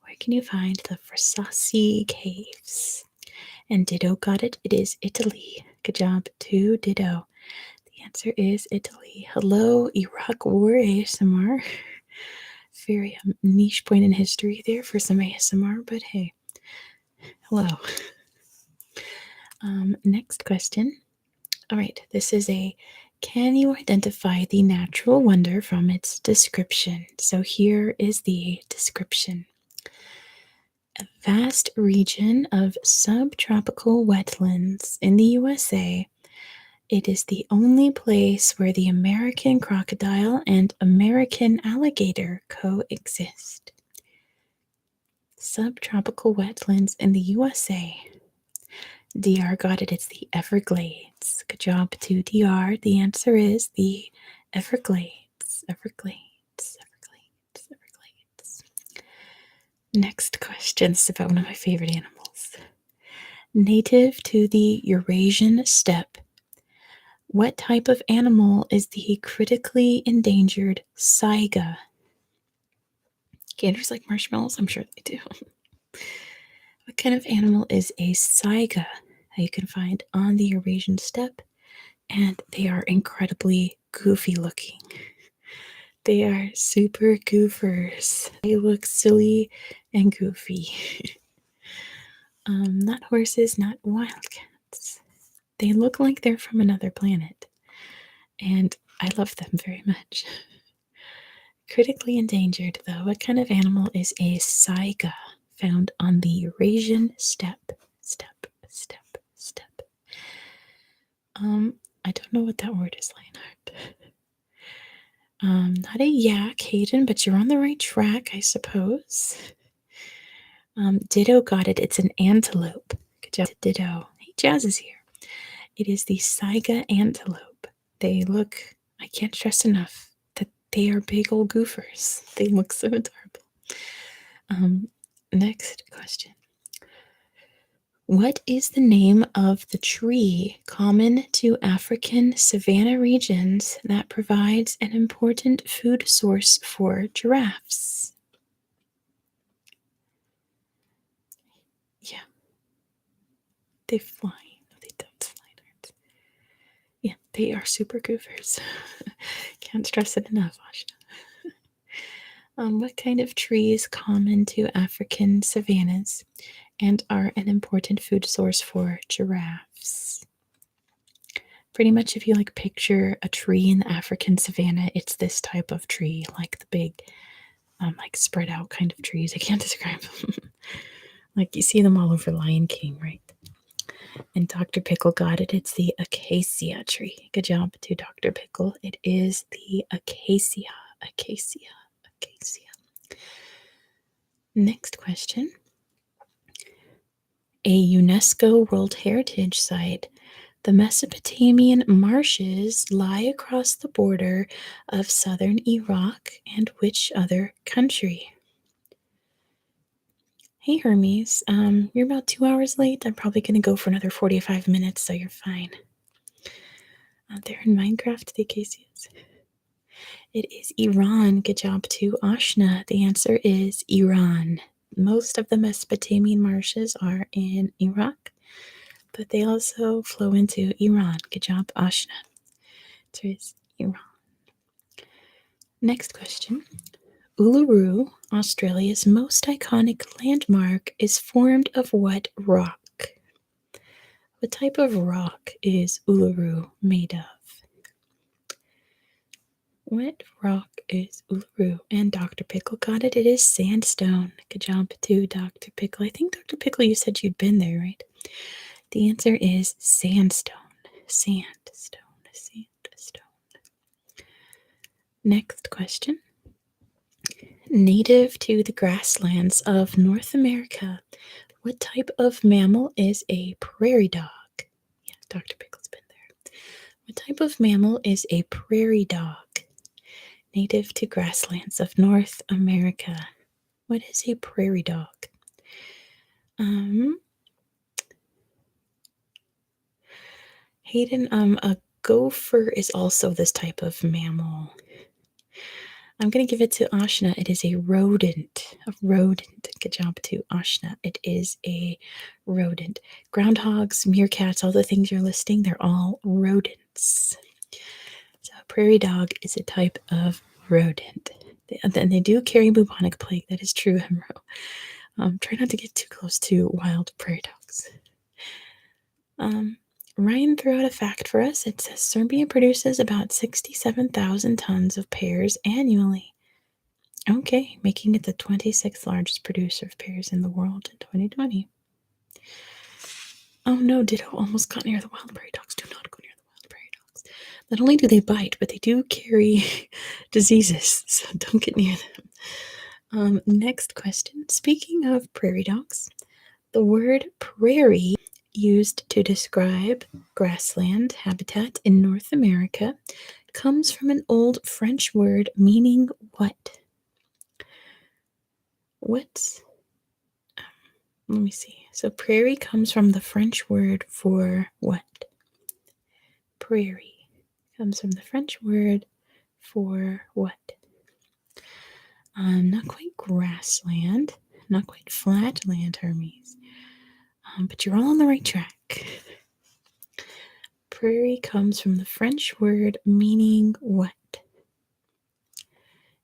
Where can you find the Frasassi Caves? And Ditto got it. It is Italy. Good job to Ditto. The answer is Italy. Hello, Iraq War ASMR. Very niche point in history there for some ASMR, but hey. Hello. Next question. All right, this is a can you identify the natural wonder from its description? So here is the description. A vast region of subtropical wetlands in the USA. It is the only place where the American crocodile and American alligator coexist. Subtropical wetlands in the USA. DR got it. It's the Everglades. Good job to DR. The answer is the Everglades. Everglades. Everglades. Everglades. Next question. This is about one of my favorite animals. Native to the Eurasian steppe. What type of animal is the critically endangered saiga? Gators like marshmallows? I'm sure they do. What kind of animal is a saiga that you can find on the Eurasian steppe? And they are incredibly goofy looking. They are super goofers. They look silly and goofy. Not horses, not wildcats. They look like they're from another planet. And I love them very much. Critically endangered, though. What kind of animal is a saiga found on the Eurasian steppe? Steppe. I don't know what that word is, Leonard. Not a yak, Hayden, but you're on the right track, I suppose. Ditto got it. It's an antelope. Good job, Ditto. Hey, Jazz is here. It is the saiga antelope. They look, I can't stress enough that they are big old goofers. They look so adorable. Next question. What is the name of the tree common to African savanna regions that provides an important food source for giraffes? Yeah. They fly. No, they don't fly. Yeah, they are super goofers. Can't stress it enough, Ashna. What kind of tree is common to African savannas and are an important food source for giraffes? Pretty much if you like picture a tree in the African savanna, it's this type of tree, like the big, like spread out kind of trees. I can't describe them. Like you see them all over Lion King, right? And Dr. Pickle got it. It's the acacia tree. Good job to Dr. Pickle. It is the acacia. Acacia. Next question. A UNESCO World Heritage Site. The Mesopotamian marshes lie across the border of southern Iraq and which other country? Hey Hermes, you're about 2 hours late. I'm probably going to go for another 45 minutes, so you're fine. They're in Minecraft, the acacias. It is Iran. Good job to Ashna. The answer is Iran. Most of the Mesopotamian marshes are in Iraq, but they also flow into Iran. Good job, Ashna. It is Iran. Next question. Uluru, Australia's most iconic landmark, is formed of what rock? What type of rock is Uluru made of? What rock is Uluru? And Dr. Pickle got it. It is sandstone. Good job to Dr. Pickle. I think, Dr. Pickle, you said you'd been there, right? The answer is sandstone. Sandstone. Next question. Native to the grasslands of North America, what type of mammal is a prairie dog? Yeah, Dr. Pickle's been there. What type of mammal is a prairie dog? Native to grasslands of North America. What is a prairie dog? Hayden, a gopher is also this type of mammal. I'm going to give it to Ashna. It is a rodent. A rodent. Good job to Ashna. It is a rodent. Groundhogs, meerkats, all the things you're listing, they're all rodents. So a prairie dog is a type of rodent. And they do carry bubonic plague. That is true, Hemro. Try not to get too close to wild prairie dogs. Ryan threw out a fact for us. It says Serbia produces about 67,000 tons of pears annually. Okay, making it the 26th largest producer of pears in the world in 2020. Oh no, Ditto almost got near the wild prairie dogs. Do not go near the wild prairie dogs. Not only do they bite, but they do carry diseases, so don't get near them. Next question. Speaking of prairie dogs, the word prairie used to describe grassland habitat in North America comes from an old French word meaning what? What? Let me see. So prairie comes from the French word for what? Prairie comes from the French word for what? Not quite grassland, not quite flatland, Hermes. But you're all on the right track. Prairie comes from the French word meaning what?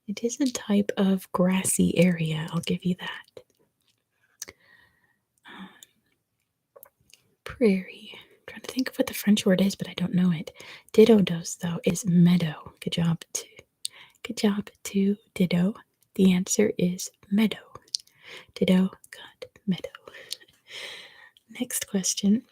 It is a type of grassy area, I'll give you that. Prairie. I'm trying to think of what the French word is, but I don't know it. Ditto does, though, is meadow. Good job to Ditto. The answer is meadow. Ditto got meadow. Next question.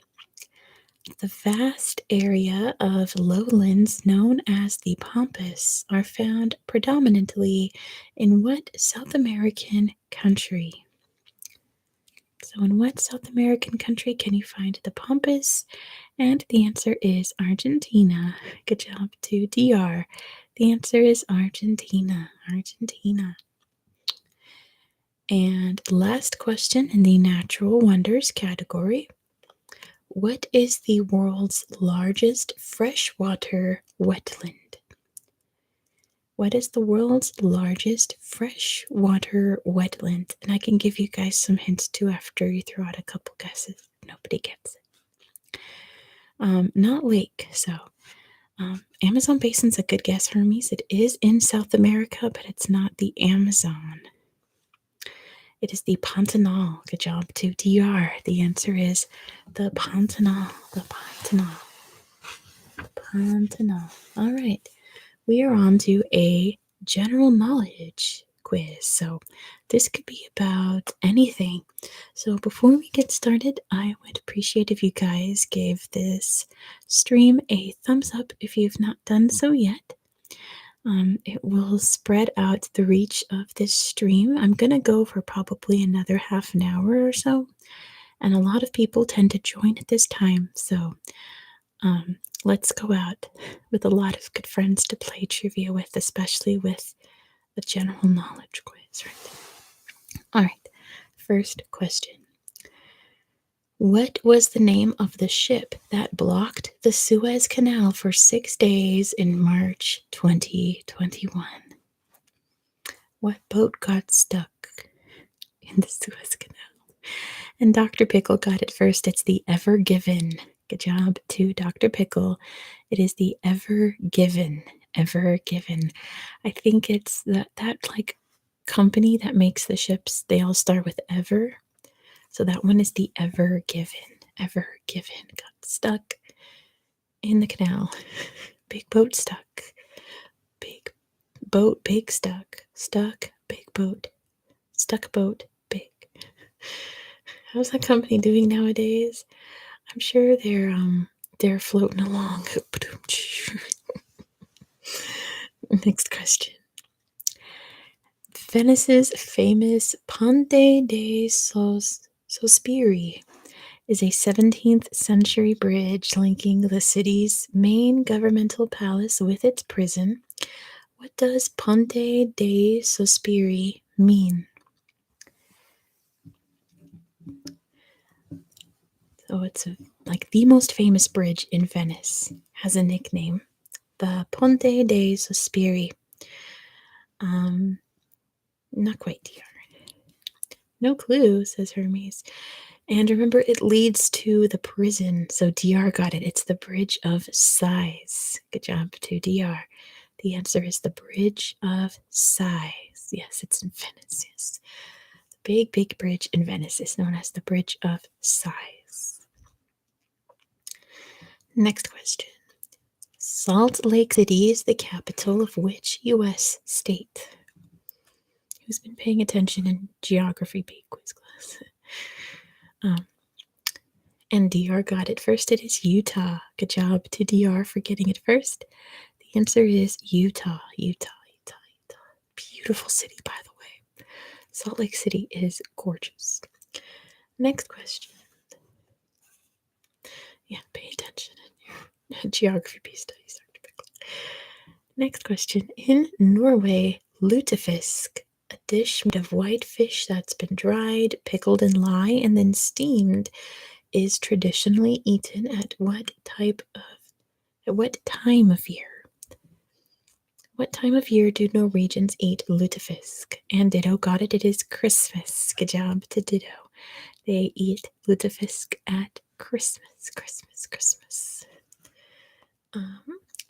The vast area of lowlands known as the Pampas are found predominantly in what South American country? So in what South American country can you find the Pampas? And the answer is Argentina. Good job to DR. The answer is Argentina. Argentina. And last question in the natural wonders category. What is the world's largest freshwater wetland? What is the world's largest freshwater wetland? And I can give you guys some hints too after you throw out a couple guesses. Nobody gets it. Not lake, so Amazon basin's a good guess, Hermes. It is in South America, but it's not the Amazon. It is the Pantanal. Good job to DR. The answer is the Pantanal. The Pantanal. Pantanal. All right. We are on to a general knowledge quiz. So this could be about anything. So before we get started, I would appreciate if you guys gave this stream a thumbs up if you've not done so yet. It will spread out the reach of this stream. I'm going to go for probably another half an hour or so. And a lot of people tend to join at this time. So let's go out with a lot of good friends to play trivia with, especially with the general knowledge quiz right there. All right, first question. What was the name of the ship that blocked the Suez Canal for 6 days in March 2021? What boat got stuck in the Suez Canal? And Dr. Pickle got it first. It's the Ever Given. Good job to Dr. Pickle. It is the Ever Given. Ever Given. I think it's that like company that makes the ships. They all start with Ever. So that one is the Ever Given. Ever Given got stuck in the canal. Big boat stuck. Big boat, big stuck. Stuck, big boat. Stuck boat, big. How's that company doing nowadays? I'm sure they're floating along. Next question. Venice's famous Ponte dei Sospiri is a 17th century bridge linking the city's main governmental palace with its prison. What does Ponte dei Sospiri mean? So it's like the most famous bridge in Venice. Has a nickname, the Ponte dei Sospiri. Not quite DR. No clue, says Hermes. And remember, it leads to the prison. So DR got it. It's the Bridge of Sighs. Good job to DR. The answer is the Bridge of Sighs. Yes, it's in Venice. Yes. The big, big bridge in Venice is known as the Bridge of Sighs. Next question. Salt Lake City is the capital of which U.S. state? Who's been paying attention in geography quiz class? And DR got it first. It is Utah. Good job to DR for getting it first. The answer is Utah. Utah. Beautiful city, by the way. Salt Lake City is gorgeous. Next question. Yeah, pay attention in your geography piece studies. Next question. In Norway, lutefisk, a dish made of white fish that's been dried, pickled in lye, and then steamed, is traditionally eaten at what time of year? What time of year do Norwegians eat lutefisk? And Ditto got it. It is Christmas. Good job to Ditto. They eat lutefisk at Christmas.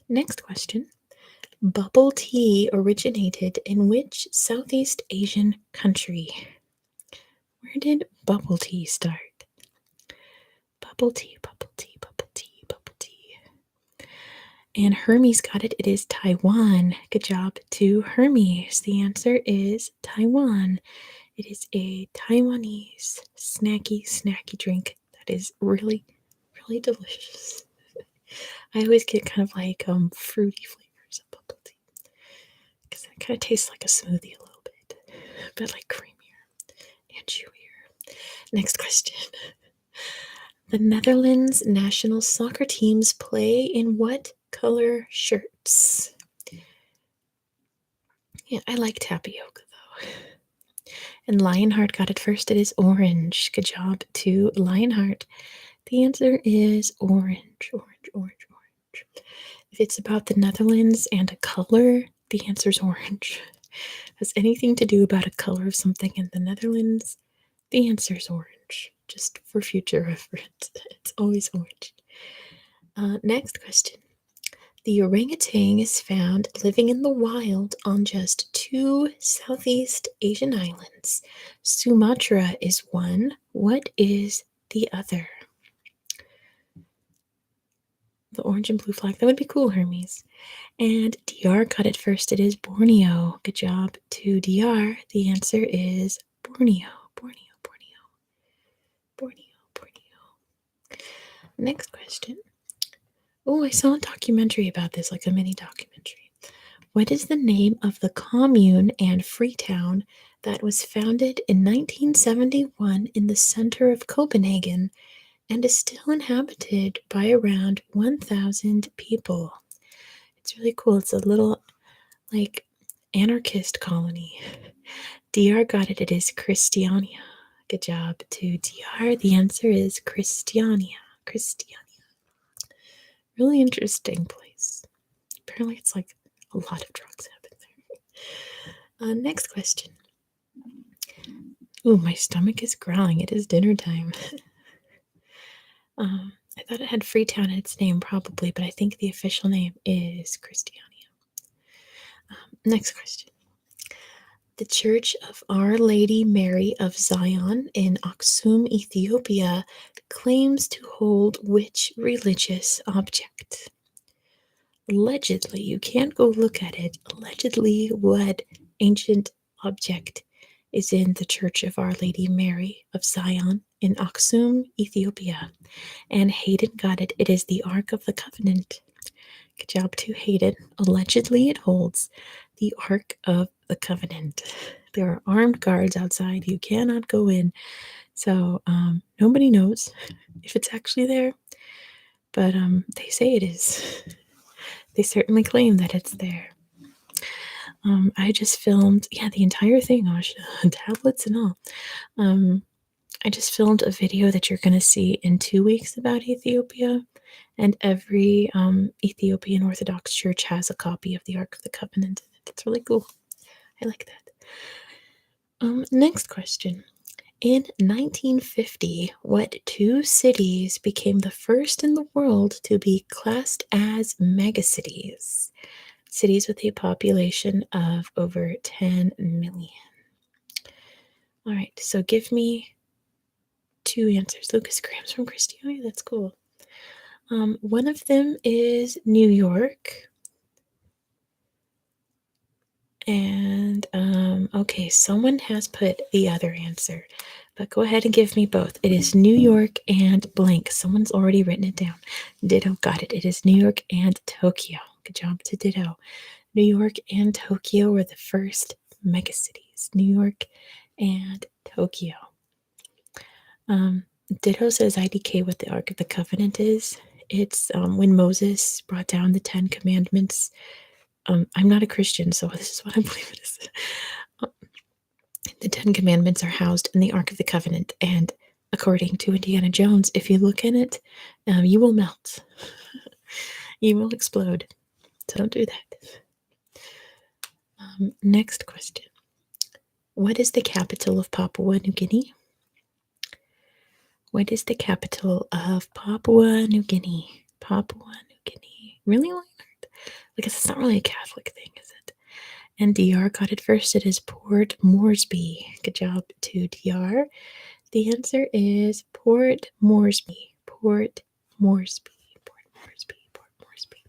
Next question. Bubble tea originated in which Southeast Asian country? Where did bubble tea start? Bubble tea. And Hermes got it. It is Taiwan. Good job to Hermes. The answer is Taiwan. It is a Taiwanese snacky drink that is really, really delicious. I always get kind of like fruity flavors of bubble tea because it kind of tastes like a smoothie a little bit, but like creamier and chewier. Next question. The Netherlands national soccer teams play in what color shirts? Yeah, I like tapioca though. And Lionheart got it first. It is orange. Good job to Lionheart. The answer is orange. If it's about the Netherlands and a color, the answer is orange. Has anything to do about a color of something in the Netherlands? The answer is orange. Just for future reference, it's always orange. Next question. The orangutan is found living in the wild on just 2 Southeast Asian islands. Sumatra is one. What is the other? The orange and blue flag. That would be cool, Hermes. And DR got it first. It is Borneo. Good job to DR. The answer is Borneo. Next question. Oh, I saw a documentary about this, like a mini documentary. What is the name of the commune and free town that was founded in 1971 in the center of Copenhagen and is still inhabited by around 1,000 people? It's really cool. It's a little, like, anarchist colony. DR got it. It is Christiania. Good job to DR. The answer is Christiania. Really interesting place. Apparently, it's like a lot of drugs happen there. Next question. Ooh, my stomach is growling. It is dinner time. I thought it had Freetown in its name, probably, but I think the official name is Christiania. Next question. The Church of Our Lady Mary of Zion in Aksum, Ethiopia, claims to hold which religious object? Allegedly, you can't go look at it. Allegedly, what ancient object is in the Church of Our Lady Mary of Zion in Aksum, Ethiopia? And Hayden got it. It is the Ark of the Covenant. Good job to Hayden. Allegedly, it holds the Ark of the Covenant. There are armed guards outside. You cannot go in. So nobody knows if it's actually there, but they say it is. They certainly claim that it's there. I just filmed, the entire thing, tablets and all. I just filmed a video that you're going to see in 2 weeks about Ethiopia, and every Ethiopian Orthodox church has a copy of the Ark of the Covenant. It's really cool. I like that. Next question. In 1950, what two cities became the first in the world to be classed as megacities? Cities with a population of over 10 million. All right, so give me two answers. Lucas Graham's from Christiania. That's cool. One of them is New York. And, okay, someone has put the other answer, but go ahead and give me both. It is New York and blank. Someone's already written it down. Ditto, got it. It is New York and Tokyo. Good job to Ditto. New York and Tokyo were the first megacities. New York and Tokyo. Ditto says IDK what the Ark of the Covenant is. It's when Moses brought down the 10 Commandments. I'm not a Christian, so this is what I believe it is. The 10 Commandments are housed in the Ark of the Covenant, and according to Indiana Jones, if you look in it, you will melt. You will explode. So don't do that. Next question. What is the capital of Papua New Guinea? What is the capital of Papua New Guinea? Papua New Guinea. Really, Leonard? Because it's not really a Catholic thing, is it? And DR got it first. It is Port Moresby. Good job to DR. The answer is Port Moresby. Port Moresby. Port Moresby. Port Moresby.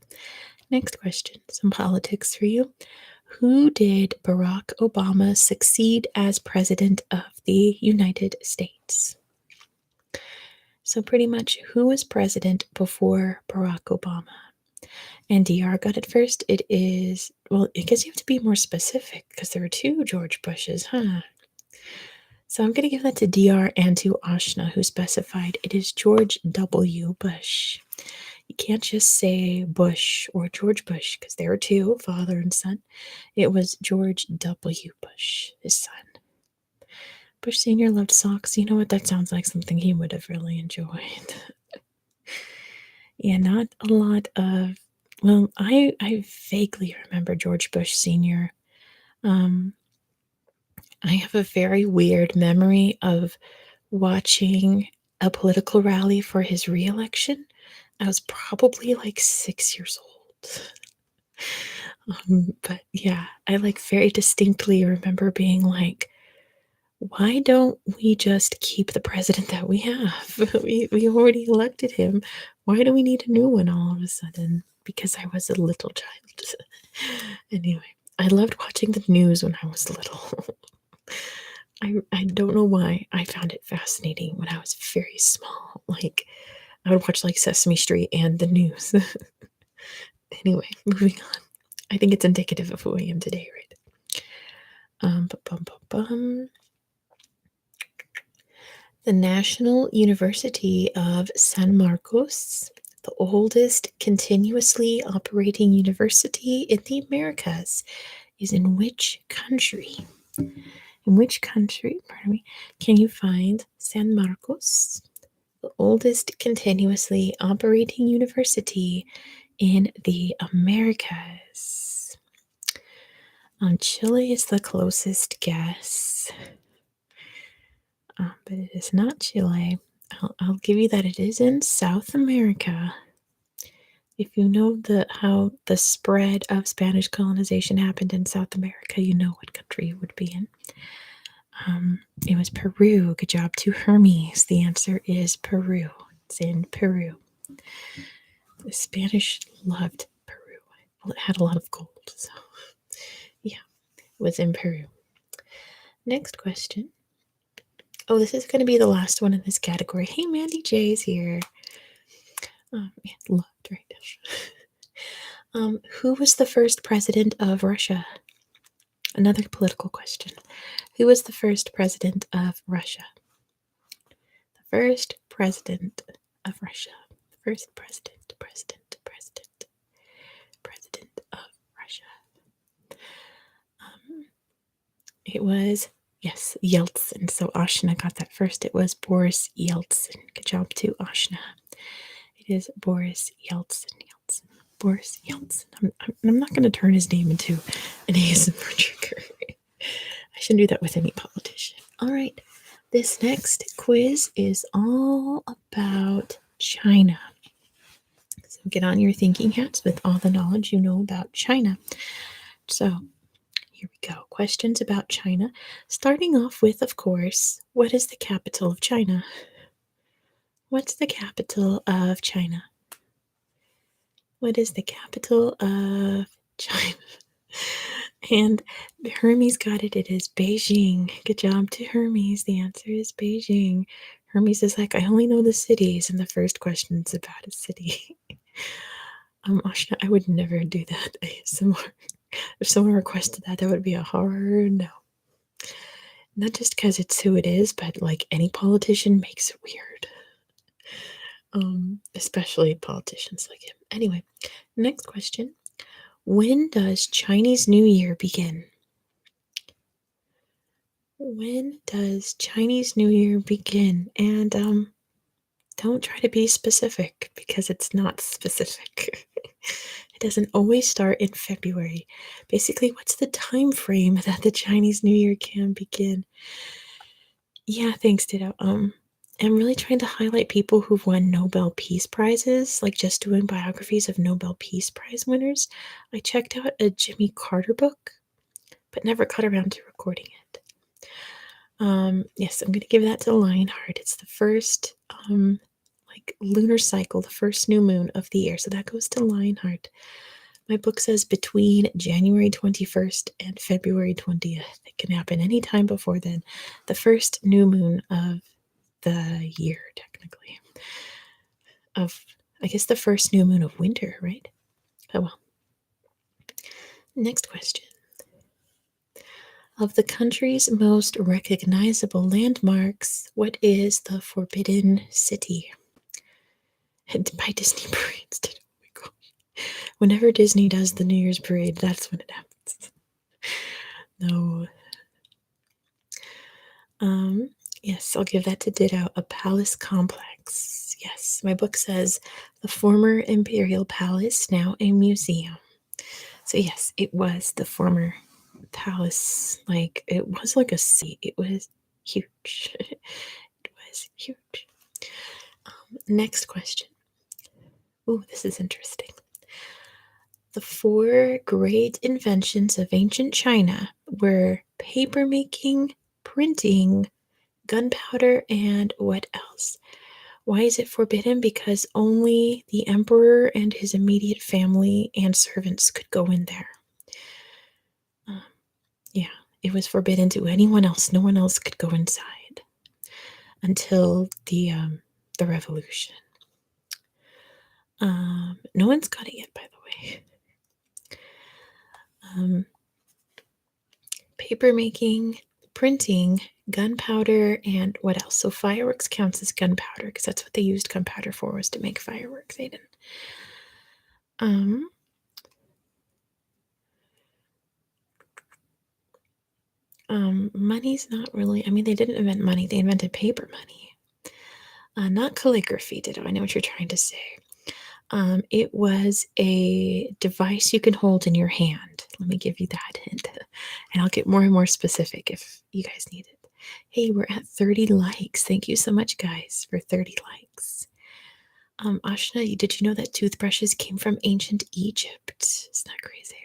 Next question. Some politics for you. Who did Barack Obama succeed as president of the United States? So pretty much who was president before Barack Obama? And DR got it first. It is, well, I guess you have to be more specific because there are two George Bushes, huh? So I'm going to give that to DR and to Ashna, who specified it is George W. Bush. You can't just say Bush or George Bush because there are two, father and son. It was George W. Bush, his son. Bush Sr. loved socks. You know what? That sounds like something he would have really enjoyed. Yeah, not a lot of. Well, I vaguely remember George Bush Sr. I have a very weird memory of watching a political rally for his reelection. I was probably like 6 years old. But yeah, I like very distinctly remember being like, why don't we just keep the president that we have? We already elected him. Why do we need a new one all of a sudden? Because I was a little child. Anyway, I loved watching the news when I was little. I don't know why I found it fascinating when I was very small. Like, I would watch like Sesame Street and the news. Anyway, moving on. I think it's indicative of who I am today, right? The National University of San Marcos, the oldest continuously operating university in the Americas, is in which country? In which country, can you find San Marcos, the oldest continuously operating university in the Americas? Chile is the closest guess, but it is not Chile. I'll give you that it is in South America. If you know how the spread of Spanish colonization happened in South America, you know what country it would be in. It was Peru. Good job to Hermes. The answer is Peru. It's in Peru. The Spanish loved Peru. Well, it had a lot of gold, so yeah, it was in Peru. Next question. Oh, this is going to be the last one in this category. Hey, Mandy J's here. Yeah, loved, right? Who was the first president of Russia? Another political question. Who was the first president of Russia? The first president of Russia. The first president of Russia. It was, yes, Yeltsin. So Ashna got that first. It was Boris Yeltsin. Good job to Ashna. It is Boris Yeltsin. Boris Yeltsin. I'm not going to turn his name into an ASMR trigger. I shouldn't do that with any politician. All right. This next quiz is all about China. So get on your thinking hats with all the knowledge you know about China. So here we go. Questions about China. Starting off with, of course, what is the capital of China? What's the capital of China? What is the capital of China? And Hermes got it. It is Beijing. Good job to Hermes. The answer is Beijing. Hermes is like, I only know the cities, and the first question is about a city. Ashna, I would never do that. ASMR. If someone requested that, that would be a hard no. Not just because it's who it is, but like any politician makes it weird. Especially politicians like him. Anyway, next question. When does Chinese New Year begin? When does Chinese New Year begin? And don't try to be specific because it's not specific. It doesn't always start in February. Basically, what's the time frame that the Chinese New Year can begin? Yeah, thanks, Ditto. I'm really trying to highlight people who've won Nobel Peace Prizes, like just doing biographies of Nobel Peace Prize winners. I checked out a Jimmy Carter book, but never got around to recording it. Yes, I'm going to give that to Lionheart. It's the first, like lunar cycle, the first new moon of the year. So that goes to Lionheart. My book says between January 21st and February 20th. It can happen anytime before then. The first new moon of the year, technically. I guess the first new moon of winter, right? Oh well. Next question. Of the country's most recognizable landmarks, what is the Forbidden City? And by Disney parades. Oh my gosh. Whenever Disney does the New Year's parade, that's when it happens. No. Yes, I'll give that to Ditto. A palace complex. Yes, my book says the former imperial palace, now a museum. So yes, it was the former palace. Like it was like a sea. It was huge. It was huge. Next question. Oh, this is interesting. The four great inventions of ancient China were papermaking, printing, gunpowder, and what else? Why is it forbidden? Because only the emperor and his immediate family and servants could go in there. Yeah, it was forbidden to anyone else. No one else could go inside until the revolution. No one's got it yet, by the way. Paper making, printing, gunpowder, and what else? So fireworks counts as gunpowder because that's what they used gunpowder for, was to make fireworks. They didn't. Money's not really. I mean, they didn't invent money. They invented paper money. Not calligraphy. Ditto. I know what you're trying to say. It was a device you can hold in your hand. Let me give you that hint. And I'll get more and more specific if you guys need it. Hey, we're at 30 likes. Thank you so much, guys, for 30 likes. Ashna, did you know that toothbrushes came from ancient Egypt? Isn't that crazy?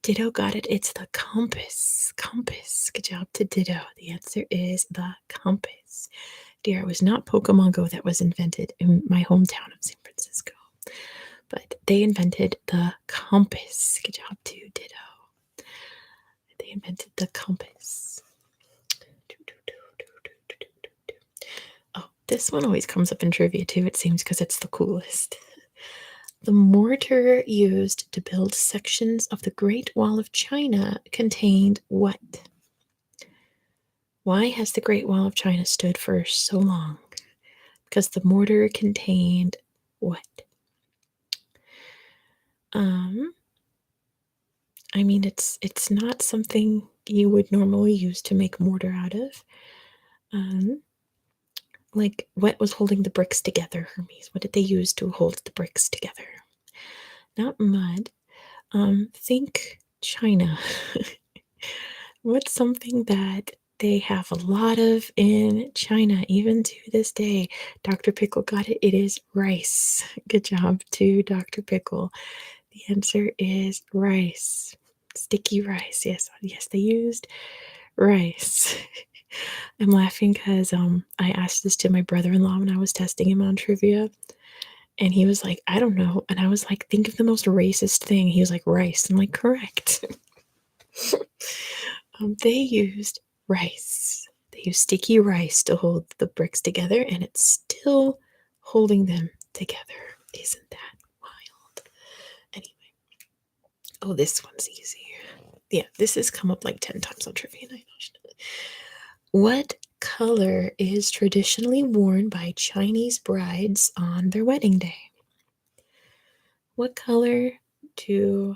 Ditto got it. It's the compass. Compass. Good job to Ditto. The answer is the compass. Dear, it was not Pokemon Go that was invented in my hometown of San Francisco. But they invented the compass. Good job to Ditto. They invented the compass. Oh, this one always comes up in trivia too, it seems, because it's the coolest. The mortar used to build sections of the Great Wall of China contained what? Why has the Great Wall of China stood for so long? Because the mortar contained what? I mean, it's not something you would normally use to make mortar out of. Like, what was holding the bricks together, Hermes? What did they use to hold the bricks together? Not mud. Think China. What's something that they have a lot of in China, even to this day? Dr. Pickle got it. It is rice. Good job to Dr. Pickle. The answer is rice. Sticky rice. Yes, they used rice. I'm laughing because I asked this to my brother-in-law when I was testing him on trivia, and he was like, I don't know. And I was like, think of the most racist thing. He was like, rice. I'm like, correct. They used rice. They used sticky rice to hold the bricks together, and it's still holding them together. Isn't that wild? Anyway. Oh, this one's easy. Yeah, this has come up like 10 times on Trivia Night. What color is traditionally worn by Chinese brides on their wedding day? What color do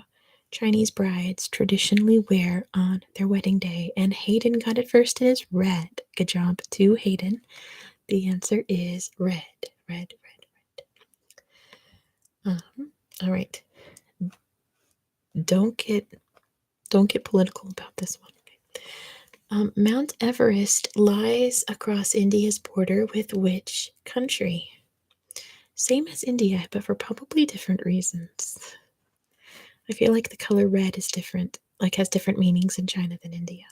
Chinese brides traditionally wear on their wedding day? And Hayden got it first. It is red. Good job to Hayden. The answer is red. Red. All right. Don't get political about this one. Mount Everest lies across India's border with which country? Same as India, but for probably different reasons. I feel like the color red is different, like has different meanings in China than India.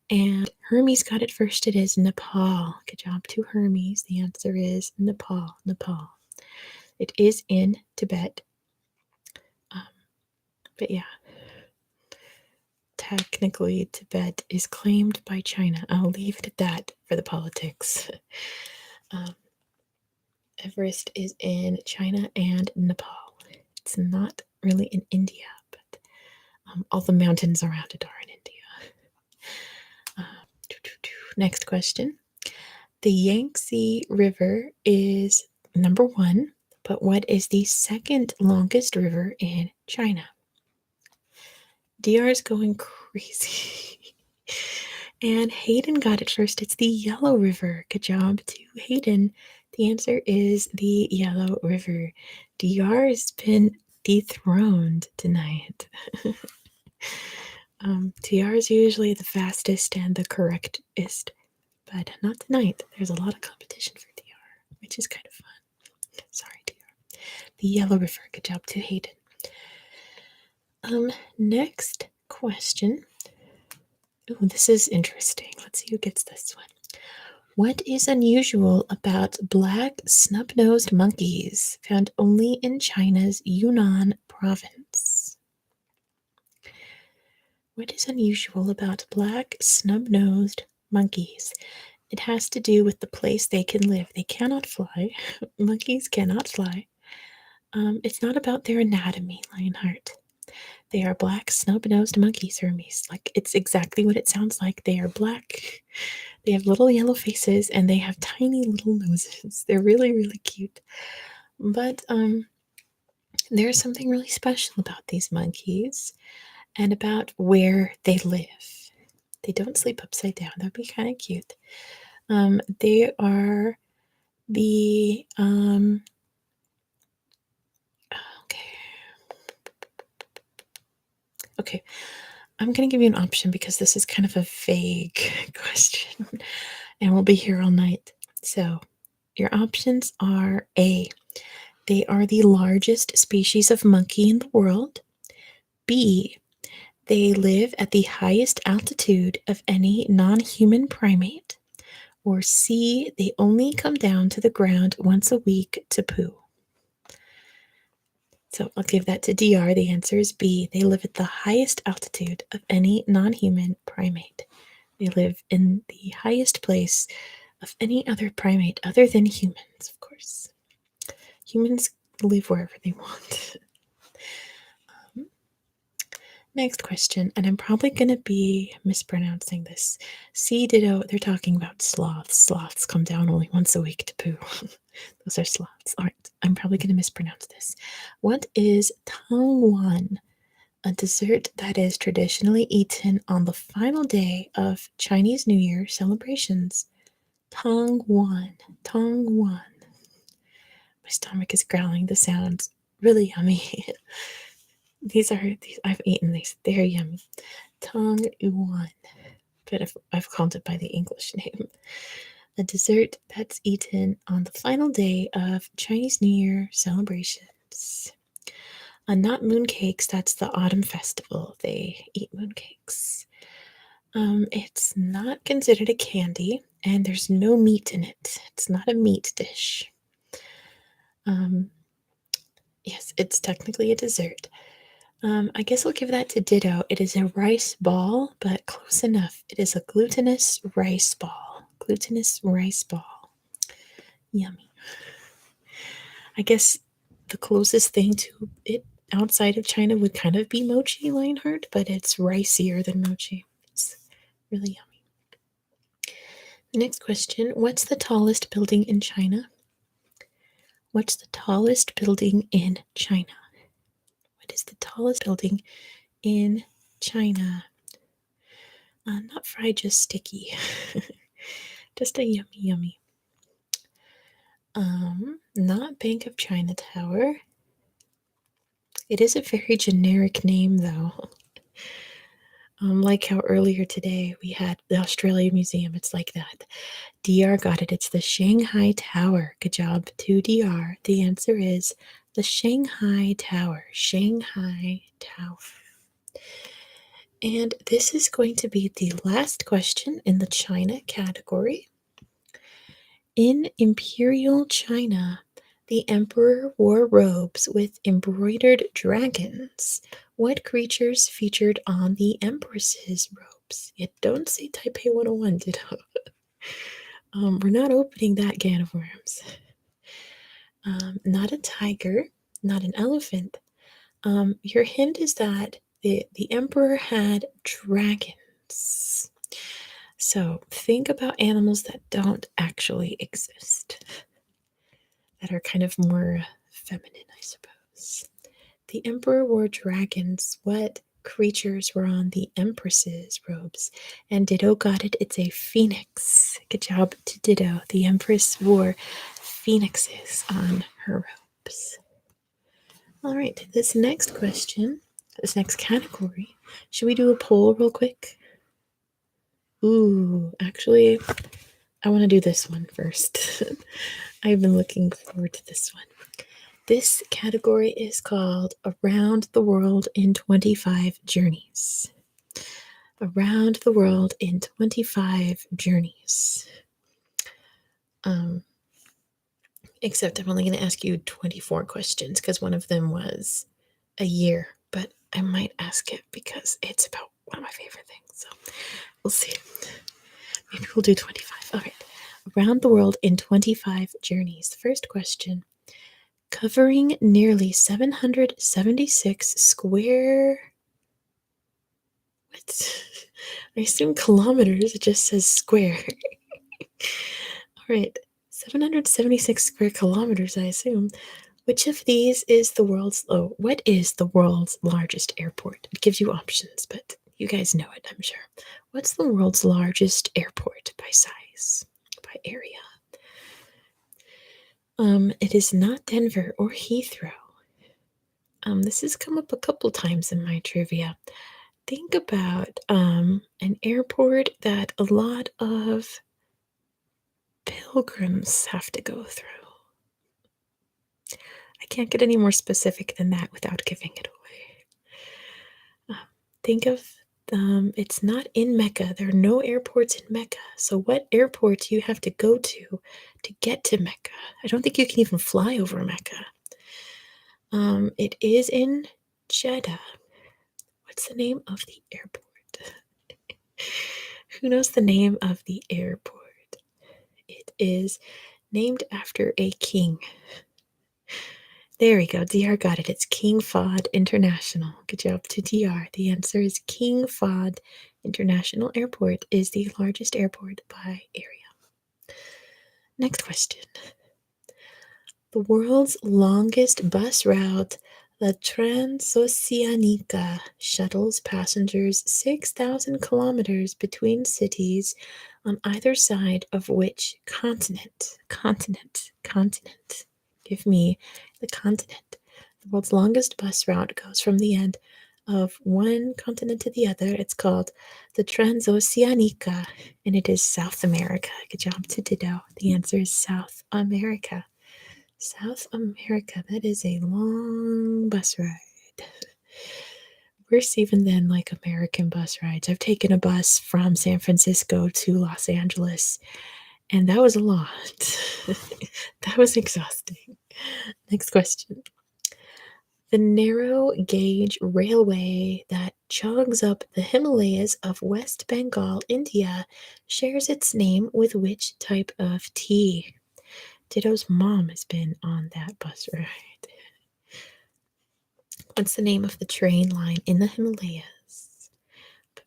And Hermes got it first. It is Nepal. Good job to Hermes. The answer is Nepal. Nepal. It is in Tibet. But yeah, technically Tibet is claimed by China. I'll leave it at that for the politics. Everest is in China and Nepal. It's not really in India, but all the mountains around it are in India. Next question. The Yangtze River is number 1, but what is the second longest river in China? DR is going crazy. And Hayden got it first. It's the Yellow River. Good job to Hayden. The answer is the Yellow River. DR has been dethroned tonight. TR is usually the fastest and the correctest, but not tonight. There's a lot of competition for DR, which is kind of fun. Sorry, DR. The Yellow River. Good job to Hayden. Next question. Ooh, this is interesting. Let's see who gets this one. What is unusual about black snub-nosed monkeys found only in China's Yunnan province? What is unusual about black snub-nosed monkeys? It has to do with the place they can live. They cannot fly. Monkeys cannot fly. It's not about their anatomy, Lionheart. They are black snub-nosed monkeys, Hermes. Like, it's exactly what it sounds like. They are black. They have little yellow faces and they have tiny little noses. They're really, really cute. But there's something really special about these monkeys and about where they live. They don't sleep upside down. That'd be kind of cute. They are the okay. I'm going to give you an option because this is kind of a vague question and we'll be here all night. So, your options are A, they are the largest species of monkey in the world. B, they live at the highest altitude of any non-human primate. Or C, they only come down to the ground once a week to poo. So I'll give that to DR. The answer is B. They live at the highest altitude of any non-human primate. They live in the highest place of any other primate other than humans, of course. Humans live wherever they want. Next question, and I'm probably going to be mispronouncing this. C ditto, they're talking about sloths. Sloths come down only once a week to poo. Those are sloths. All right, I'm probably going to mispronounce this. What is Tangwan? A dessert that is traditionally eaten on the final day of Chinese New Year celebrations. Tangwan. Tangwan. My stomach is growling. This sounds really yummy. these I've eaten these. They're yummy. Tangwan. But I've called it by the English name. A dessert that's eaten on the final day of Chinese New Year celebrations. Not mooncakes, that's the autumn festival. They eat mooncakes. It's not considered a candy, and there's no meat in it. It's not a meat dish. Yes, it's technically a dessert. I guess I'll give that to Ditto. It is a rice ball, but close enough. It is a glutinous rice ball. Glutinous rice ball. Yummy. I guess the closest thing to it outside of China would kind of be mochi, Lionheart, but it's ricier than mochi. It's really yummy. Next question. What's the tallest building in China? What's the tallest building in China? What is the tallest building in China? Not fried, just sticky. Just a yummy, yummy. Not Bank of China Tower. It is a very generic name, though. Like how earlier today we had the Australia Museum. It's like that. DR got it. It's the Shanghai Tower. Good job to DR. The answer is the Shanghai Tower. Shanghai Tower. And this is going to be the last question in the China category. In Imperial China, the emperor wore robes with embroidered dragons. What creatures featured on the empress's robes? You don't say Taipei 101, Ditto. We're not opening that can of worms. Not a tiger, not an elephant. Your hint is that the emperor had dragons. So think about animals that don't actually exist, that are kind of more feminine, I suppose. The emperor wore dragons. What creatures were on the empress's robes? And Ditto got it. It's a phoenix. Good job to Ditto. The empress wore phoenixes on her robes. All right, this next question, this next category, should we do a poll real quick? Ooh, actually, I want to do this one first. I've been looking forward to this one. This category is called Around the World in 25 Journeys. Around the World in 25 Journeys. Except I'm only going to ask you 24 questions because one of them was a year, but I might ask it because it's about one of my favorite things. So we'll see. Maybe we'll do 25. All right. Around the World in 25 Journeys. First question. Covering nearly 776 square. What? I assume kilometers. It just says square. All right. 776 square kilometers, I assume. Which of these is the world's. Oh, what is the world's largest airport? It gives you options, but you guys know it, I'm sure. What's the world's largest airport by size, by area? It is not Denver or Heathrow. This has come up a couple times in my trivia. Think about an airport that a lot of pilgrims have to go through. I can't get any more specific than that without giving it away. Think of it's not in Mecca. There are no airports in Mecca. So what airport do you have to go to get to Mecca? I don't think you can even fly over Mecca. It is in Jeddah. What's the name of the airport? Who knows the name of the airport? It is named after a king. There we go. DR got it. It's King Fahd International. Good job to DR. The answer is King Fahd International Airport is the largest airport by area. Next question. The world's longest bus route, the Transoceanica, shuttles passengers 6,000 kilometers between cities on either side of which continent? Continent. Give me the continent. The world's longest bus route goes from the end of one continent to the other. It's called the Transoceanica, and it is South America. Good job to Dido. The answer is South America. South America, that is a long bus ride. Worse even than like American bus rides. I've taken a bus from San Francisco to Los Angeles, and that was a lot. That was exhausting. Next question. The narrow gauge railway that jogs up the Himalayas of West Bengal, India, shares its name with which type of tea? Ditto's mom has been on that bus ride. What's the name of the train line in the Himalayas?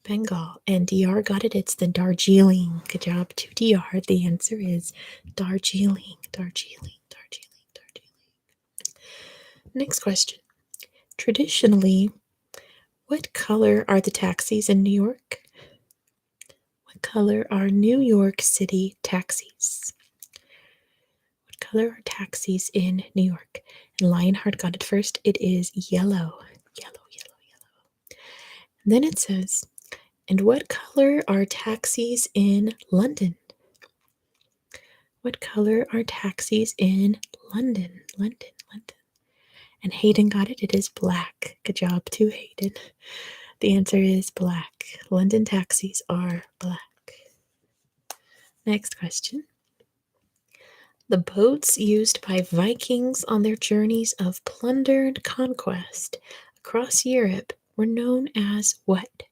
Bengal. And DR got it. It's the Darjeeling. Good job to DR. The answer is Darjeeling. Darjeeling. Next question. Traditionally, what color are the taxis in New York? What color are New York City taxis? What color are taxis in New York? And Lionheart got it first. It is yellow. Yellow. And then it says, and what color are taxis in London? What color are taxis in London? London. And Hayden got it. It is black. Good job to Hayden. The answer is black. London taxis are black. Next question. The boats used by Vikings on their journeys of plunder and conquest across Europe were known as what?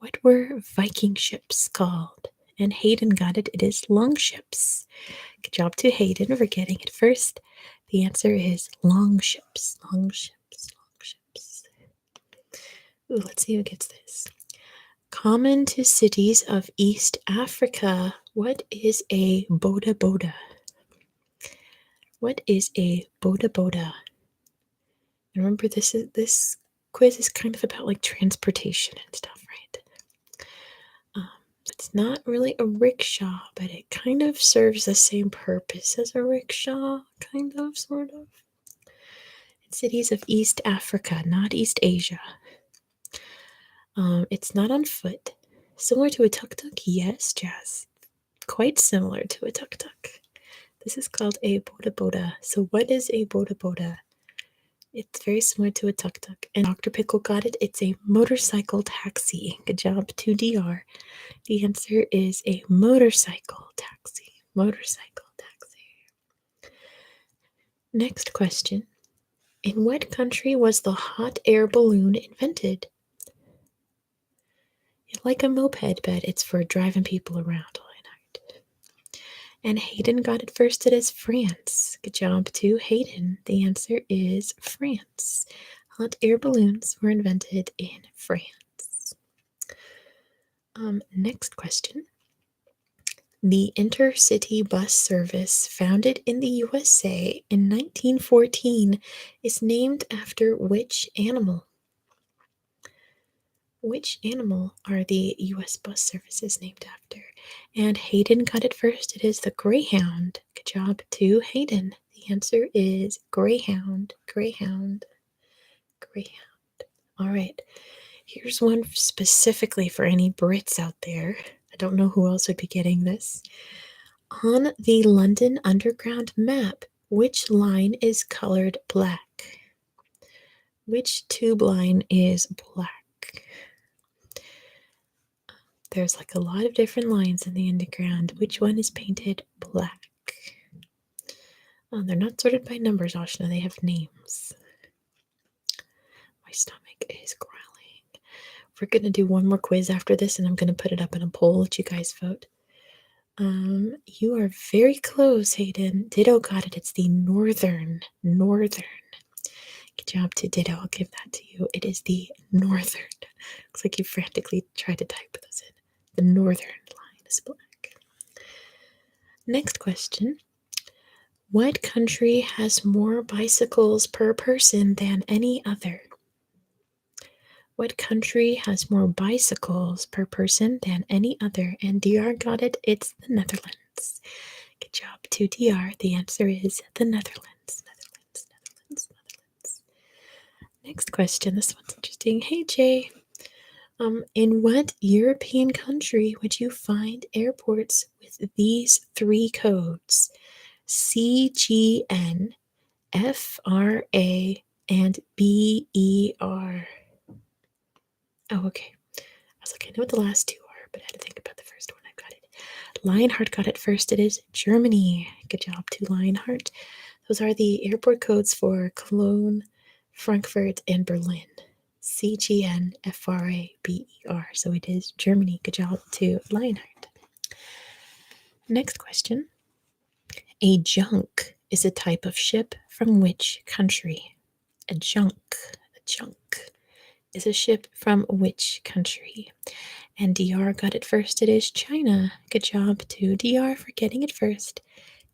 What were Viking ships called? And Hayden got it. It is longships. Good job to Hayden for getting it first. The answer is longships. Longships. Ooh, let's see who gets this. Common to cities of East Africa, what is a boda boda? What is a boda boda? And remember, this quiz is kind of about like transportation and stuff, right? It's not really a rickshaw, but it kind of serves the same purpose as a rickshaw, kind of, sort of. In cities of East Africa, not East Asia. It's not on foot. Similar to a tuk-tuk? Yes, Jazz. Quite similar to a tuk-tuk. This is called a boda boda. So what is a boda boda? It's very similar to a tuk-tuk. And Dr. Pickle got it. It's a motorcycle taxi. Good job to DR. The answer is a motorcycle taxi. Motorcycle taxi. Next question. In what country was the hot air balloon invented? Like a moped, but it's for driving people around all night. And Hayden got it first. It is France. Good job to Hayden. The answer is France. Hot air balloons were invented in France. Next question. The intercity bus service, founded in the USA in 1914, is named after which animal? Which animal are the US bus services named after? And Hayden got it first. It is the greyhound. Good job to Hayden. The answer is greyhound. Greyhound. All right. Here's one specifically for any Brits out there. I don't know who else would be getting this. On the London Underground map, which line is colored black? Which tube line is black? There's like a lot of different lines in the underground. Which one is painted black? Oh, they're not sorted by numbers, Ashna. They have names. My stomach is growling. We're going to do one more quiz after this, and I'm going to put it up in a poll. Let you guys vote. You are very close, Hayden. Ditto got it. It's the northern. Good job to Ditto. I'll give that to you. It is the northern. Looks like you frantically tried to type those in. The northern line is black. Next question. What country has more bicycles per person than any other? What country has more bicycles per person than any other? And DR got it. It's the Netherlands. Good job to DR. The answer is the Netherlands. Netherlands. Next question. This one's interesting. Hey, Jay. In what European country would you find airports with these three codes? CGN, FRA, and BER. Oh, okay. I was like, I know what the last two are, but I had to think about the first one. I got it. Lionheart got it first. It is Germany. Good job to Lionheart. Those are the airport codes for Cologne, Frankfurt, and Berlin. CGN, FRA, BER. So it is Germany. Good job to Lionheart. Next question. A junk is a type of ship from which country? A junk is a ship from which country? And DR got it first. It is China. Good job to DR for getting it first.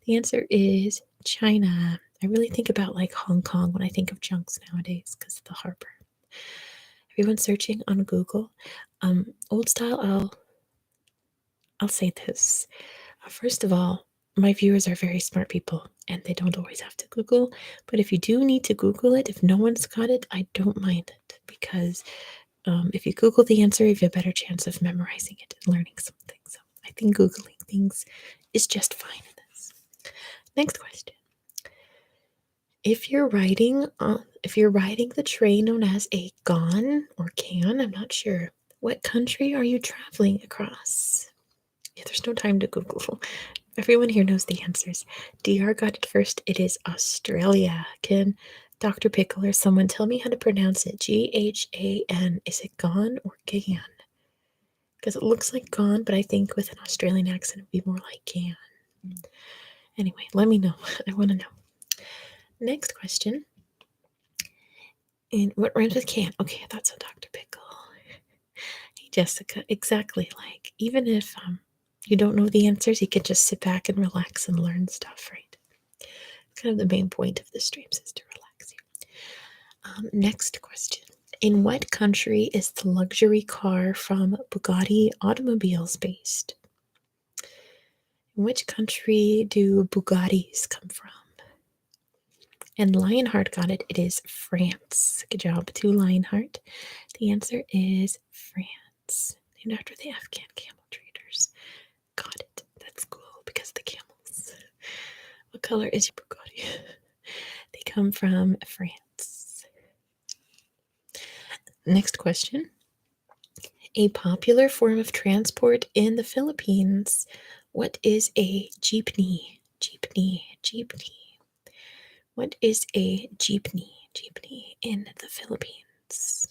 The answer is China. I really think about like Hong Kong when I think of junks nowadays because of the harbor. Everyone's searching on Google. Old style, I'll say this. First of all, my viewers are very smart people and they don't always have to Google. But if you do need to Google it, if no one's got it, I don't mind it because if you Google the answer, you have a better chance of memorizing it and learning something. So I think Googling things is just fine in this. Next question. If you're riding the train known as a gon or can, I'm not sure, what country are you traveling across? Yeah, there's no time to Google. Everyone here knows the answers. DR got it first. It is Australia. Can Dr. Pickle or someone tell me how to pronounce it? Ghan. Is it gone or gan? Because it looks like gone, but I think with an Australian accent it would be more like gan. Anyway, let me know. I want to know. Next question. And what rhymes with can? Okay, I thought so, Dr. Pickle. Hey, Jessica. Exactly. Like, even if you don't know the answers, you can just sit back and relax and learn stuff, right? Kind of the main point of the streams is to relax you. Next question. In what country is the luxury car from Bugatti Automobiles based? In which country do Bugattis come from? And Lionheart got it. It is France. Good job to Lionheart. The answer is France. Named after the Afghan camel traders. Got it. That's cool because the camels. What color is your Bugatti? They come from France. Next question. A popular form of transport in the Philippines. What is a jeepney? Jeepney. What is a jeepney? Jeepney in the Philippines.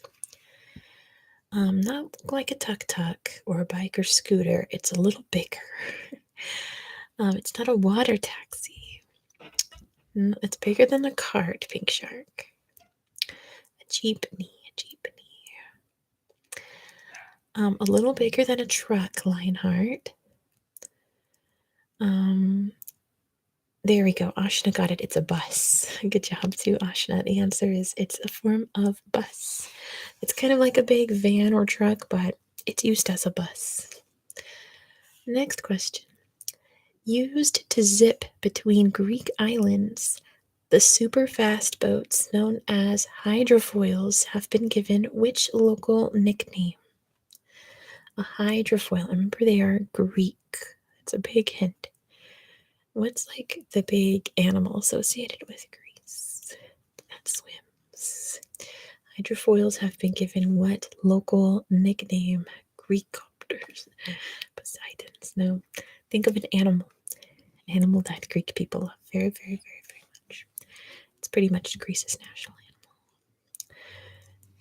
Not look like a tuk-tuk or a bike or scooter. It's a little bigger. It's not a water taxi. It's bigger than a cart, Pink Shark. A jeepney. A little bigger than a truck, Lionheart. There we go. Ashna got it. It's a bus. Good job to Ashna. The answer is it's a form of bus. It's kind of like a big van or truck, but it's used as a bus. Next question. Used to zip between Greek islands, the super fast boats known as hydrofoils have been given which local nickname? A hydrofoil. Remember, they are Greek. It's a big hint. What's like the big animal associated with Greece that swims? Hydrofoils have been given what local nickname? Greek copters. Poseidons. No. Think of an animal. Animal that Greek people love very, very, very, very much. It's pretty much Greece's national animal.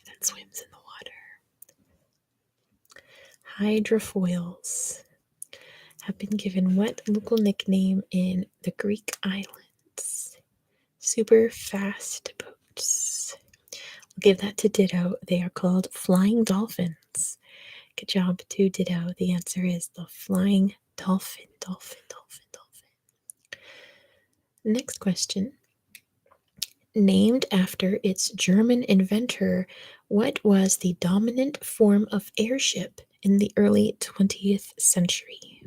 That swims in the water. Hydrofoils have been given what local nickname in the Greek islands? Super fast boats. We'll give that to Ditto. They are called flying dolphins. Good job to Ditto. The answer is the flying dolphin. Dolphin. Next question. Named after its German inventor, what was the dominant form of airship in the early 20th century?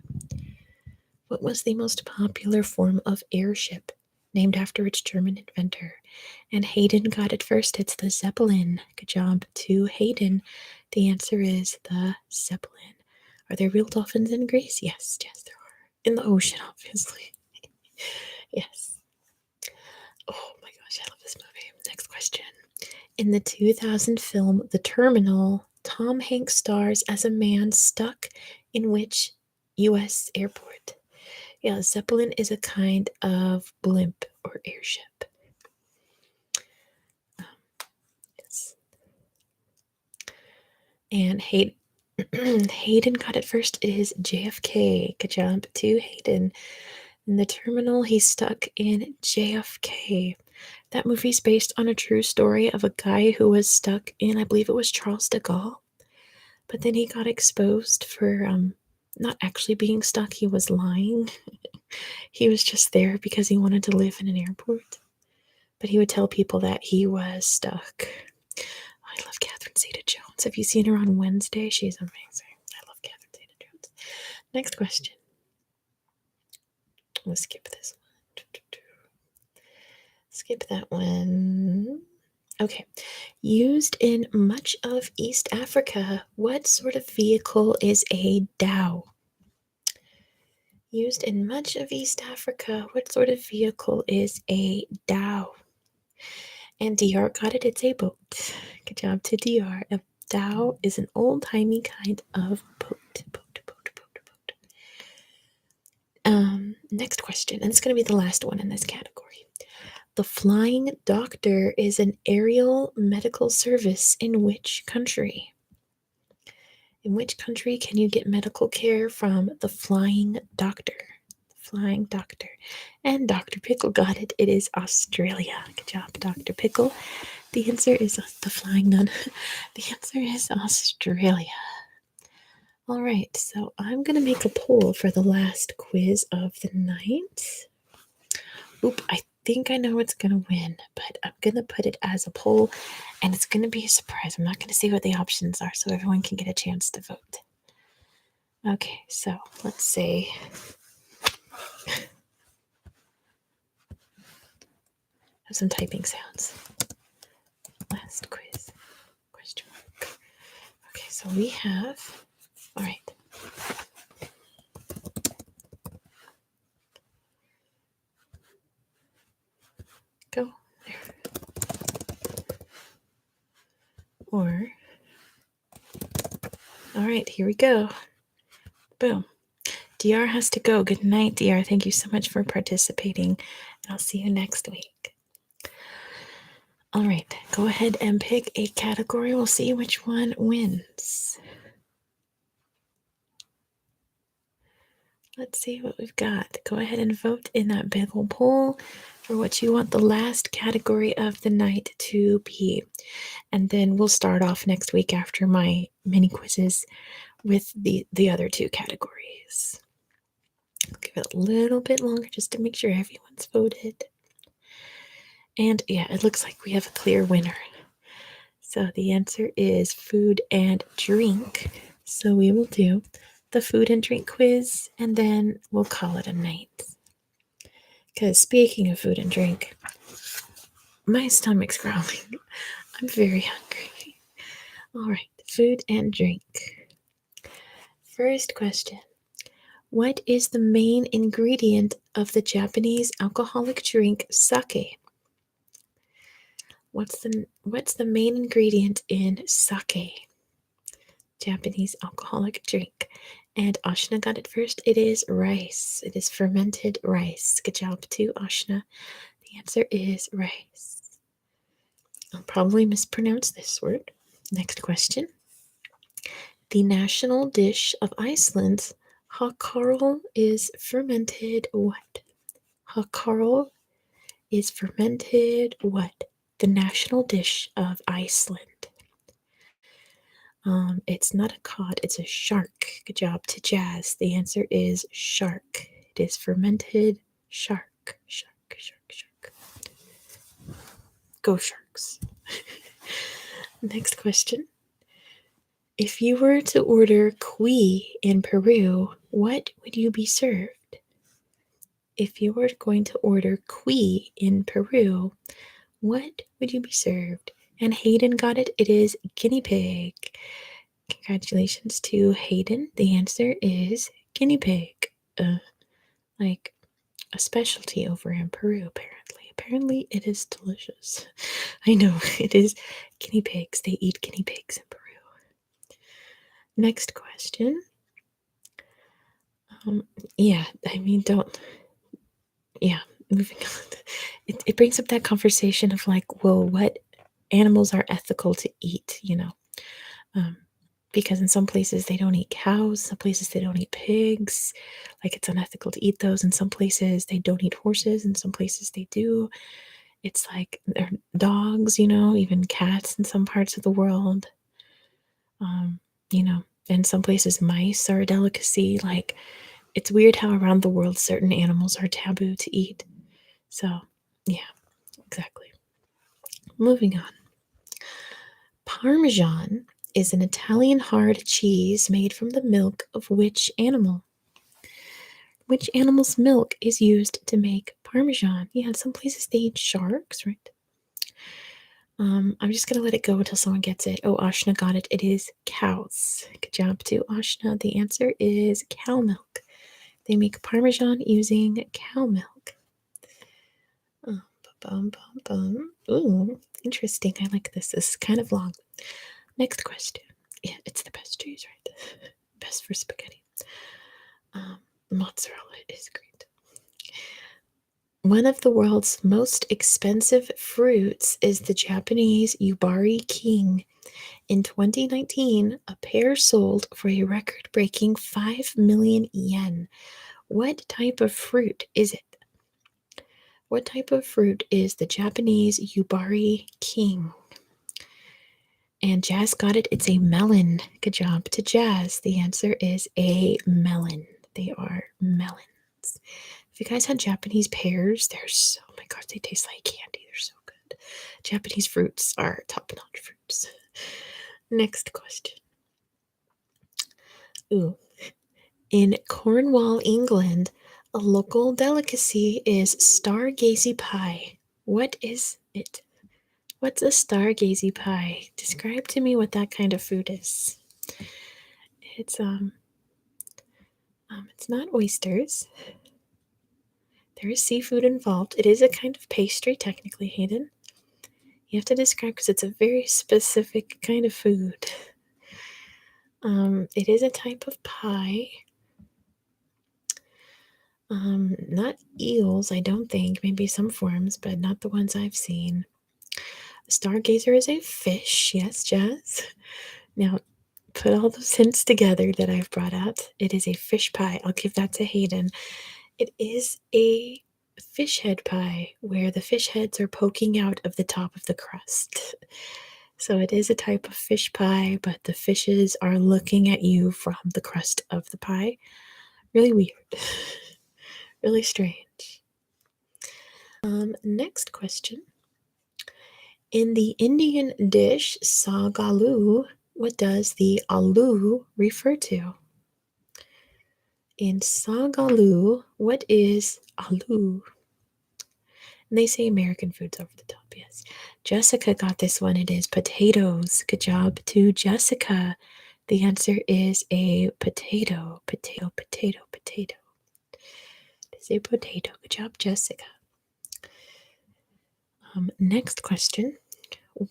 What was the most popular form of airship named after its German inventor? And Hayden got it first. It's the Zeppelin. Good job to Hayden. The answer is the Zeppelin. Are there real dolphins in Greece? Yes, there are. In the ocean, obviously. Yes. Oh my gosh, I love this movie. Next question. In the 2000 film The Terminal, Tom Hanks stars as a man stuck in which U.S. airport? Yeah, Zeppelin is a kind of blimp or airship. Yes. And Hayden got it first. It is JFK. Good job to Hayden. In The Terminal, he's stuck in JFK. That movie's based on a true story of a guy who was stuck in, I believe it was Charles de Gaulle. But then he got exposed for not actually being stuck. He was lying. He was just there because he wanted to live in an airport. But he would tell people that he was stuck. I love Catherine Zeta-Jones. Have you seen her on Wednesday? She's amazing. I love Catherine Zeta-Jones. Next question. Let's skip this one. Skip that one. Okay. Used in much of East Africa, what sort of vehicle is a dhow? Used in much of East Africa, what sort of vehicle is a dhow? And DR got it. It's a boat. Good job to DR. A dhow is an old-timey kind of boat. Next question, and it's going to be the last one in this category. The Flying Doctor is an aerial medical service in which country? In which country can you get medical care from the Flying Doctor? The Flying Doctor. And Dr. Pickle got it. It is Australia. Good job, Dr. Pickle. The answer is the Flying Nun. The answer is Australia. All right, so I'm going to make a poll for the last quiz of the night. Oop, I think I know what's going to win, but I'm going to put it as a poll, and it's going to be a surprise. I'm not going to say what the options are so everyone can get a chance to vote. Okay, so let's say have some typing sounds. Last quiz. Question mark. Okay, so we have, all right. Go there. Or, all right, here we go. Boom. DR has to go. Good night, DR. Thank you so much for participating, and I'll see you next week. All right, go ahead and pick a category. We'll see which one wins. Let's see what we've got. Go ahead and vote in that big old poll for what you want the last category of the night to be. And then we'll start off next week after my mini quizzes with the other two categories. I'll give it a little bit longer just to make sure everyone's voted. And yeah, it looks like we have a clear winner. So the answer is food and drink. So we will do the food and drink quiz, and then we'll call it a night. Because speaking of food and drink, my stomach's growling. I'm very hungry. All right, food and drink. First question. What is the main ingredient of the Japanese alcoholic drink sake? What's the main ingredient in sake? Japanese alcoholic drink. And Ashna got it first. It is rice. It is fermented rice. Good job to Ashna. The answer is rice. I'll probably mispronounce this word. Next question. The national dish of Iceland Hakarl is fermented what? Hakarl is fermented what? The national dish of Iceland. It's not a cod, it's a shark. Good job to Jazz. The answer is shark. It is fermented shark. Shark, shark, shark. Go Sharks. Next question. If you were to order cuy in Peru, what would you be served? If you were going to order cuy in Peru, what would you be served? And Hayden got it. It is guinea pig. Congratulations to Hayden. The answer is guinea pig. Like a specialty over in Peru, apparently. Apparently, it is delicious. I know, it is guinea pigs. They eat guinea pigs in Peru. Next question. Yeah, I mean, moving on. It brings up that conversation of like, well, what animals are ethical to eat, because in some places they don't eat cows, some places they don't eat pigs, like it's unethical to eat those. In some places they don't eat horses, in some places they do. It's like they're dogs, even cats in some parts of the world. In some places mice are a delicacy. Like it's weird how around the world certain animals are taboo to eat. So, yeah, exactly. Moving on. Parmesan is an Italian hard cheese made from the milk of which animal? Which animal's milk is used to make Parmesan? Yeah, in some places they eat sharks, right? I'm just gonna let it go until someone gets it. Oh, Ashna got it. It is cows. Good job to Ashna. The answer is cow milk. They make Parmesan using cow milk. Oh, bum, bum, bum. Ooh, interesting. I like this. This is kind of long. Next question. Yeah, it's the best cheese, right? Best for spaghetti. Mozzarella is great. One of the world's most expensive fruits is the Japanese Yubari King. In 2019, a pear sold for a record-breaking 5 million yen. What type of fruit is it? What type of fruit is the Japanese Yubari King? And Jazz got it. It's a melon. Good job to Jazz. The answer is a melon. They are melons. If you guys had Japanese pears, oh my gosh, they taste like candy. They're so good. Japanese fruits are top-notch fruits. Next question. Ooh. In Cornwall, England, a local delicacy is stargazy pie. What is it? What's a stargazy pie? Describe to me what that kind of food is. It's not oysters. There is seafood involved. It is a kind of pastry, technically, Hayden. You have to describe because it's a very specific kind of food. It is a type of pie. Not eels, I don't think. Maybe some forms, but not the ones I've seen. A stargazer is a fish. Yes, Jazz. Now, put all those hints together that I've brought out. It is a fish pie. I'll give that to Hayden. It is a fish head pie where the fish heads are poking out of the top of the crust. So it is a type of fish pie, but the fishes are looking at you from the crust of the pie. Really weird. Really strange. Next question. In the Indian dish sagaloo, what does the aloo refer to? In sagaloo, what is aloo? And they say American foods over the top, yes. Jessica got this one. It is potatoes. Good job to Jessica. The answer is a potato. Potato, potato, potato. It is a potato. Good job, Jessica. Next question.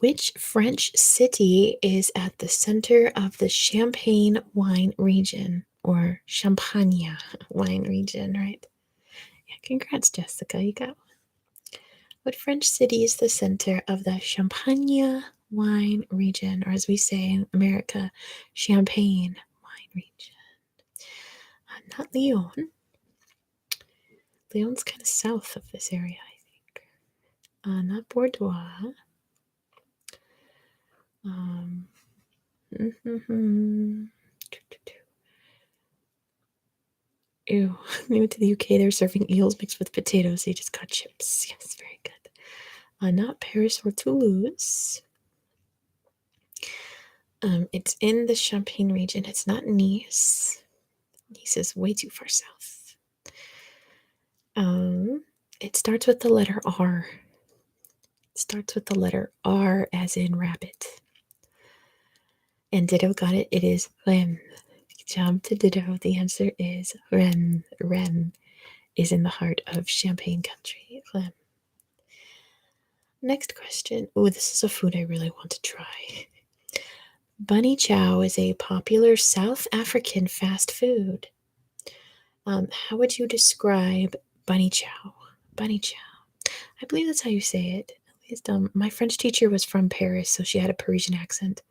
Which French city is at the center of the Champagne wine region? Or Champagne wine region, right? Yeah, congrats, Jessica. You got one. What French city is the center of the Champagne wine region, or as we say in America, Champagne wine region? Not Lyon. Lyon's kind of south of this area, I think. Not Bordeaux. Ew. We went to the UK. They're serving eels mixed with potatoes. They just got chips. Yes, very good. Not Paris or Toulouse. It's in the Champagne region. It's not Nice. Nice is way too far south. It starts with the letter R. It starts with the letter R as in rabbit. And Ditto got it. It is Rennes. Good job to Ditto. The answer is Rennes. Rennes is in the heart of Champagne country. Rennes. Next question. Oh, this is a food I really want to try. Bunny chow is a popular South African fast food. How would you describe bunny chow? Bunny chow. I believe that's how you say it. At least my French teacher was from Paris, so she had a Parisian accent.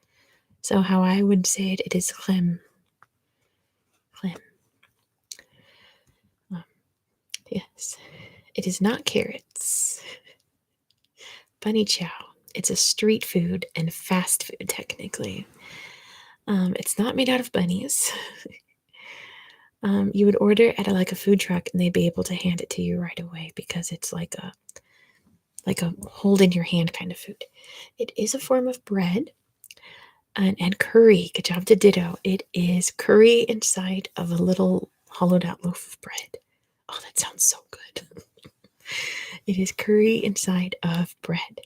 So how I would say it, it is crème. Crème. Yes. It is not carrots. Bunny chow. It's a street food and fast food, technically. It's not made out of bunnies. You would order at a food truck, and they'd be able to hand it to you right away because it's like a hold in your hand kind of food. It is a form of bread and curry. Good job to Ditto. It is curry inside of a little hollowed out loaf of bread. Oh, that sounds so good. It is curry inside of bread.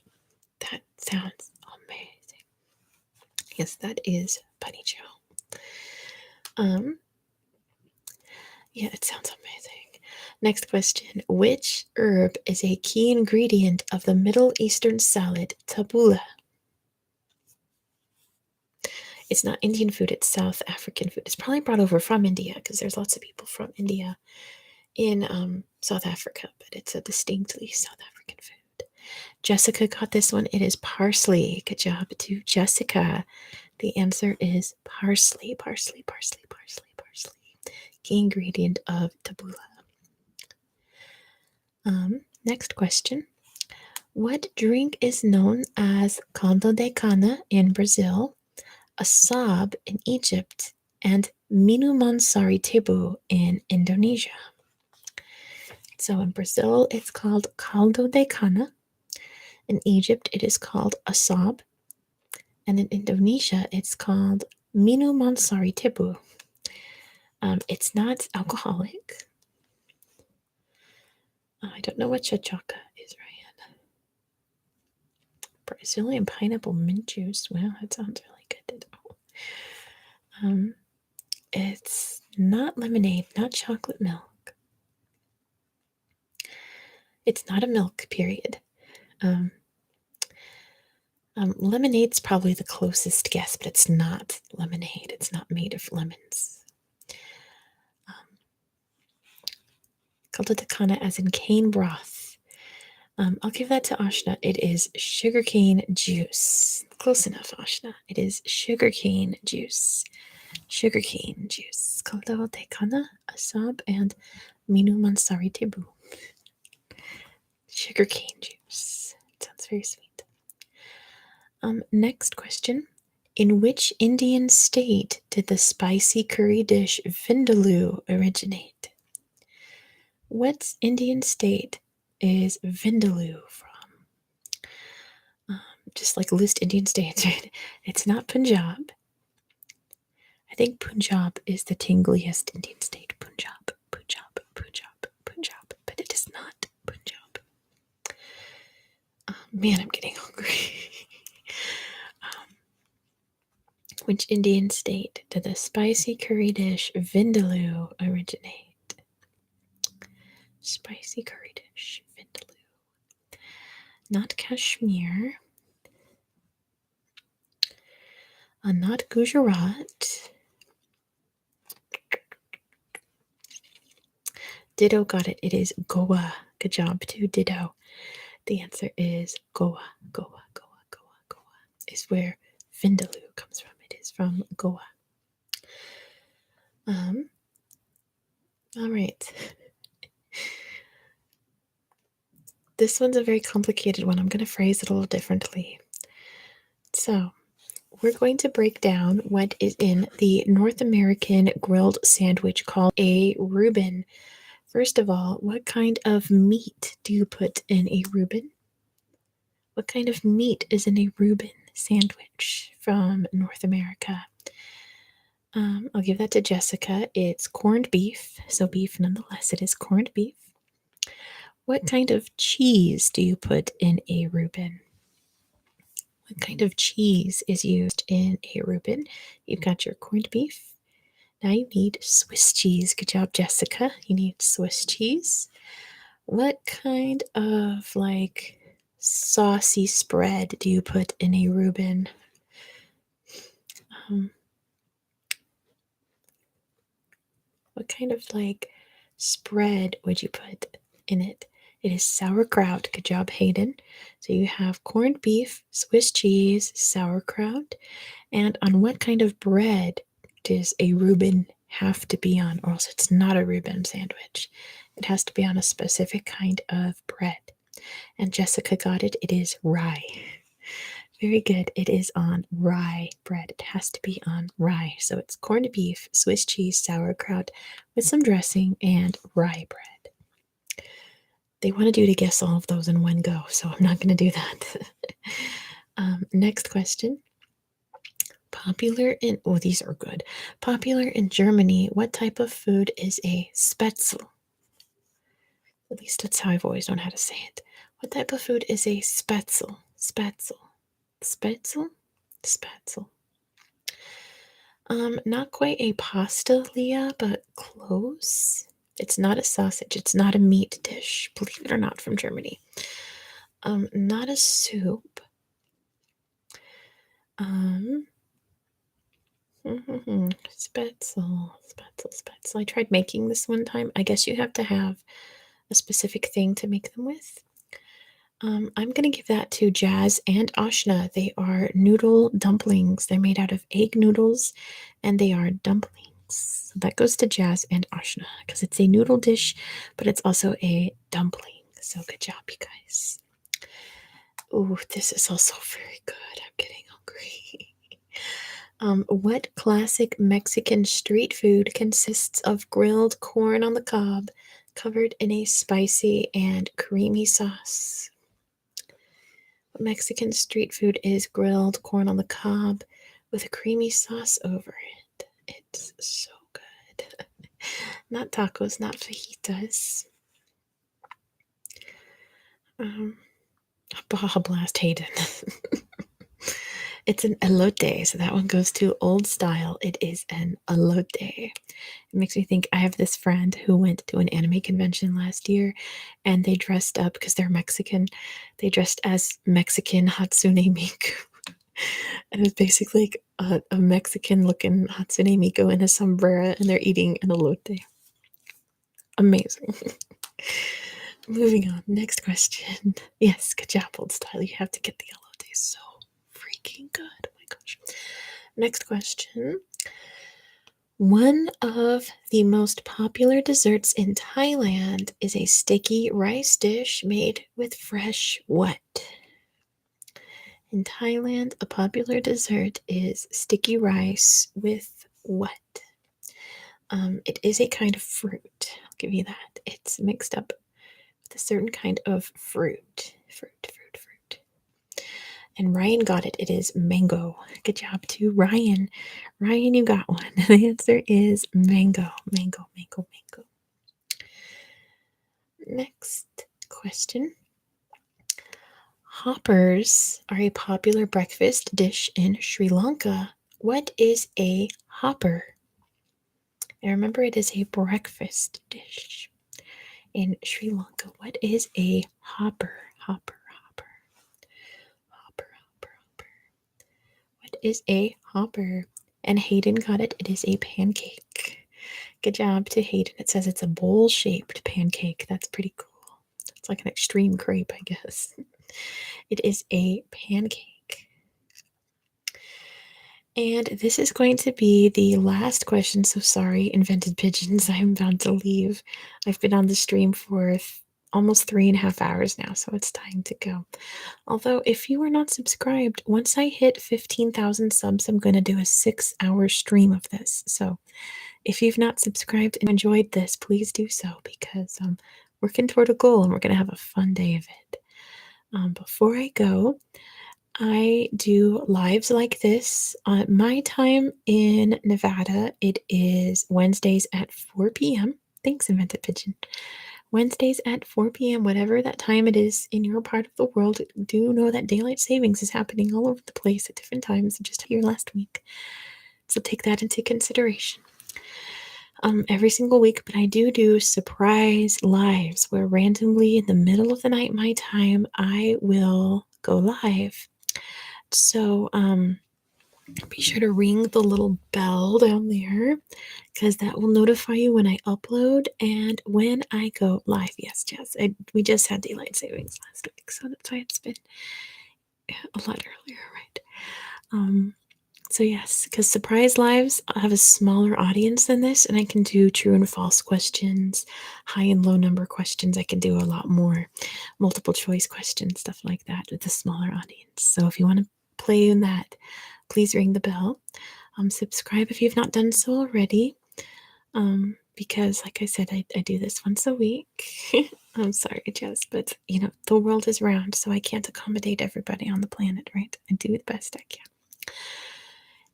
That sounds amazing. Yes, that is bunny chow. Yeah, it sounds amazing. Next question. Which herb is a key ingredient of the Middle Eastern salad tabbouleh? It's not Indian food, it's South African food. It's probably brought over from India because there's lots of people from India in South Africa, but it's a distinctly South African food. Jessica got this one. It is parsley. Good job to Jessica. The answer is parsley, parsley, parsley, parsley, parsley. Key ingredient of tabbouleh. Next question. What drink is known as caldo de cana in Brazil, asab in Egypt, and minuman sari tebu in Indonesia? So in Brazil, it's called caldo de cana. In Egypt, it is called asab. And in Indonesia, it's called minuman sari tebu. It's not alcoholic. I don't know what chachaca is, Ryan. Brazilian pineapple mint juice. Wow, that sounds really good. It's not lemonade, not chocolate milk. It's not a milk, period. Lemonade's probably the closest guess, but it's not lemonade. It's not made of lemons. Caldo de cana as in cane broth. I'll give that to Ashna. It is sugarcane juice. Close enough, Ashna. It is sugarcane juice. Sugarcane juice. Caldo de cana, asab, and minuman sari tebu. Sugarcane juice. It sounds very sweet. Next question. In which Indian state did the spicy curry dish vindaloo originate? What Indian state is vindaloo from? Just list Indian states, right? It's not Punjab. I think Punjab is the tingliest Indian state. Punjab, Punjab, Punjab, Punjab. But it is not Punjab. Man, I'm getting hungry. Which Indian state did the spicy curry dish vindaloo originate? Spicy curry dish vindaloo. Not Kashmir. Not Gujarat. Ditto got it. It is Goa. Good job to Ditto. The answer is Goa. Goa, Goa, Goa, Goa is where vindaloo comes from. It is from Goa. All right. This one's a very complicated one. I'm going to phrase it a little differently. So, we're going to break down what is in the North American grilled sandwich called a Reuben. First of all, what kind of meat do you put in a Reuben? What kind of meat is in a Reuben sandwich from North America? I'll give that to Jessica. It's corned beef, so beef nonetheless. It is corned beef. What kind of cheese do you put in a Reuben? What kind of cheese is used in a Reuben? You've got your corned beef. Now you need Swiss cheese. Good job, Jessica. You need Swiss cheese. What kind of saucy spread do you put in a Reuben? Um, what kind of spread would you put in it? It is sauerkraut. Good job, Hayden. So you have corned beef, Swiss cheese, sauerkraut. And on what kind of bread does a Reuben have to be on, or else it's not a Reuben sandwich? It has to be on a specific kind of bread. And Jessica got it. It is rye. Very good. It is on rye bread. It has to be on rye. So it's corned beef, Swiss cheese, sauerkraut with some dressing, and rye bread. They wanted you to guess all of those in one go, so I'm not going to do that. Next question. These are good. Popular in Germany, what type of food is a Spätzle? At least that's how I've always known how to say it. What type of food is a Spätzle? Spätzle. Spätzle? Spätzle. Not quite a pasta, Leah, but close. It's not a sausage. It's not a meat dish, believe it or not, from Germany. Not a soup. Spätzle. I tried making this one time. I guess you have to have a specific thing to make them with. I'm going to give that to Jazz and Ashna. They are noodle dumplings. They're made out of egg noodles, and they are dumplings. So that goes to Jazz and Ashna because it's a noodle dish, but it's also a dumpling. So good job, you guys. Oh, this is also very good. I'm getting hungry. What classic Mexican street food consists of grilled corn on the cob covered in a spicy and creamy sauce? What Mexican street food is grilled corn on the cob with a creamy sauce over it? It's so good. Not tacos, not fajitas. Baja Blast Hayden. It's an elote, so that one goes to old style. It is an elote. It makes me think I have this friend who went to an anime convention last year and they dressed up because they're Mexican. They dressed as Mexican Hatsune Miku. And it was basically like a Mexican looking Hatsune Miku in a sombrero and they're eating an elote. Amazing. Moving on. Next question. Yes, good job, old style. You have to get the elote. So freaking good. Oh my gosh. Next question. One of the most popular desserts in Thailand is a sticky rice dish made with fresh what? In Thailand, a popular dessert is sticky rice with what? It is a kind of fruit. I'll give you that. It's mixed up with a certain kind of fruit. Fruit. And Ryan got it. It is mango. Good job to Ryan. Ryan, you got one. The answer is mango. Mango. Next question. Hoppers are a popular breakfast dish in Sri Lanka. What is a hopper? And remember, it is a breakfast dish in Sri Lanka. What is a hopper? Hopper. What is a hopper? And Hayden got it. It is a pancake. Good job to Hayden. It says it's a bowl-shaped pancake. That's pretty cool. It's like an extreme crepe, I guess. It is a pancake. And this is going to be the last question. So sorry, invented pigeons. I'm about to leave. I've been on the stream for almost 3.5 hours now, so it's time to go. Although, if you are not subscribed, once I hit 15,000 subs, I'm going to do a 6-hour stream of this. So if you've not subscribed and enjoyed this, please do so because I'm working toward a goal and we're going to have a fun day of it. Before I go, I do lives like this. My time in Nevada, it is Wednesdays at 4 p.m. Thanks, Invented Pigeon. Wednesdays at 4 p.m., whatever that time it is in your part of the world, do know that daylight savings is happening all over the place at different times, just here last week. So take that into consideration. Every single week, but I do surprise lives where randomly in the middle of the night, my time, I will go live. So be sure to ring the little bell down there because that will notify you when I upload and when I go live. Yes, Jess, we just had daylight savings last week, so that's why it's been a lot earlier, right? So yes, because surprise lives have a smaller audience than this, and I can do true and false questions, high and low number questions. I can do a lot more multiple choice questions, stuff like that with a smaller audience. So if you want to play in that, please ring the bell. Subscribe if you've not done so already. Because like I said, I do this once a week. I'm sorry, Jess, but the world is round, so I can't accommodate everybody on the planet, right? I do the best I can.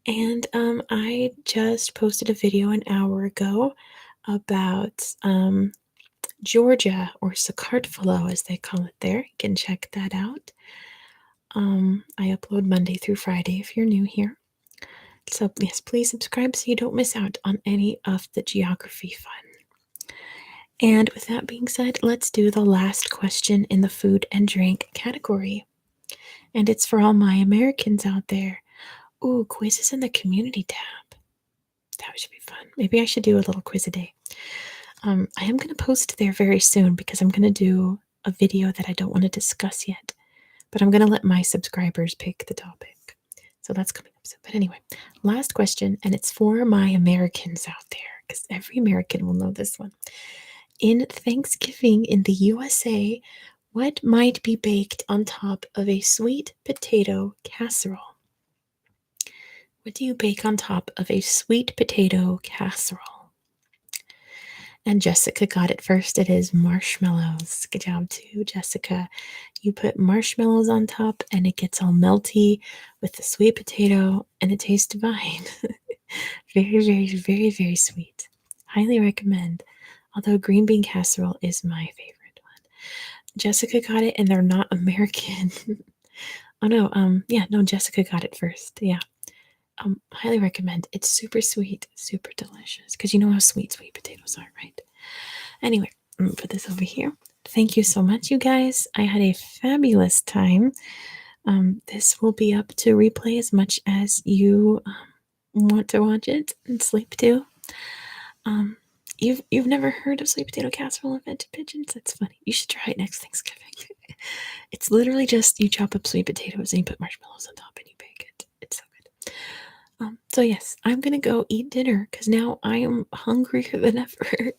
And I just posted a video an hour ago about Georgia, or Sakartvelo as they call it there. You can check that out. I upload Monday through Friday if you're new here. So yes, please subscribe so you don't miss out on any of the geography fun. And with that being said, let's do the last question in the food and drink category. And it's for all my Americans out there. Ooh, quizzes in the community tab. That should be fun. Maybe I should do a little quiz a day. I am going to post there very soon because I'm going to do a video that I don't want to discuss yet. But I'm going to let my subscribers pick the topic. So that's coming up soon. But anyway, last question, and it's for my Americans out there because every American will know this one. In Thanksgiving in the USA, what might be baked on top of a sweet potato casserole? What do you bake on top of a sweet potato casserole? And Jessica got it first. It is marshmallows. Good job too, Jessica. You put marshmallows on top and it gets all melty with the sweet potato and it tastes divine. Very, very, very, very sweet. Highly recommend. Although green bean casserole is my favorite one. Jessica got it and they're not American. Oh no, no, Jessica got it first. Yeah. Highly recommend. It's super sweet, super delicious. Because you know how sweet potatoes are, right? Anyway, I'm gonna put this over here. Thank you so much, you guys. I had a fabulous time. This will be up to replay as much as you want to watch it and sleep too. You've never heard of sweet potato casserole invented pigeons? That's funny. You should try it next Thanksgiving. It's literally just you chop up sweet potatoes and you put marshmallows on top and you bake it. It's so good. So yes, I'm gonna go eat dinner because now I am hungrier than ever.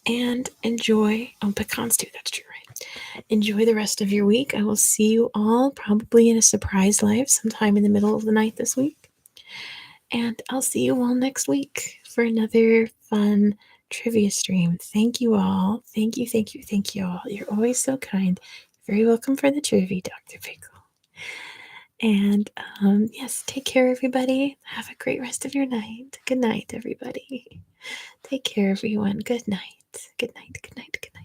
And enjoy pecans too. That's true, right? Enjoy the rest of your week. I will see you all probably in a surprise live sometime in the middle of the night this week. And I'll see you all next week for another fun trivia stream. Thank you all. Thank you all. You're always so kind. Very welcome for the trivia, Dr. Pickle. And yes, take care, everybody. Have a great rest of your night. Good night, everybody. Take care, everyone. Good night. Good night. Good night. Good night.